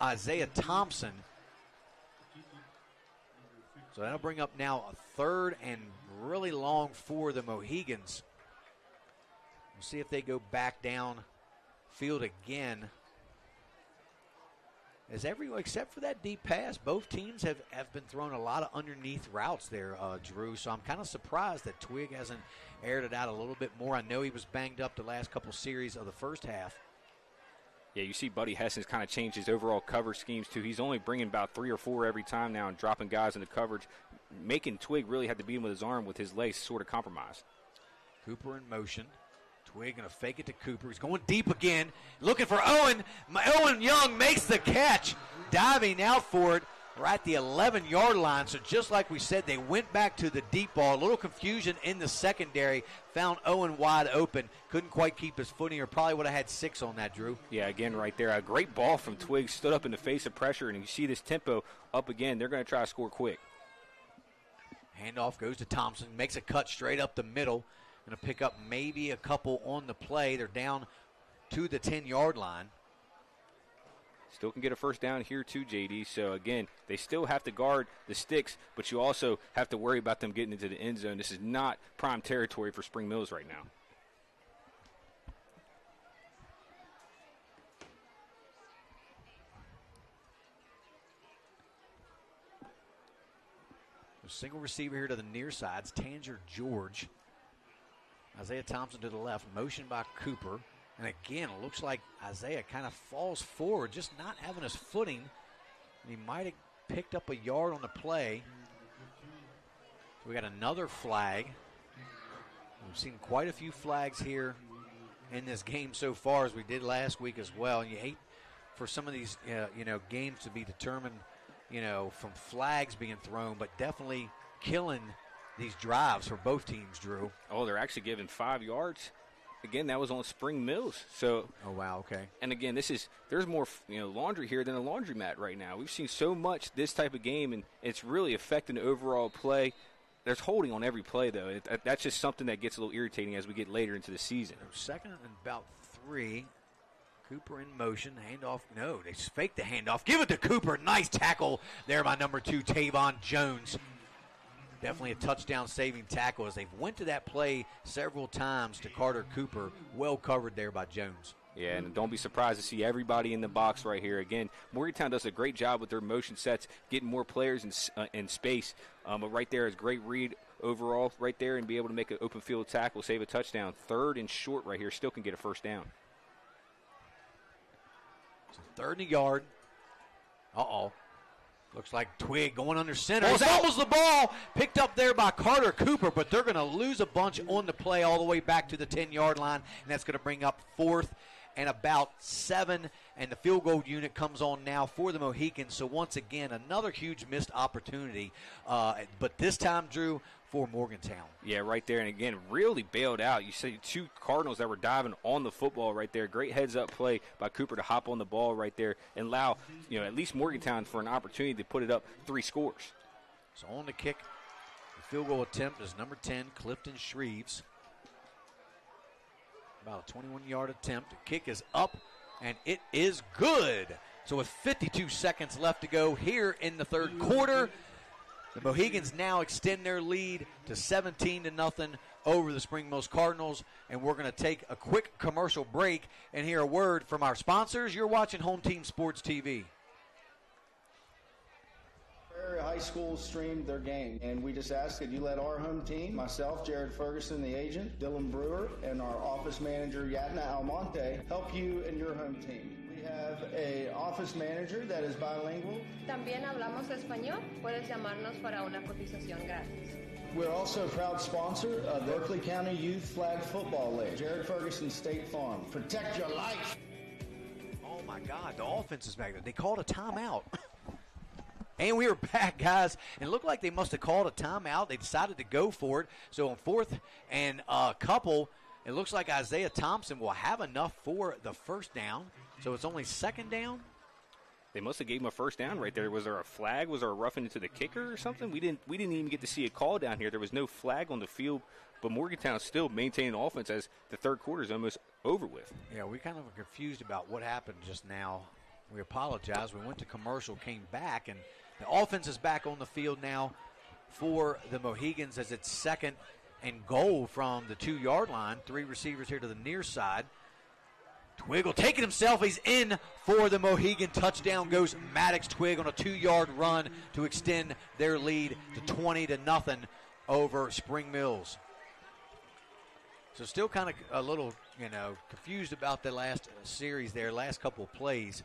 Isaiah Thompson. So that'll bring up now a 3rd and really long for the Mohegans. We'll see if they go back down field again. As everyone, except for that deep pass, both teams have been throwing a lot of underneath routes there, Drew. So I'm kind of surprised that Twig hasn't aired it out a little bit more. I know he was banged up the last couple series of the first half. Yeah, you see Buddy Hessen's kind of changed his overall cover schemes, too. He's only bringing about 3 or 4 every time now and dropping guys into coverage, making Twig really have to beat him with his arm with his legs sort of compromised. Cooper in motion. Twig going to fake it to Cooper. He's going deep again, looking for Owen. Owen Young makes the catch, diving out for it. We're at the 11-yard line, so just like we said, they went back to the deep ball. A little confusion in the secondary. Found Owen wide open. Couldn't quite keep his footing, or probably would have had 6 on that, Drew. Yeah, again, right there. A great ball from Twig. Stood up in the face of pressure, and you see this tempo up again. They're going to try to score quick. Handoff goes to Thompson. Makes a cut straight up the middle. Going to pick up maybe a couple on the play. They're down to the 10-yard line. Still can get a first down here too, JD. So, again, they still have to guard the sticks, but you also have to worry about them getting into the end zone. This is not prime territory for Spring Mills right now. A single receiver here to the near sides. Tanger George. Isaiah Thompson to the left, motion by Cooper. And again, it looks like Isaiah kind of falls forward, just not having his footing. And he might have picked up a yard on the play. So we got another flag. We've seen quite a few flags here in this game so far, as we did last week as well. And you hate for some of these, games to be determined, from flags being thrown, but definitely killing these drives for both teams, Drew. Oh, they're actually giving 5 yards. Again, that was on Spring Mills. So, oh wow, okay. And again, there's more laundry here than a laundromat right now. We've seen so much this type of game, and it's really affecting the overall play. There's holding on every play, though. That's just something that gets a little irritating as we get later into the season. Second and about 3. Cooper in motion. Handoff. No, they fake the handoff. Give it to Cooper. Nice tackle there by number 2, Tavon Jones. Definitely a touchdown-saving tackle as they've went to that play several times to Carter Cooper. Well covered there by Jones. Yeah, and don't be surprised to see everybody in the box right here. Again, Morgantown does a great job with their motion sets, getting more players in space. But right there is great read overall right there, and be able to make an open field tackle, save a touchdown. 3rd and short right here, still can get a first down. So 3rd and a yard. Uh-oh. Looks like Twig going under center. It's almost the ball picked up there by Carter Cooper, but they're going to lose a bunch on the play all the way back to the 10-yard line, and that's going to bring up 4th and about 7, and the field goal unit comes on now for the Mohegans. So once again, another huge missed opportunity, but this time, Drew, for Morgantown. Yeah, right there, and again, really bailed out. You see 2 Cardinals that were diving on the football right there. Great heads-up play by Cooper to hop on the ball right there and allow, at least Morgantown for an opportunity to put it up 3 scores. So on the kick, the field goal attempt is number 10, Clifton Shreves. About a 21-yard attempt. The kick is up, and it is good. So with 52 seconds left to go here in the 3rd quarter, the Mohegans now extend their lead to 17-0 over the Spring Mills Cardinals, and we're going to take a quick commercial break and hear a word from our sponsors. You're watching Home Team Sports TV. Prairie High School streamed their game, and we just asked that you let our home team, myself, Jared Ferguson, the agent, Dylan Brewer, and our office manager, Yatna Almonte, help you and your home team. We have an office manager that is bilingual. También hablamos español. Puedes llamarnos para una cotización gratis. We're also a proud sponsor of the Berkeley County Youth Flag Football League. Jared Ferguson State Farm. Protect your life. Oh, my God. The offense is back there. They called a timeout. And we were back, guys, and it looked like they must have called a timeout. They decided to go for it. So on 4th and a couple, it looks like Isaiah Thompson will have enough for the first down. So it's only 2nd down. They must have gave him a first down right there. Was there a flag? Was there a roughing into the kicker or something? We didn't even get to see a call down here. There was no flag on the field, but Morgantown still maintaining offense as the 3rd quarter is almost over with. Yeah, we kind of were confused about what happened just now. We apologize. We went to commercial, came back, and the offense is back on the field now for the Mohegans as it's 2nd and goal from the 2-yard line. 3 receivers here to the near side. Twig will take it himself. He's in for the Mohegan. Touchdown goes Maddox Twig on a 2-yard run to extend their lead to 20-0 over Spring Mills. So still kind of a little, confused about the last series there, last couple of plays.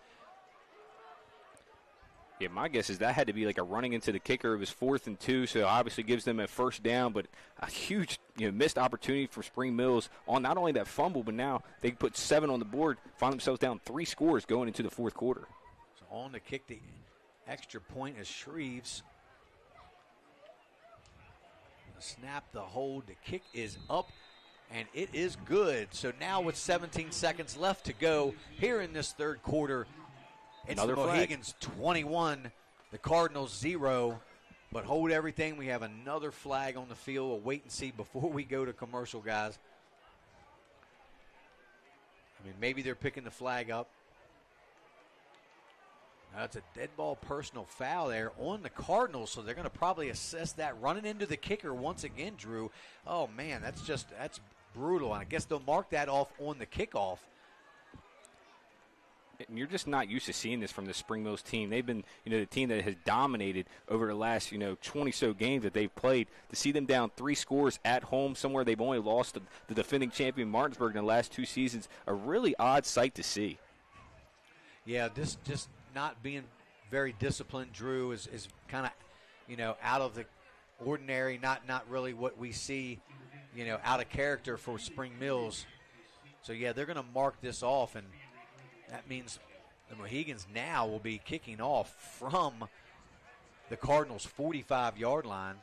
Yeah, my guess is that had to be like a running into the kicker. It was 4th and 2, so obviously gives them a first down, but a huge missed opportunity for Spring Mills on not only that fumble, but now they put 7 on the board, find themselves down 3 scores going into the 4th quarter. So on to kick the extra point is Shreves. Snap the hold. The kick is up, and it is good. So now with 17 seconds left to go here in this 3rd quarter, it's another the flag. Mohegans 21, the Cardinals 0. But hold everything. We have another flag on the field. We'll wait and see before we go to commercial, guys. I mean, maybe they're picking the flag up. That's a dead ball personal foul there on the Cardinals, so they're going to probably assess that. Running into the kicker once again, Drew. Oh, man, that's brutal. And I guess they'll mark that off on the kickoff. And you're just not used to seeing this from the Spring Mills team. They've been, the team that has dominated over the last, 20-so games that they've played. To see them down 3 scores at home somewhere they've only lost the defending champion Martinsburg in the last 2 seasons, a really odd sight to see. Yeah, this just not being very disciplined, Drew, is kind of, out of the ordinary, not really what we see, out of character for Spring Mills. So, yeah, they're going to mark this off, and that means the Mohegans now will be kicking off from the Cardinals' 45-yard line.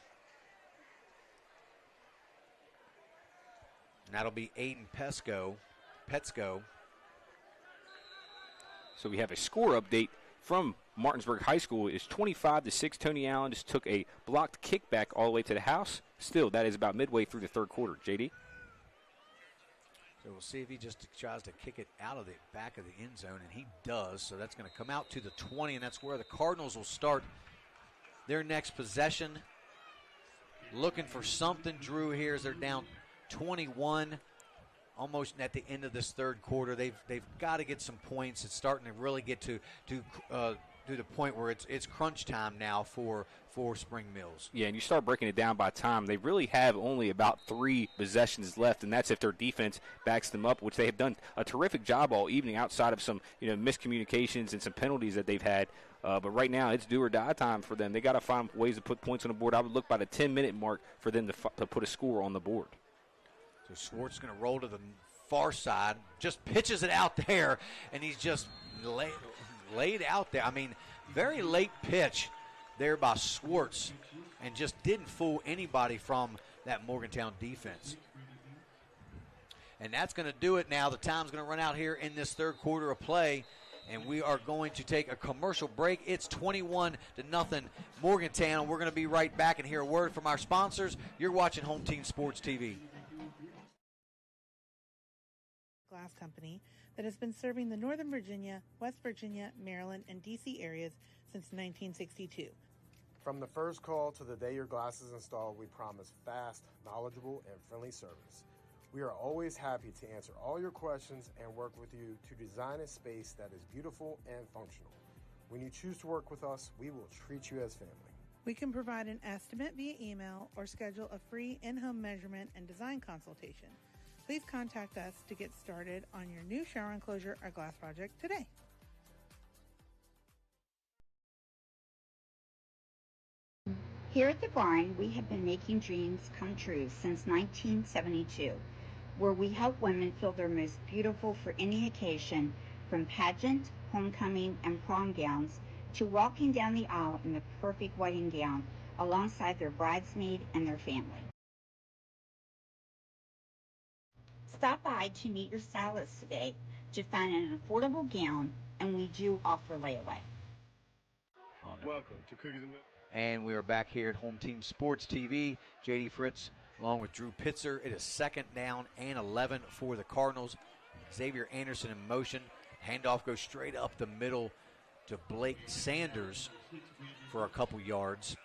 And that'll be Aiden Petsko. So we have a score update from Martinsburg High School. It's 25-6. Tony Allen just took a blocked kickback all the way to the house. Still, that is about midway through the 3rd quarter. JD? So we'll see if he just tries to kick it out of the back of the end zone, and he does. So that's going to come out to the 20, and that's where the Cardinals will start their next possession. Looking for something, Drew, here as they're down 21, almost at the end of this 3rd quarter. They've got to get some points. It's starting to really get to the point where it's crunch time now for Spring Mills. Yeah, and you start breaking it down by time. They really have only about 3 possessions left, and that's if their defense backs them up, which they have done a terrific job all evening outside of some miscommunications and some penalties that they've had. But right now it's do or die time for them. They got to find ways to put points on the board. I would look by the 10-minute mark for them to put a score on the board. So Schwartz is going to roll to the far side, just pitches it out there, and he's just laid out there. I mean, very late pitch there by Schwartz, and just didn't fool anybody from that Morgantown defense. And that's going to do it now. The time's going to run out here in this 3rd quarter of play, and we are going to take a commercial break. It's 21-0 Morgantown. We're going to be right back and hear a word from our sponsors. You're watching Home Team Sports TV. Glass company that has been serving the Northern Virginia, West Virginia, Maryland, and D.C. areas since 1962. From the first call to the day your glass is installed, we promise fast, knowledgeable, and friendly service. We are always happy to answer all your questions and work with you to design a space that is beautiful and functional. When you choose to work with us, we will treat you as family. We can provide an estimate via email or schedule a free in-home measurement and design consultation. Please contact us to get started on your new shower enclosure or glass project today. Here at the barn, we have been making dreams come true since 1972, where we help women feel their most beautiful for any occasion, from pageant, homecoming, and prom gowns to walking down the aisle in the perfect wedding gown alongside their bridesmaid and their family. Stop by to meet your stylist today to find an affordable gown, and we do offer layaway. Welcome to Cookies and Milk. And we are back here at Home Team Sports TV. J.D. Fritz along with Drew Pitzer. It is 2nd down and 11 for the Cardinals. Xavier Anderson in motion. Handoff goes straight up the middle to Blake Sanders for a couple yards.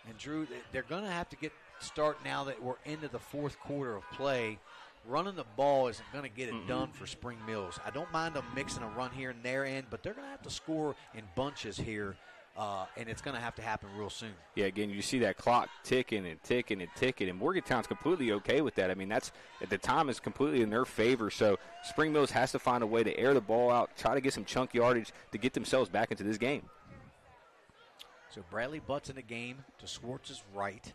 And Drew, they're going to have to start now that we're into the fourth quarter of play. Running the ball isn't going to get it done for Spring Mills. I don't mind them mixing a run here and there in, but they're going to have to score in bunches here, and it's going to have to happen real soon. Yeah, again, you see that clock ticking and ticking and ticking, and Morgantown's completely okay with that. I mean, that's at the time is completely in their favor. So Spring Mills has to find a way to air the ball out, try to get some chunk yardage to get themselves back into this game. So Bradley Butts in the game to Schwartz's right.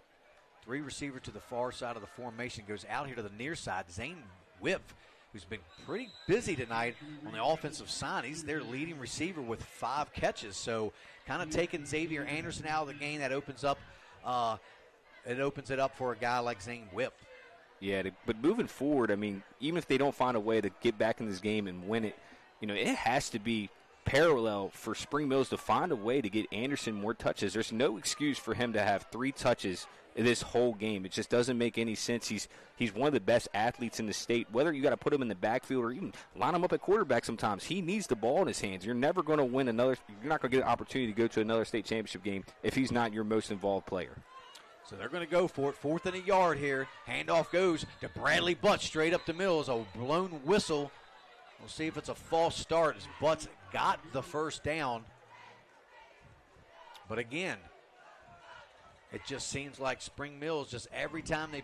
3 receivers to the far side of the formation, goes out here to the near side. Zane Whip, who's been pretty busy tonight on the offensive side. He's their leading receiver with 5 catches. So kind of taking Xavier Anderson out of the game, that opens up it up for a guy like Zane Whip. Yeah, but moving forward, I mean, even if they don't find a way to get back in this game and win it, it has to be parallel for Spring Mills to find a way to get Anderson more touches. There's no excuse for him to have 3 touches this whole game. It just doesn't make any sense. He's one of the best athletes in the state. Whether you got to put him in the backfield or even line him up at quarterback sometimes, he needs the ball in his hands. You're never going to win you're not going to get an opportunity to go to another state championship game if he's not your most involved player. So they're going to go for it. 4th and a yard here. Handoff goes to Bradley Butts straight up the middle. It's a blown whistle. We'll see if it's a false start as Butts got the first down. But again, it just seems like Spring Mills, just every time they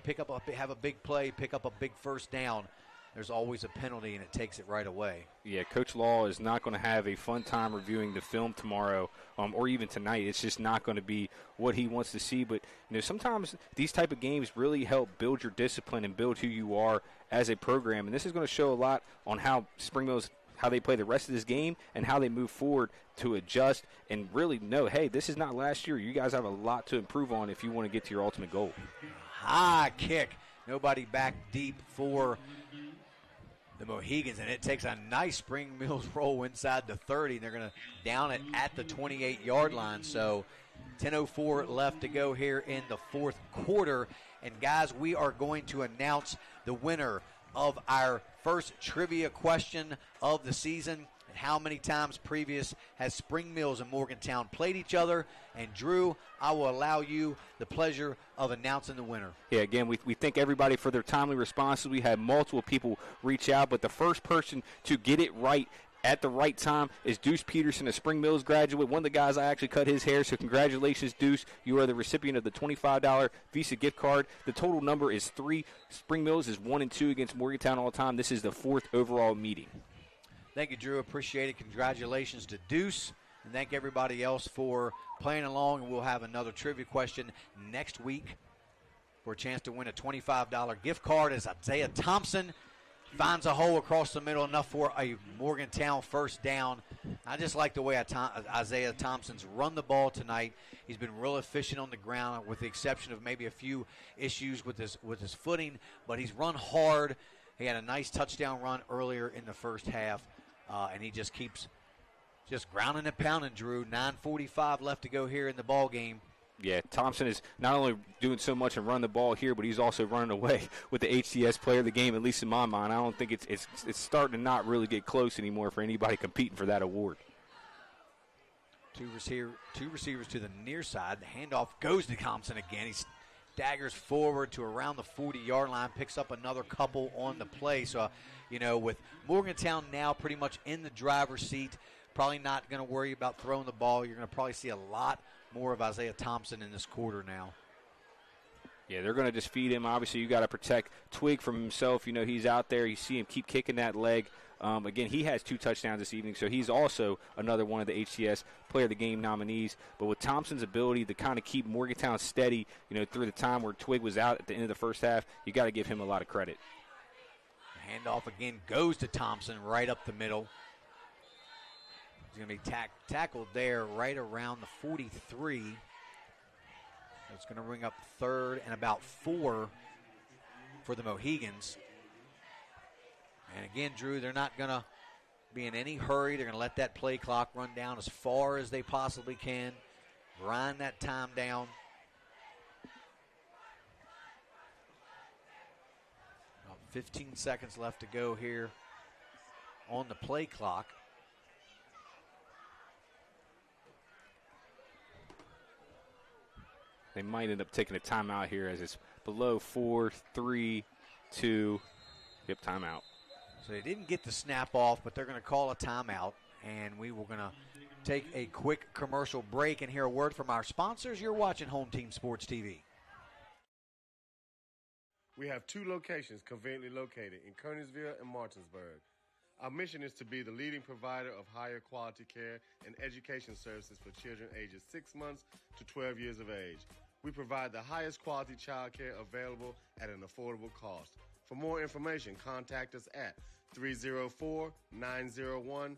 have a big play, pick up a big first down, there's always a penalty, and it takes it right away. Yeah, Coach Law is not going to have a fun time reviewing the film tomorrow or even tonight. It's just not going to be what he wants to see. But, sometimes these type of games really help build your discipline and build who you are as a program. And this is going to show a lot on how Spring Mills, how they play the rest of this game and how they move forward to adjust and really know, hey, this is not last year. You guys have a lot to improve on if you want to get to your ultimate goal. High kick. Nobody back deep for the Mohegans, and it takes a nice Spring Mills roll inside the 30, and they're going to down it at the 28-yard line. So 10:04 left to go here in the fourth quarter. And, guys, we are going to announce the winner of our first trivia question of the season. And how many times previous has Spring Mills and Morgantown played each other? And, Drew, I will allow you the pleasure of announcing the winner. Yeah, again, we thank everybody for their timely responses. We had multiple people reach out, but the first person to get it right at the right time is Deuce Peterson, a Spring Mills graduate. One of the guys I actually cut his hair, so congratulations, Deuce. You are the recipient of the $25 Visa gift card. The total number is 3. Spring Mills is 1-2 against Morgantown all time. This is the 4th overall meeting. Thank you, Drew. Appreciate it. Congratulations to Deuce. And thank everybody else for playing along. And we'll have another trivia question next week for a chance to win a $25 gift card as Isaiah Thompson finds a hole across the middle, enough for a Morgantown first down. I just like the way Isaiah Thompson's run the ball tonight. He's been real efficient on the ground, with the exception of maybe a few issues with his footing, but he's run hard. He had a nice touchdown run earlier in the first half, and he just keeps grounding and pounding, Drew. 9:45 left to go here in the ball game. Yeah, Thompson is not only doing so much and running the ball here, but he's also running away with the HCS player of the game, at least in my mind. I don't think it's starting to not really get close anymore for anybody competing for that award. Two receivers to the near side. The handoff goes to Thompson again. He staggers forward to around the 40-yard line, picks up another couple on the play. So, with Morgantown now pretty much in the driver's seat, probably not going to worry about throwing the ball. You're going to probably see a lot more of Isaiah Thompson in this quarter now. Yeah, they're going to just feed him. Obviously, you got to protect Twig from himself. He's out there. You see him keep kicking that leg. Again, he has 2 touchdowns this evening, so he's also another one of the HCS Player of the Game nominees. But with Thompson's ability to kind of keep Morgantown steady, through the time where Twig was out at the end of the first half, you got to give him a lot of credit. The handoff again goes to Thompson right up the middle. He's going to be tackled there right around the 43. It's going to bring up 3rd and about 4 for the Mohegans. And again, Drew, they're not going to be in any hurry. They're going to let that play clock run down as far as they possibly can, grind that time down. About 15 seconds left to go here on the play clock. They might end up taking a timeout here as it's below 4, 3, 2. Yep, timeout. So they didn't get the snap off, but they're going to call a timeout, and we were going to take a quick commercial break and hear a word from our sponsors. You're watching Home Team Sports TV. We have 2 locations conveniently located in Kearneysville and Martinsburg. Our mission is to be the leading provider of higher quality care and education services for children ages 6 months to 12 years of age. We provide the highest quality child care available at an affordable cost. For more information, contact us at 304-901-2961.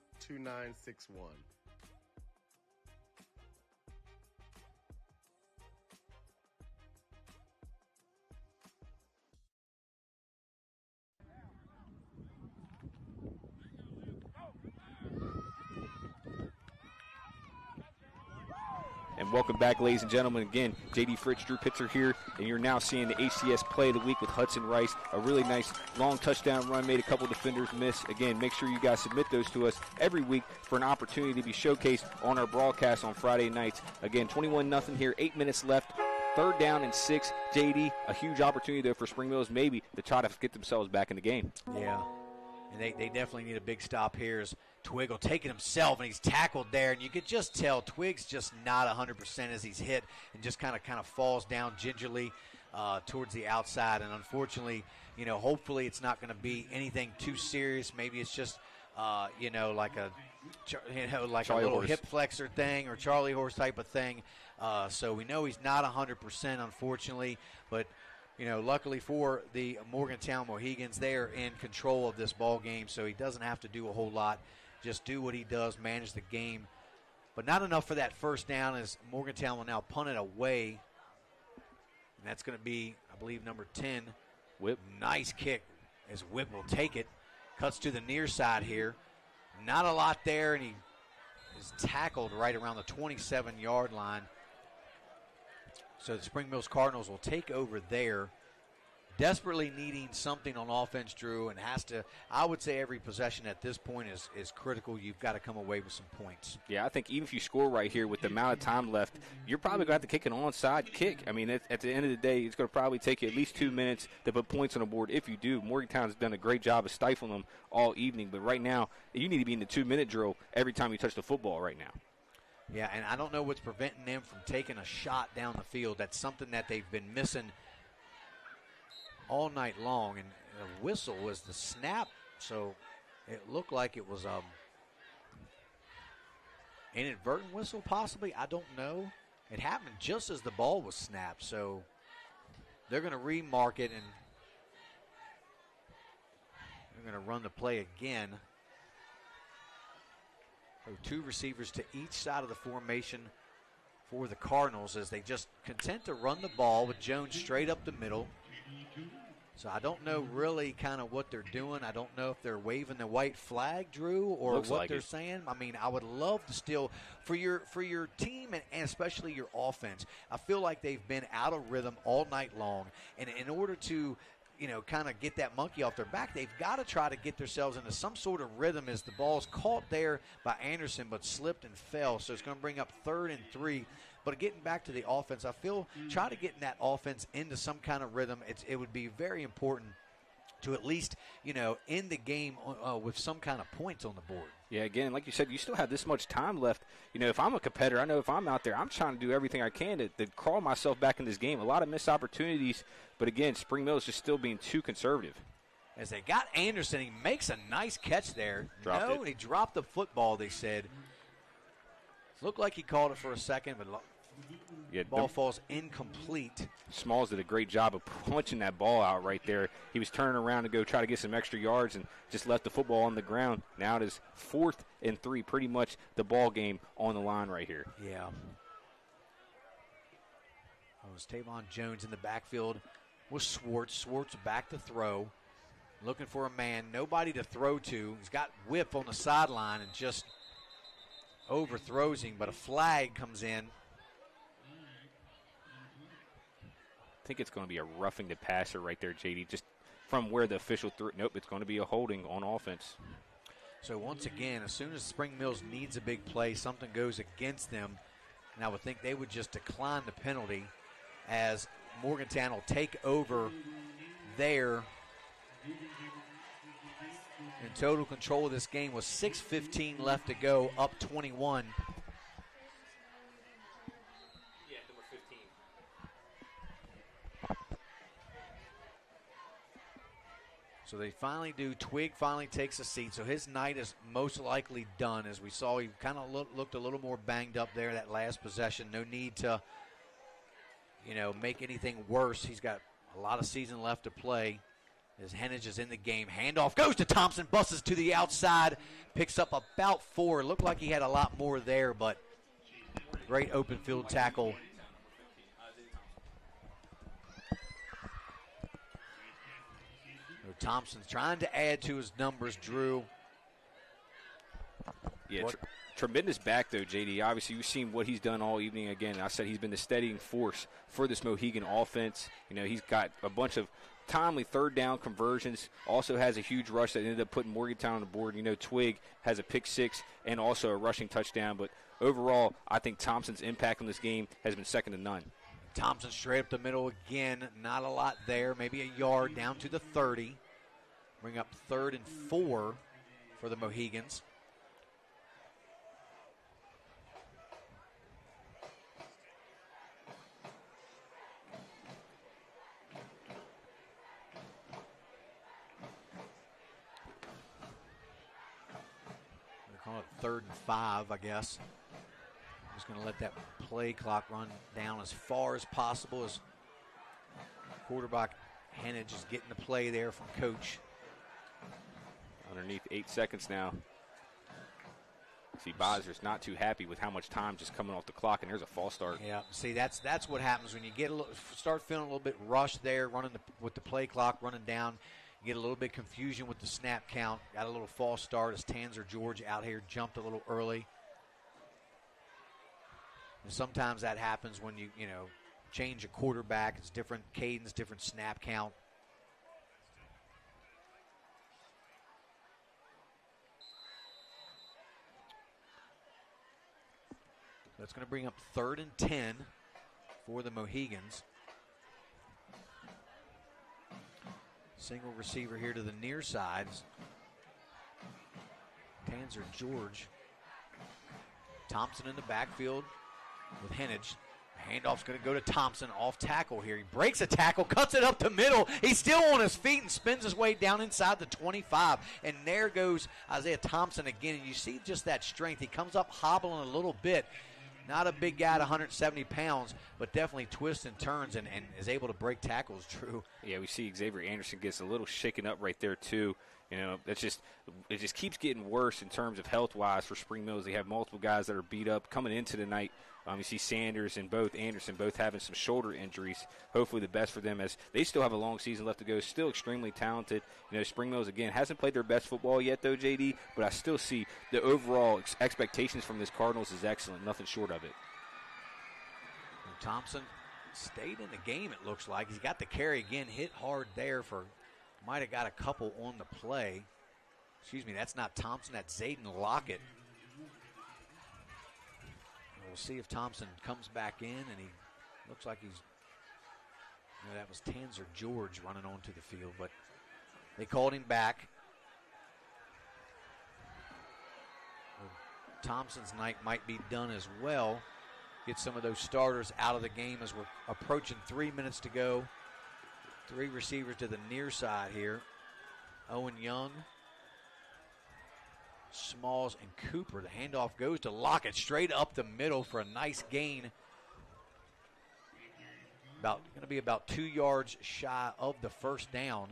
And welcome back, ladies and gentlemen. Again, J.D. Fritz, Drew Pitzer here, and you're now seeing the HCS Play of the Week with Hudson Rice. A really nice long touchdown run, made a couple defenders miss. Again, make sure you guys submit those to us every week for an opportunity to be showcased on our broadcast on Friday nights. Again, 21-0 here, 8 minutes left. 3rd down and 6. J.D., a huge opportunity there for Spring Mills maybe to try to get themselves back in the game. Yeah, and they definitely need a big stop here. As Twig will take it himself, and he's tackled there, and you could just tell Twig's just not 100% as he's hit and just kind of falls down gingerly towards the outside. And unfortunately, hopefully it's not going to be anything too serious. Maybe it's just like a Charlie little horse. hip flexor thing or Charlie horse type of thing. So we know he's not 100%, unfortunately, but luckily for the Morgantown Mohegans, they're in control of this ball game, so he doesn't have to do a whole lot. Just do what he does, manage the game. But not enough for that 1st down, as Morgantown will now punt it away. And that's going to be, I believe, number 10. Whip. Nice kick as Whip will take it. Cuts to the near side here. Not a lot there, and he is tackled right around the 27-yard line. So the Spring Mills Cardinals will take over there. Desperately needing something on offense, Drew, and has to, I would say every possession at this point is critical. You've got to come away with some points. Yeah, I think even if you score right here with the amount of time left, you're probably going to have to kick an onside kick. I mean, at the end of the day, it's going to probably take you at least 2 minutes to put points on the board if you do. Morgantown's done a great job of stifling them all evening, but right now, you need to be in the 2-minute drill every time you touch the football right now. Yeah, and I don't know what's preventing them from taking a shot down the field. That's something that they've been missing all night long. And the whistle was the snap, so it looked like it was inadvertent whistle possibly. I don't know. It happened just as the ball was snapped, so they're going to remark it, and they're going to run the play again. So 2 receivers to each side of the formation for the Cardinals as they just content to run the ball with Jones straight up the middle. So I don't know really kind of what they're doing. I don't know if they're waving the white flag, Drew, or Looks what like they're it. saying. I mean, I would love to still, for your team and especially your offense, I feel like they've been out of rhythm all night long. And in order to kind of get that monkey off their back, they've got to try to get themselves into some sort of rhythm as the ball's caught there by Anderson but slipped and fell. So it's going to bring up 3rd and 3. But getting back to the offense, I feel try to get that offense into some kind of rhythm. It would be very important to at least, end the game with some kind of points on the board. Yeah, again, like you said, you still have this much time left. If I'm a competitor, I know if I'm out there, I'm trying to do everything I can to crawl myself back in this game. A lot of missed opportunities, but again, Spring Mills just still being too conservative. As they got Anderson, he makes a nice catch there. Dropped it. He dropped the football, they said. Looked like he called it for a second, but ball falls incomplete. Smalls did a great job of punching that ball out right there. He was turning around to go try to get some extra yards and just left the football on the ground. Now it is 4th and 3, pretty much the ball game on the line right here. Yeah. Oh, it's Tavon Jones in the backfield with Swartz. Swartz back to throw. Looking for a man. Nobody to throw to. He's got Whip on the sideline and just overthrows him, but a flag comes in. I think it's going to be a roughing the passer right there, JD, just from where the official threw it. Nope, it's going to be a holding on offense. So once again, as soon as Spring Mills needs a big play, something goes against them, and I would think they would just decline the penalty. as Morgantown will take over there in total control of this game with 6:15 left to go, up 21. Yeah, number 15. So they finally do. Twig finally takes a seat. So his night is most likely done. As we saw, he kind of looked a little more banged up there that last possession. No need to, make anything worse. He's got a lot of season left to play. As Henage is in the game. Handoff goes to Thompson. Busts to the outside. Picks up about 4. Looked like he had a lot more there, but great open field tackle. Thompson's trying to add to his numbers, Drew. Yeah, tremendous back, though, JD. Obviously, you've seen what he's done all evening. Again, I said he's been the steadying force for this Mohegan offense. He's got a bunch of timely third down conversions. Also has a huge rush that ended up putting Morgantown on the board. Twig has a pick 6 and also a rushing touchdown. But overall, I think Thompson's impact on this game has been second to none. Thompson straight up the middle again. Not a lot there. Maybe a yard down to the 30. Bring up 3rd and 4 for the Mohegans. They're calling it 3rd and 5, I guess. I'm just going to let that play clock run down as far as possible as quarterback Henage is getting the play there from Coach. Underneath 8 seconds now. See, Bozer's not too happy with how much time just coming off the clock, and there's a false start. Yeah, see, that's what happens when you get start feeling a little bit rushed there, running with the play clock running down. You get a little bit confusion with the snap count. Got a little false start as Tanzer George out here jumped a little early. And sometimes that happens when you change a quarterback. It's different cadence, different snap count. That's going to bring up 3rd and 10 for the Mohegans. Single receiver here to the near side. Tanzer George. Thompson in the backfield with Henage. Handoff's going to go to Thompson off tackle here. He breaks a tackle, cuts it up the middle. He's still on his feet and spins his way down inside the 25. And there goes Isaiah Thompson again. And you see just that strength. He comes up hobbling a little bit. Not a big guy at 170 pounds, but definitely twists and turns and is able to break tackles, Drew. Yeah, we see Xavier Anderson gets a little shaken up right there, too. It just keeps getting worse in terms of health-wise for Spring Mills. They have multiple guys that are beat up coming into the night. You see Sanders and Anderson both having some shoulder injuries. Hopefully the best for them as they still have a long season left to go. Still extremely talented. Spring Mills, again, hasn't played their best football yet, though, JD, but I still see the overall expectations from this Cardinals is excellent. Nothing short of it. Thompson stayed in the game, it looks like. He's got the carry again, hit hard there might have got a couple on the play. Excuse me, that's not Thompson, that's Zayden Lockett. We'll see if Thompson comes back in, and he looks like he's, that was Tanzer George running onto the field, but they called him back. Thompson's night might be done as well. Get some of those starters out of the game as we're approaching 3 minutes to go. 3 receivers to the near side here. Owen Young, Smalls, and Cooper. The handoff goes to Lockett straight up the middle for a nice gain. Going to be about 2 yards shy of the first down.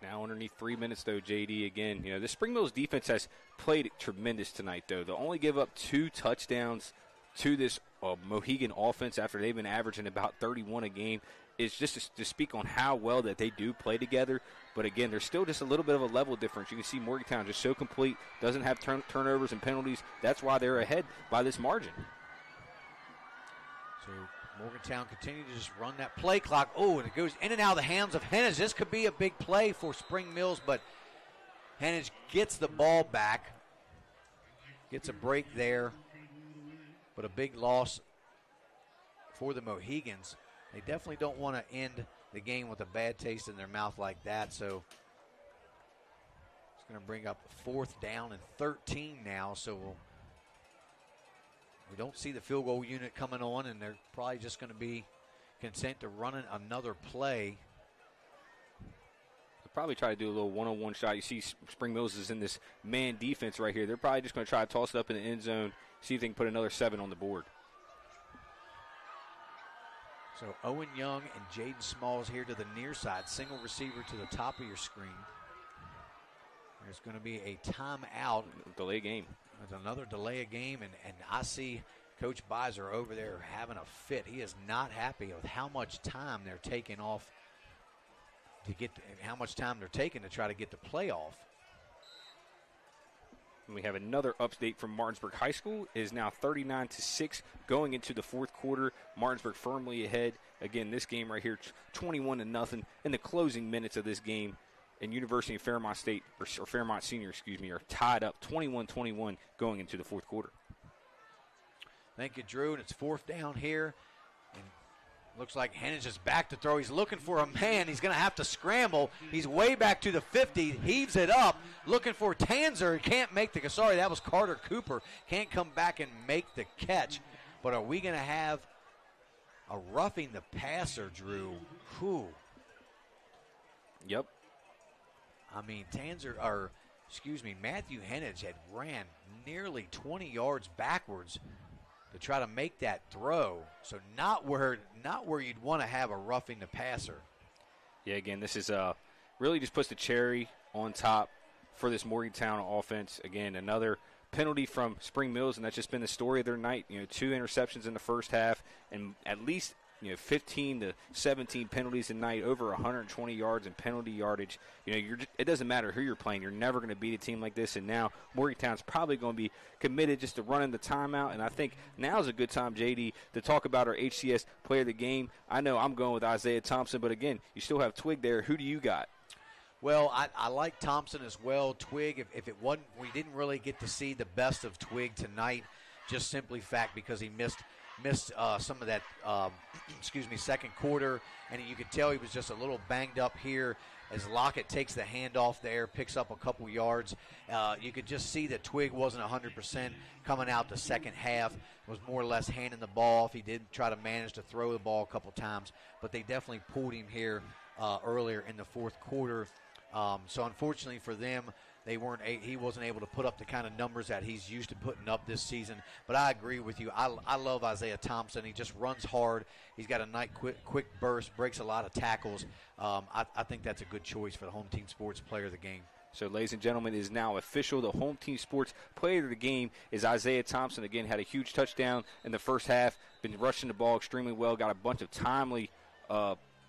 Now underneath 3 minutes, though, JD, again, the Spring Mills defense has played tremendous tonight, though. They'll only give up 2 touchdowns to this Mohegan offense after they've been averaging about 31 a game. It's just to speak on how well that they do play together. But, again, there's still just a little bit of a level difference. You can see Morgantown just so complete, doesn't have turnovers and penalties. That's why they're ahead by this margin. So Morgantown continues to just run that play clock. Oh, and it goes in and out of the hands of Henage. This could be a big play for Spring Mills, but Henage gets the ball back. Gets a break there. but a big loss for the Mohegans. They definitely don't want to end the game with a bad taste in their mouth like that, so it's going to bring up 4th down and 13 now, so we don't see the field goal unit coming on, and they're probably just going to be content to running another play. They'll probably try to do a little one-on-one shot. You see Spring Mills is in this man defense right here. They're probably just going to try to toss it up in the end zone, see if they can put another 7 on the board. So Owen Young and Jaden Smalls here to the near side. Single receiver to the top of your screen. There's going to be a timeout. Delay game. There's another delay of game, and I see Coach Beiser over there having a fit. He is not happy with how much time they're taking off to get, how much time they're taking to try to get the playoff. And we have another update from Martinsburg High School. It is now 39-6 going into the 4th quarter. Martinsburg firmly ahead. Again, this game right here, 21-0 in the closing minutes of this game. And University of Fairmont State, or Fairmont Senior, are tied up 21-21 going into the 4th quarter. Thank you, Drew. And it's 4th down here. And looks like Hennage is back to throw. He's looking for a man. He's going to have to scramble. He's way back to the 50, heaves it up, looking for Tanzer. Can't make the, sorry, that was Carter Cooper. Can't come back and make the catch. But are we going to have a roughing the passer, Drew? Whew. Yep. I mean, Matthew Hennage had ran nearly 20 yards backwards to try to make that throw. So not where you'd want to have a roughing the passer. Yeah, again, this is really just puts the cherry on top for this Morgantown offense. Again, another penalty from Spring Mills, and that's just been the story of their night. 2 interceptions in the first half, and at least 15 to 17 penalties a night, over 120 yards in penalty yardage. It doesn't matter who you're playing. You're never going to beat a team like this. And now Morgantown's probably going to be committed just to running the timeout. And I think now's a good time, JD, to talk about our HCS player of the game. I know I'm going with Isaiah Thompson, but again, you still have Twig there. Who do you got? Well, I like Thompson as well. Twig, if it wasn't, we didn't really get to see the best of Twig tonight, just simply fact because he missed some of that, second quarter, and you could tell he was just a little banged up here as Lockett takes the handoff there, picks up a couple yards. You could just see that Twig wasn't 100% coming out the second half, was more or less handing the ball off. He did try to manage to throw the ball a couple times, but they definitely pulled him here earlier in the 4th quarter. So unfortunately for them, he wasn't able to put up the kind of numbers that he's used to putting up this season. But I agree with you. I love Isaiah Thompson. He just runs hard. He's got a nice quick burst, breaks a lot of tackles. I think that's a good choice for the Home Team Sports Player of the Game. So, ladies and gentlemen, it is now official. The Home Team Sports Player of the Game is Isaiah Thompson. Again, had a huge touchdown in the first half. Been rushing the ball extremely well. Got a bunch of timely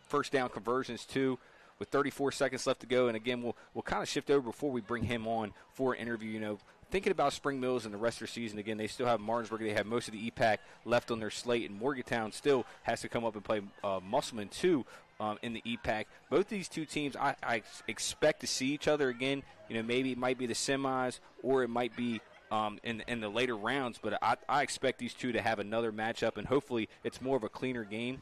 first down conversions, too. With 34 seconds left to go, and again, we'll kind of shift over before we bring him on for an interview. Thinking about Spring Mills and the rest of their season, again, they still have Martinsburg. They have most of the EPAC left on their slate, and Morgantown still has to come up and play Musselman, too, in the EPAC. Both these two teams, I expect to see each other again. Maybe it might be the semis or it might be in the later rounds, but I expect these two to have another matchup, and hopefully it's more of a cleaner game.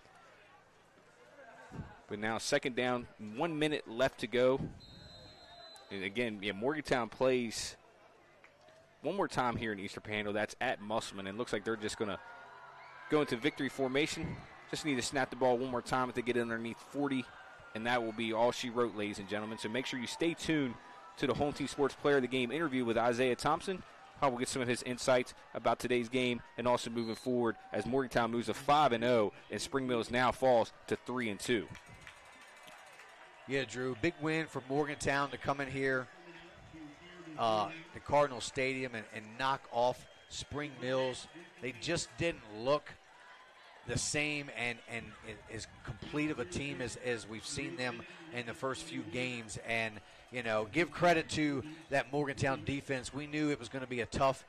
But now 2nd down, 1 minute left to go. And again, Morgantown plays one more time here in Eastern Panhandle. That's at Musselman. And it looks like they're just going to go into victory formation. Just need to snap the ball one more time if they get underneath 40. And that will be all she wrote, ladies and gentlemen. So make sure you stay tuned to the Home Team Sports Player of the Game interview with Isaiah Thompson. We'll get some of his insights about today's game and also moving forward as Morgantown moves to 5-0 and Spring Mills now falls to 3-2. Yeah, Drew, big win for Morgantown to come in here to Cardinal Stadium and knock off Spring Mills. They just didn't look the same and as complete of a team as we've seen them in the first few games. And, give credit to that Morgantown defense. We knew it was going to be a tough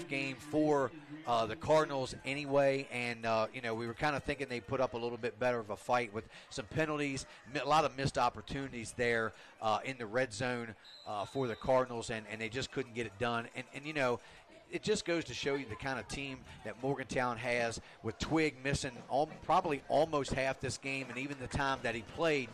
game for the Cardinals anyway. And, we were kind of thinking they put up a little bit better of a fight with some penalties, a lot of missed opportunities there in the red zone for the Cardinals, and they just couldn't get it done. And it just goes to show you the kind of team that Morgantown has, with Twig missing probably almost half this game, and even the time that he played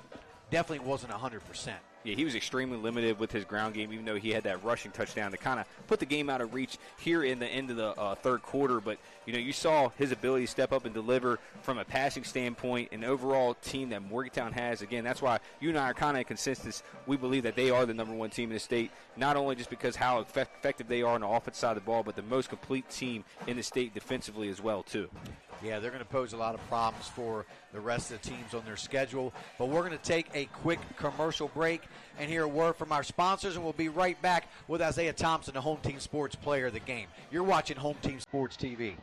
definitely wasn't 100%. Yeah, he was extremely limited with his ground game, even though he had that rushing touchdown to kind of put the game out of reach here in the end of the third quarter. But, you saw his ability to step up and deliver from a passing standpoint, an overall team that Morgantown has. Again, that's why you and I are kind of in consensus. We believe that they are the number one team in the state, not only just because how effective they are on the offensive side of the ball, but the most complete team in the state defensively as well, too. Yeah, they're going to pose a lot of problems for the rest of the teams on their schedule. But we're going to take a quick commercial break and hear a word from our sponsors, and we'll be right back with Isaiah Thompson, the Home Team Sports Player of the Game. You're watching Home Team Sports TV.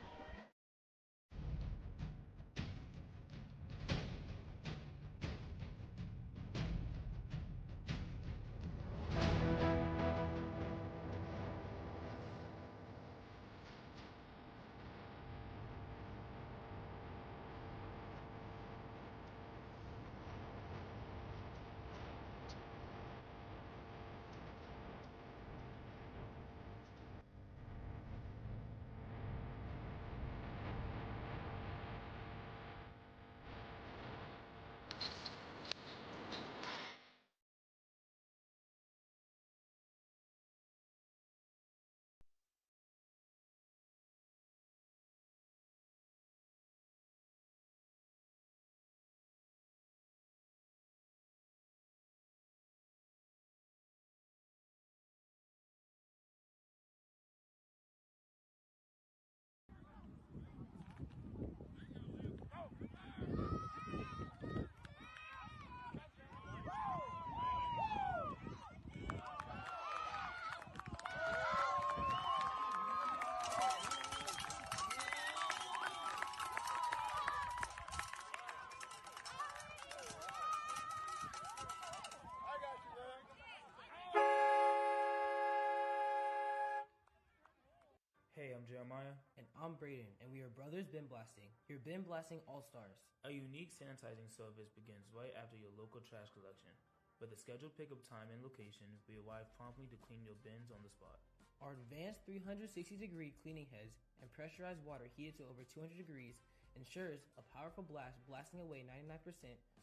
Hey, I'm Jeremiah. And I'm Braden, and we are Brothers Bin Blasting, your bin blasting all-stars. A unique sanitizing service begins right after your local trash collection. With a scheduled pickup time and location, we arrive promptly to clean your bins on the spot. Our advanced 360-degree cleaning heads and pressurized water heated to over 200 degrees ensures a powerful blast blasting away 99%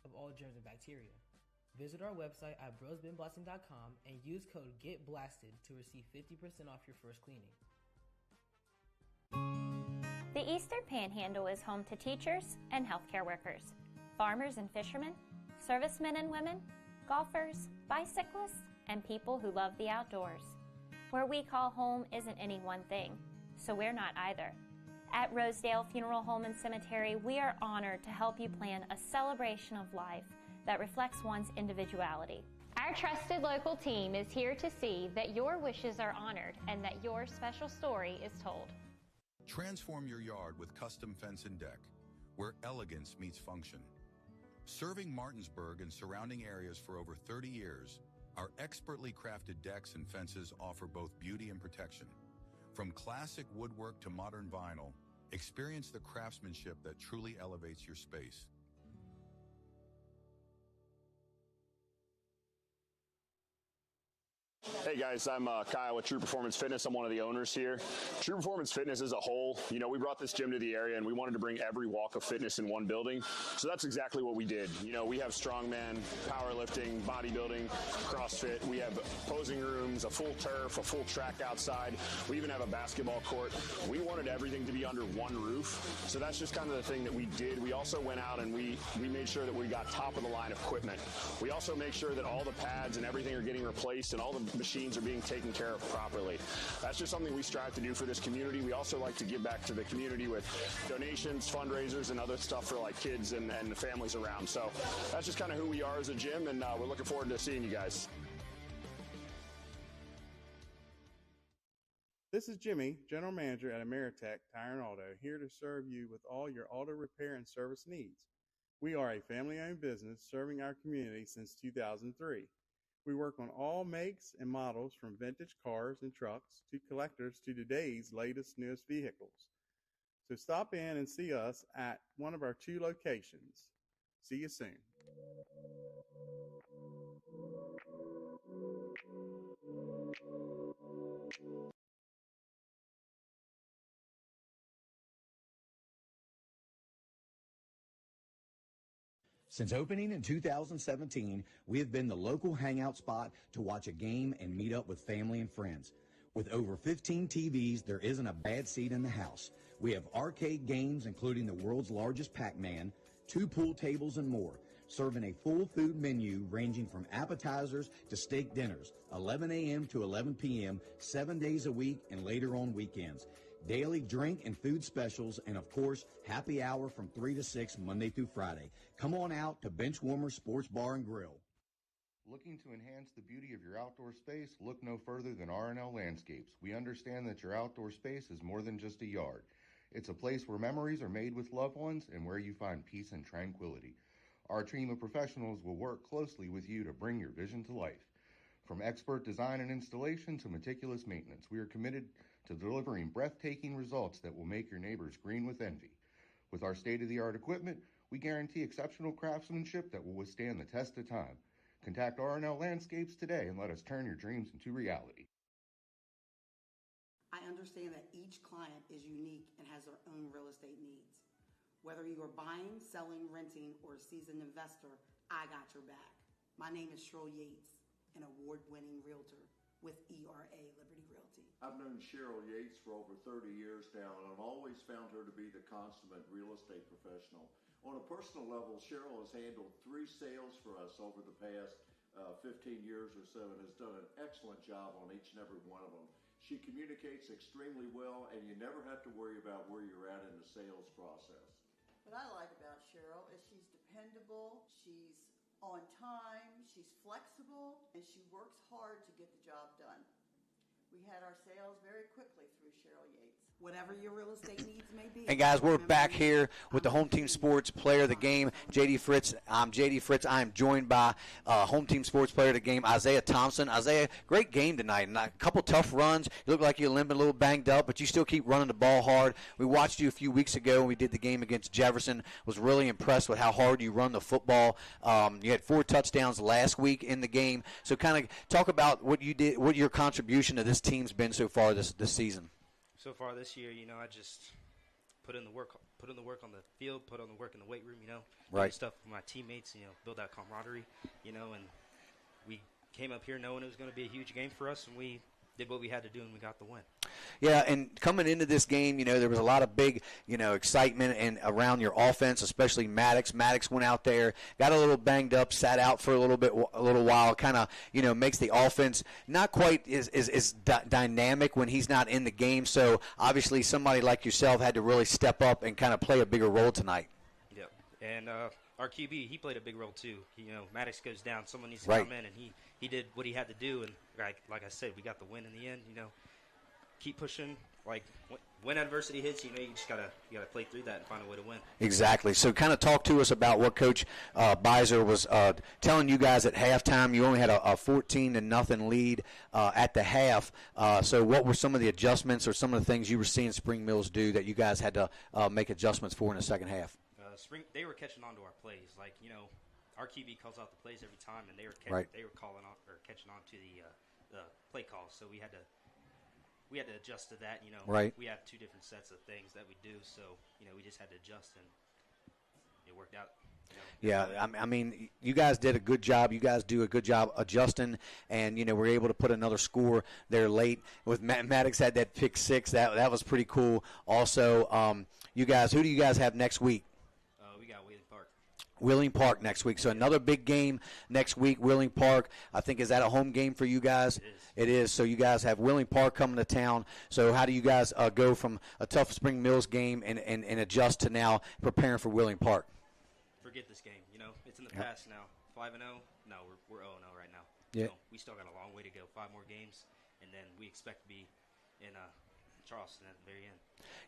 of all germs and bacteria. Visit our website at brosbinblasting.com and use code GETBLASTED to receive 50% off your first cleaning. The Eastern Panhandle is home to teachers and healthcare workers, farmers and fishermen, servicemen and women, golfers, bicyclists, and people who love the outdoors. Where we call home isn't any one thing, so we're not either. At Rosedale Funeral Home and Cemetery, we are honored to help you plan a celebration of life that reflects one's individuality. Our trusted local team is here to see that your wishes are honored and that your special story is told. Transform your yard with custom fence and deck, where elegance meets function. Serving Martinsburg and surrounding areas for over 30 years, our expertly crafted decks and fences offer both beauty and protection. From classic woodwork to modern vinyl, experience the craftsmanship that truly elevates your space. Hey guys, I'm Kyle with True Performance Fitness. I'm one of the owners here. True Performance Fitness as a whole, we brought this gym to the area and we wanted to bring every walk of fitness in one building. So that's exactly what we did. We have strongman, powerlifting, bodybuilding, CrossFit. We have posing rooms, a full turf, a full track outside. We even have a basketball court. We wanted everything to be under one roof. So that's just kind of the thing that we did. We also went out and we made sure that we got top of the line equipment. We also make sure that all the pads and everything are getting replaced and all the machines are being taken care of properly. That's just something we strive to do for this community. We also like to give back to the community with donations, fundraisers, and other stuff for like kids and the families around. So that's just kind of who we are as a gym, and we're looking forward to seeing you guys. This is Jimmy, General Manager at Ameritech Tire and Auto, here to serve you with all your auto repair and service needs. We are a family-owned business serving our community since 2003. We work on all makes and models from vintage cars and trucks to collectors to today's latest, newest vehicles. So stop in and see us at one of our 2 locations. See you soon. Since opening in 2017, we have been the local hangout spot to watch a game and meet up with family and friends. With over 15 TVs, there isn't a bad seat in the house. We have arcade games, including the world's largest Pac-Man, 2 pool tables, and more, serving a full food menu ranging from appetizers to steak dinners, 11 a.m. to 11 p.m., 7 days a week, and later on weekends. Daily drink and food specials, and of course, happy hour from 3 to 6 Monday through Friday. Come on out to Benchwarmer Sports Bar and Grill. Looking to enhance the beauty of your outdoor space? Look no further than R&L Landscapes. We understand that your outdoor space is more than just a yard. It's a place where memories are made with loved ones and where you find peace and tranquility. Our team of professionals will work closely with you to bring your vision to life. From expert design and installation to meticulous maintenance, we are committed to delivering breathtaking results that will make your neighbors green with envy. With our state-of-the-art equipment, we guarantee exceptional craftsmanship that will withstand the test of time. Contact R&L Landscapes today and let us turn your dreams into reality. I understand that each client is unique and has their own real estate needs. Whether you are buying, selling, renting, or a seasoned investor, I got your back. My name is Cheryl Yates, an award-winning realtor with ERA Liberty Realty. I've known Cheryl Yates for over 30 years now, and I've always found her to be the consummate real estate professional. On a personal level, Cheryl has handled 3 sales for us over the past 15 years or so and has done an excellent job on each and every one of them. She communicates extremely well, and you never have to worry about where you're at in the sales process. What I like about Cheryl is she's dependable, she's on time, she's flexible, and she works hard to get the job done. We had our sales very quickly through Cheryl Yates. Whatever your real estate needs may be. Hey guys, we're back here with the Home Team Sports Player of the Game, JD Fritz. I'm JD Fritz. I am joined by Home Team Sports Player of the Game, Isaiah Thompson. Isaiah, great game tonight. And a couple tough runs. You look like you're limping, a little banged up, but you still keep running the ball hard. We watched you a few weeks ago when we did the game against Jefferson. Was really impressed with how hard you run the football. You had 4 touchdowns last week in the game. So kind of talk about what you did, what your contribution to this team's been so far this season. So far this year, I just put in the work on the field, put on the work in the weight room, Right. doing stuff with my teammates, build that camaraderie, and we came up here knowing it was going to be a huge game for us, and we did what we had to do, and we got the win. Yeah, and coming into this game, there was a lot of big, excitement and around your offense, especially Maddox. Maddox went out there, got a little banged up, sat out for a little while, kind of, makes the offense not quite as dynamic when he's not in the game. So obviously somebody like yourself had to really step up and kind of play a bigger role tonight. Yep, and our QB, he played a big role too. Maddox goes down, someone needs to Right. come in, and he did what he had to do, and like I said, we got the win in the end. Keep pushing. Like when adversity hits, you just gotta play through that and find a way to win. Exactly. So kind of talk to us about what Coach Beiser was telling you guys at halftime. You only had a 14-0 lead at the half. So what were some of the adjustments or some of the things you were seeing Spring Mills do that you guys had to make adjustments for in the second half? They were catching on to our plays. Our QB calls out the plays every time, and they were Right. calling on or catching on to the play calls. So we had to adjust to that. Right. We have 2 different sets of things that we do, so we just had to adjust, and it worked out. Yeah, I mean, you guys did a good job. You guys do a good job adjusting, and we're able to put another score there late. With Maddox had that pick 6. That was pretty cool. Also, you guys, who do you guys have next week? We got Wheeling Park. Wheeling Park next week. So another big game next week, Wheeling Park. I think, is that a home game for you guys? It is. So you guys have Wheeling Park coming to town. So how do you guys go from a tough Spring Mills game and adjust to now preparing for Wheeling Park? Forget this game. It's in the past now. 5-0. No, we're 0-0 right now. Yeah. So we still got a long way to go. 5 more games, and then we expect to be in Charleston at the very end.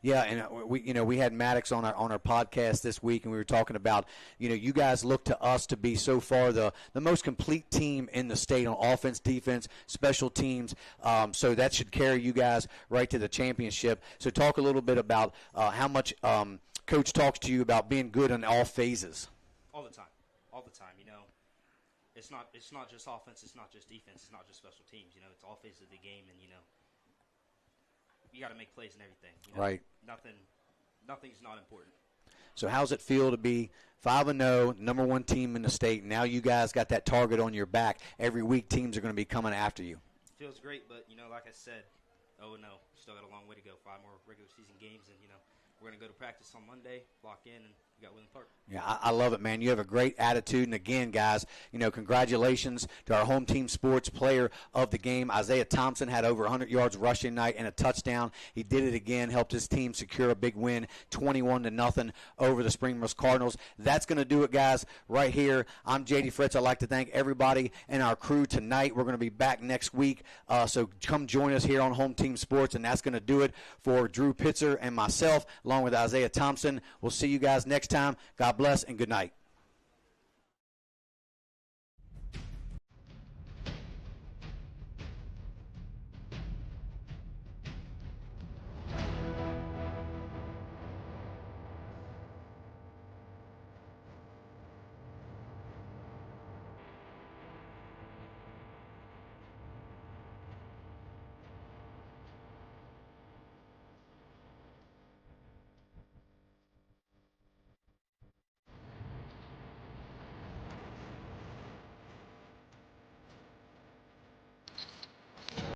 Yeah, and we had Maddox on our podcast this week, and we were talking about you guys look to us to be so far the most complete team in the state on offense, defense, special teams. So that should carry you guys right to the championship. So talk a little bit about how much Coach talks to you about being good in all phases. All the time. It's not just offense. It's not just defense. It's not just special teams. It's all phases of the game, and you got to make plays and everything. Right. Nothing's not important. So how's it feel to be 5-0, number one team in the state? Now you guys got that target on your back. Every week teams are going to be coming after you. Feels great, but, like I said, still got a long way to go. 5 more regular season games, and, we're going to go to practice on Monday, lock in, and we got Woodland Park. Yeah, I love it, man. You have a great attitude. And, again, guys, congratulations to our home team sports player of the game. Isaiah Thompson had over 100 yards rushing night and a touchdown. He did it again, helped his team secure a big win, 21-0 over the Spring Mills Cardinals. That's going to do it, guys, right here. I'm J.D. Fritz. I'd like to thank everybody and our crew tonight. We're going to be back next week, so come join us here on Home Team Sports, and that's going to do it for Drew Pitzer and myself, along with Isaiah Thompson. We'll see you guys next time. God bless and good night.